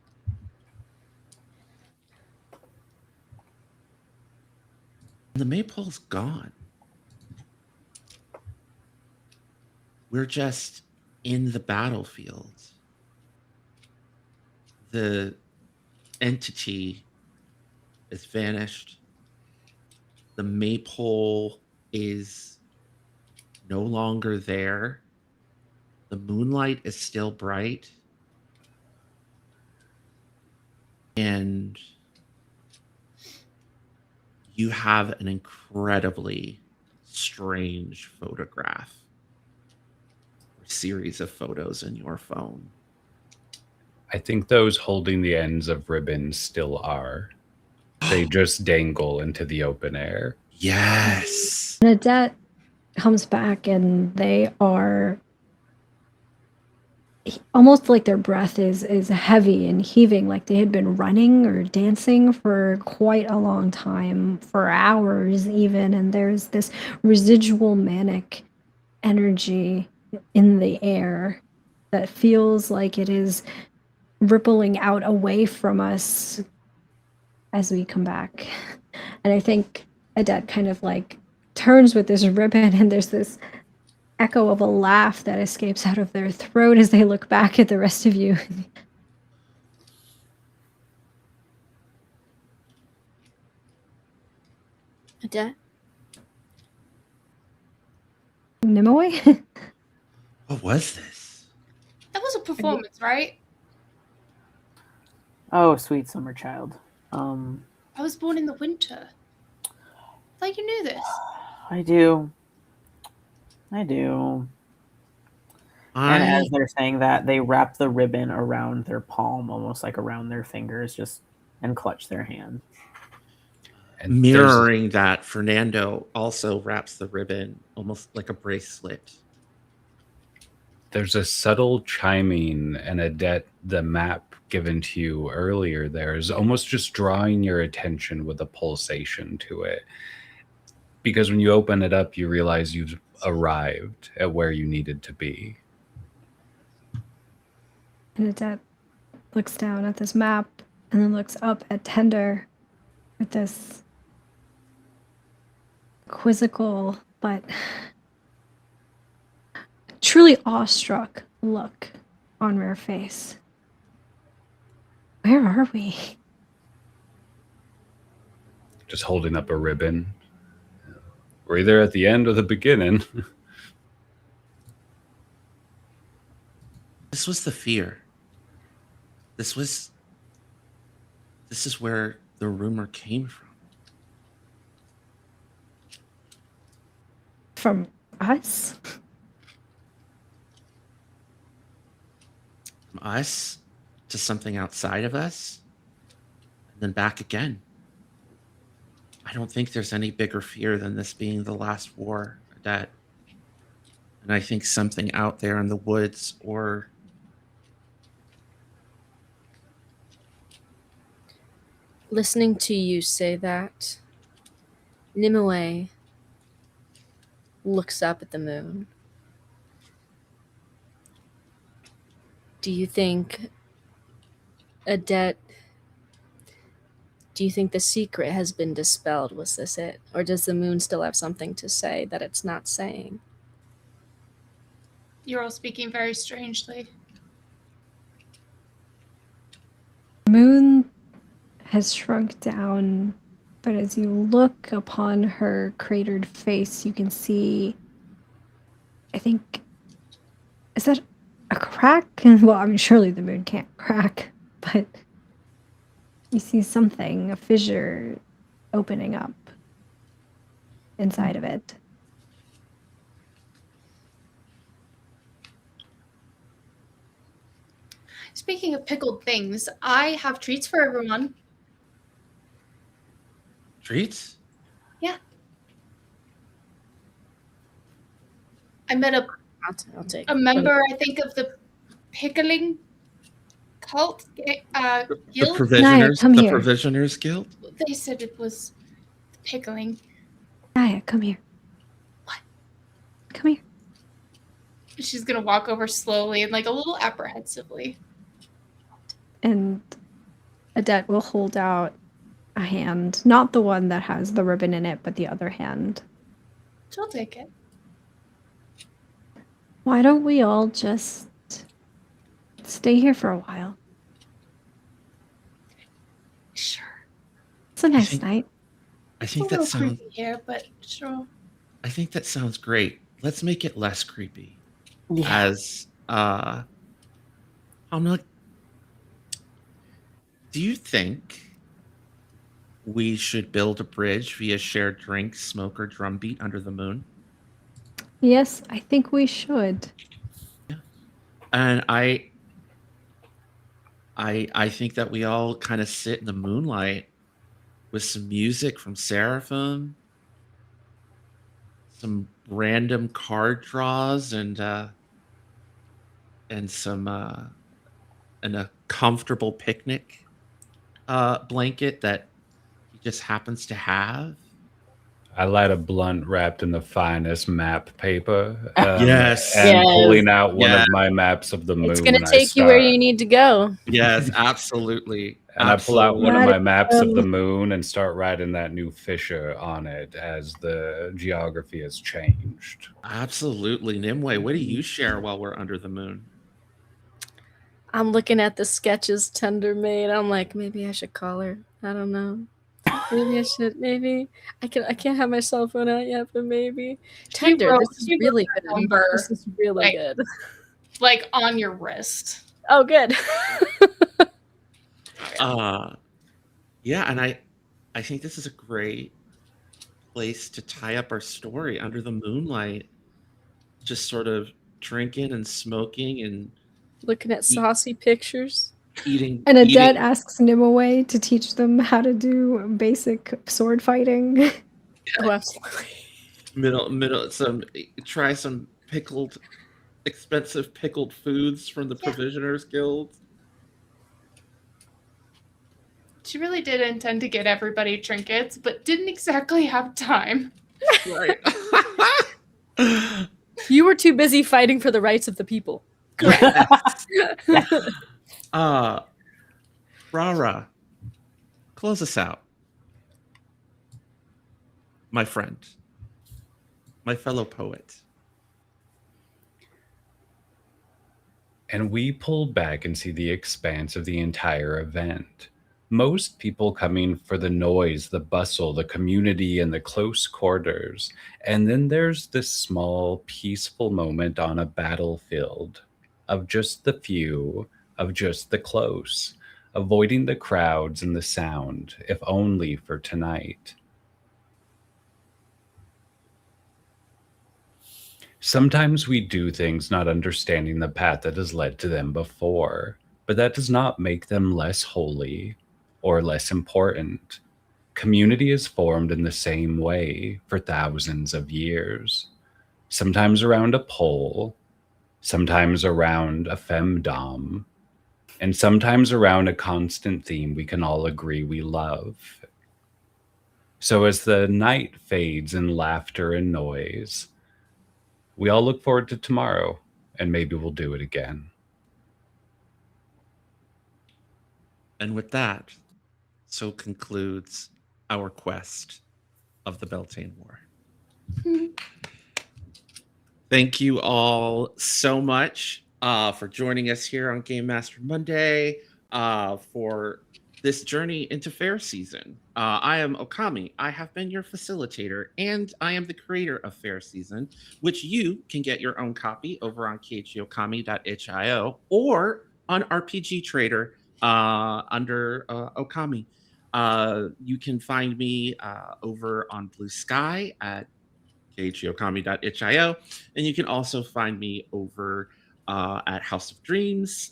The maypole's gone. We're just in the battlefield. The entity is vanished. The maypole is no longer there. The moonlight is still bright. And you have an incredibly strange photograph or series of photos in your phone. I think those holding the ends of ribbons still are. They just dangle into the open air. Yes. And Adet comes back and they are almost like their breath is heavy and heaving, like they had been running or dancing for quite a long time, for hours even, and there's this residual manic energy in the air that feels like it is rippling out away from us as we come back. And I think Adet kind of like turns with this ribbon, and there's this echo of a laugh that escapes out of their throat as they look back at the rest of you. Adet? Nimue? What was this? That was a performance, right? Oh, sweet summer child. I was born in the winter. Like you knew this. I do. And as they're saying that, they wrap the ribbon around their palm, almost like around their fingers, and clutch their hand. And Mirroring that, Fernando also wraps the ribbon almost like a bracelet. There's a subtle chiming, and Adet, the map given to you earlier there is almost just drawing your attention with a pulsation to it. Because when you open it up, you realize you've arrived at where you needed to be. And Adet looks down at this map and then looks up at Tender with this quizzical but truly awestruck look on her face. Where are we? Just holding up a ribbon. We're either at the end or the beginning. This was the fear. This is where the rumor came from. From us? From us to something outside of us, and then back again. I don't think there's any bigger fear than this being the last war, Adet. And I think something out there in the woods or Listening to you say that, Nimue looks up at the moon. Do you think Adet? Do you think the secret has been dispelled? Was this it? Or does the moon still have something to say that it's not saying? You're all speaking very strangely. Moon has shrunk down, but as you look upon her cratered face, you can see, I think, is that a crack? Well, I mean, surely the moon can't crack, but you see something, a fissure opening up inside of it. Speaking of pickled things, I have treats for everyone. Treats? Yeah. I met I'll take a member, I think, of the pickling cult The guild. Provisioners, come the here. Provisioners Guild? They said it was pickling. Naya, come here. What? Come here. She's gonna walk over slowly and like a little apprehensively. And Adet will hold out a hand, not the one that has the ribbon in it, but the other hand. She'll take it. Why don't we all just stay here for a while? Sure. It's a nice think- night. I It's a think that little sounds. creepy here, but sure. I think that sounds great. Let's make it less creepy. Yeah. As I'm not. Do you think we should build a bridge via shared drink, smoke, or drumbeat under the moon? Yes, I think we should. And I think that we all kind of sit in the moonlight with some music from Seraphim, some random card draws, and some and a comfortable picnic blanket that he just happens to have. I light a blunt wrapped in the finest map paper. Yes. And Yes. pulling out one Yeah. of my maps of the moon. It's gonna I take you where start- you need to go. Yes, absolutely. And I pull out one of Absolutely. my maps of the moon and start writing that new fissure on it as the geography has changed. Absolutely. Nimue, what do you share while we're under the moon? I'm looking at the sketches Tender made. I'm like, maybe I should call her. I don't know. Maybe I should. Maybe I can't have my cell phone out yet, but maybe Tender. This is she wrote really her good. number, This is really like- good. like on your wrist. Oh, good. Yeah, and I think this is a great place to tie up our story under the moonlight. Just sort of drinking and smoking and Looking at saucy pictures. eating. And Adet eating- asks Nimue to teach them how to do basic sword fighting. Oh, absolutely. try some expensive pickled foods from the Provisioners Guild. She really did intend to get everybody trinkets, but didn't exactly have time. Right. You were too busy fighting for the rights of the people. Rara, close us out. My friend, my fellow poet. And we pulled back and see the expanse of the entire event. Most people coming for the noise, the bustle, the community, and the close quarters. And then there's this small, peaceful moment on a battlefield of just the few, of just the close, avoiding the crowds and the sound, if only for tonight. Sometimes we do things not understanding the path that has led to them before, but that does not make them less holy or less important. Community is formed in the same way for thousands of years, sometimes around a pole, sometimes around a femdom, and sometimes around a constant theme we can all agree we love. So as the night fades in laughter and noise, we all look forward to tomorrow, and maybe we'll do it again. And with that, so concludes our quest of the Beltane War. Thank you all so much for joining us here on Game Master Monday for this journey into Fair season. I am Okami. I have been your facilitator, and I am the creator of Fair season, which you can get your own copy over on khokami.io or on RPG Trader under Okami. You can find me over on Blue Sky at khokami.io. And you can also find me over at House of Dreams,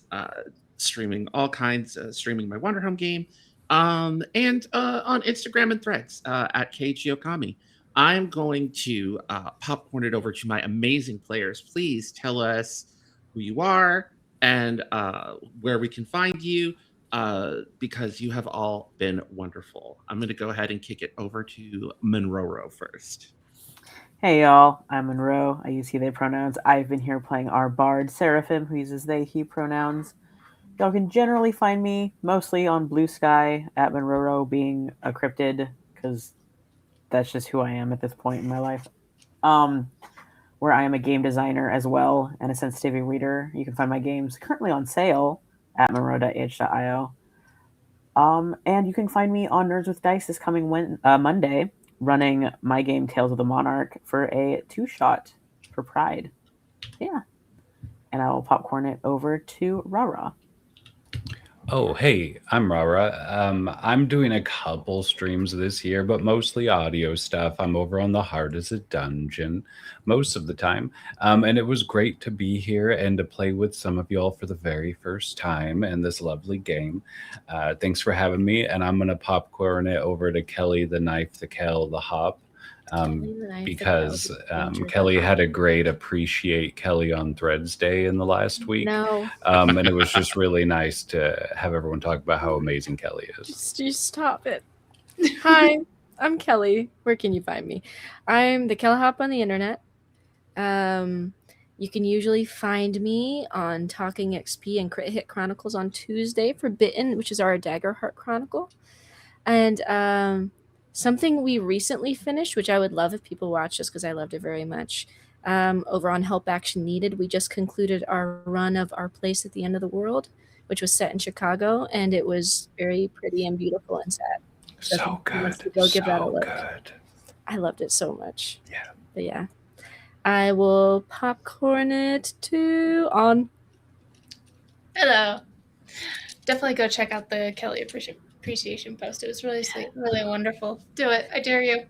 streaming all kinds, streaming my Wonder Home game, and on Instagram and Threads at khokami. I'm going to popcorn it over to my amazing players. Please tell us who you are and where we can find you because you have all been wonderful. I'm going to go ahead and kick it over to Monroe first. Hey y'all, I'm Monroe. I use he, they pronouns. I've been here playing our bard, Seraphim, who uses they, he pronouns. Y'all can generally find me mostly on Blue Sky at Monroe, being a cryptid, because that's just who I am at this point in my life. Where I am a game designer as well and a sensitivity reader. You can find my games currently on sale at monroe.h.io. And you can find me on Nerds with Dice this coming Monday, running my game Tales of the Monarch for a 2-shot for Pride. Yeah. And I will popcorn it over to Rara. Oh, hey, I'm Rara. I'm doing a couple streams this year, but mostly audio stuff. I'm over on the Heart as a Dungeon most of the time. And it was great to be here and to play with some of y'all for the very first time in this lovely game. Thanks for having me. And I'm going to popcorn it over to Kelly, the Knife, the Kel, the Hop. Because Kelly had a great Appreciate Kelly on Threads Day in the last week. No. And it was just really nice to have everyone talk about how amazing Kelly is. Just stop it. Hi, I'm Kelly. Where can you find me? I'm the Kellahop on the internet. You can usually find me on Talking XP and Crit Hit Chronicles on Tuesday for Bitten, which is our Daggerheart Chronicle. And something we recently finished, which I would love if people watch just because I loved it very much. Over on Help Action Needed, we just concluded our run of Our Place at the End of the World, which was set in Chicago, and it was very pretty and beautiful and sad. So good. Go give that a So look. good. I loved it so much. Yeah. But yeah. I will popcorn it to On. Hello. Definitely go check out the Kelly appreciation post. It was really sweet, really wonderful. Do it. I dare you.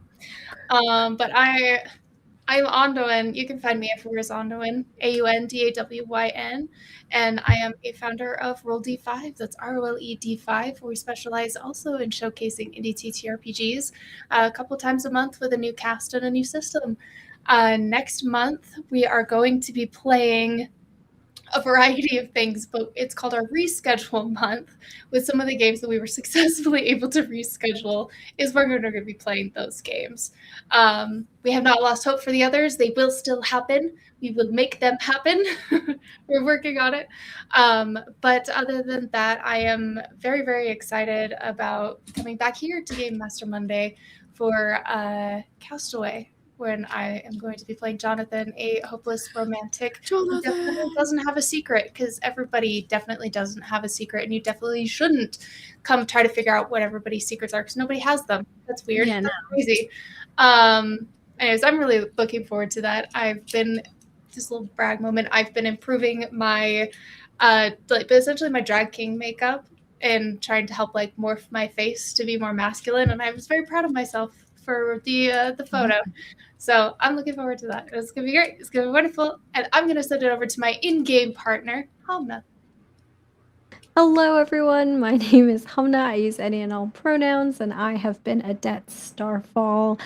But I'm Ondoin. You can find me at Where's Ondoin, AUNDAWYN, and I am a founder of Roll D5. That's ROLED5, where we specialize also in showcasing indie TTRPGs a couple times a month with a new cast and a new system. Next month, we are going to be playing a variety of things, but it's called our reschedule month. With some of the games that we were successfully able to reschedule is we're going to be playing those games. We have not lost hope for the others. They will still happen. We will make them happen. We're working on it. But other than that, I am very, very excited about coming back here to Game Master Monday for Castaway, when I am going to be playing Jonathan, a hopeless romantic who definitely doesn't have a secret, because everybody definitely doesn't have a secret, and you definitely shouldn't come try to figure out what everybody's secrets are, because nobody has them. That's weird. Yeah, That's crazy. Anyways, I'm really looking forward to that. I've been, just a little brag moment, I've been improving my, essentially my drag king makeup and trying to help morph my face to be more masculine, and I was very proud of myself for the photo. So I'm looking forward to that. It's going to be great. It's going to be wonderful. And I'm going to send it over to my in-game partner, Hamna. Hello, everyone. My name is Hamna. I use any and all pronouns, and I have been Adet Starfall.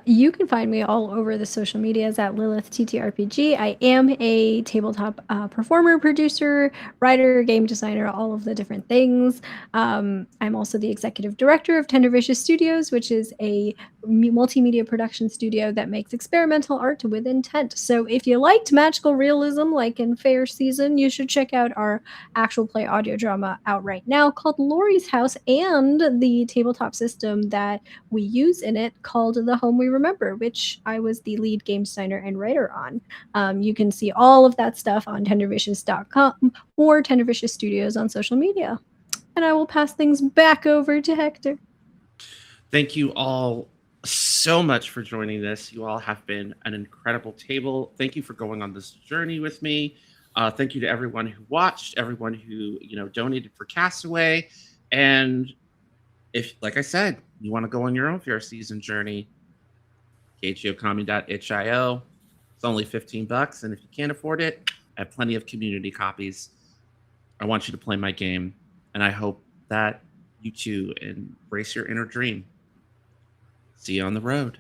You can find me all over the social medias at Lilith TTRPG. I am a tabletop performer, producer, writer, game designer, all of the different things. I'm also the executive director of Tender Vicious Studios, which is a multimedia production studio that makes experimental art with intent. So if you liked magical realism like in Faire season, you should check out our actual play audio drama out right now called Laurie's House, and the tabletop system that we use in it called The Home We Remember, which I was the lead game designer and writer on. You can see all of that stuff on tendervicious.com or Tendervicious Studios on social media. And I will pass things back over to Hector. Thank you all so much for joining this. You all have been an incredible table. Thank you for going on this journey with me. Thank you to everyone who watched, everyone who donated for Castaway, and if, like I said, you want to go on your own Fair season journey, kgeokami.itch.io. It's only $15, and if you can't afford it, I have plenty of community copies. I want you to play my game, and I hope that you too embrace your inner dream. See you on the road.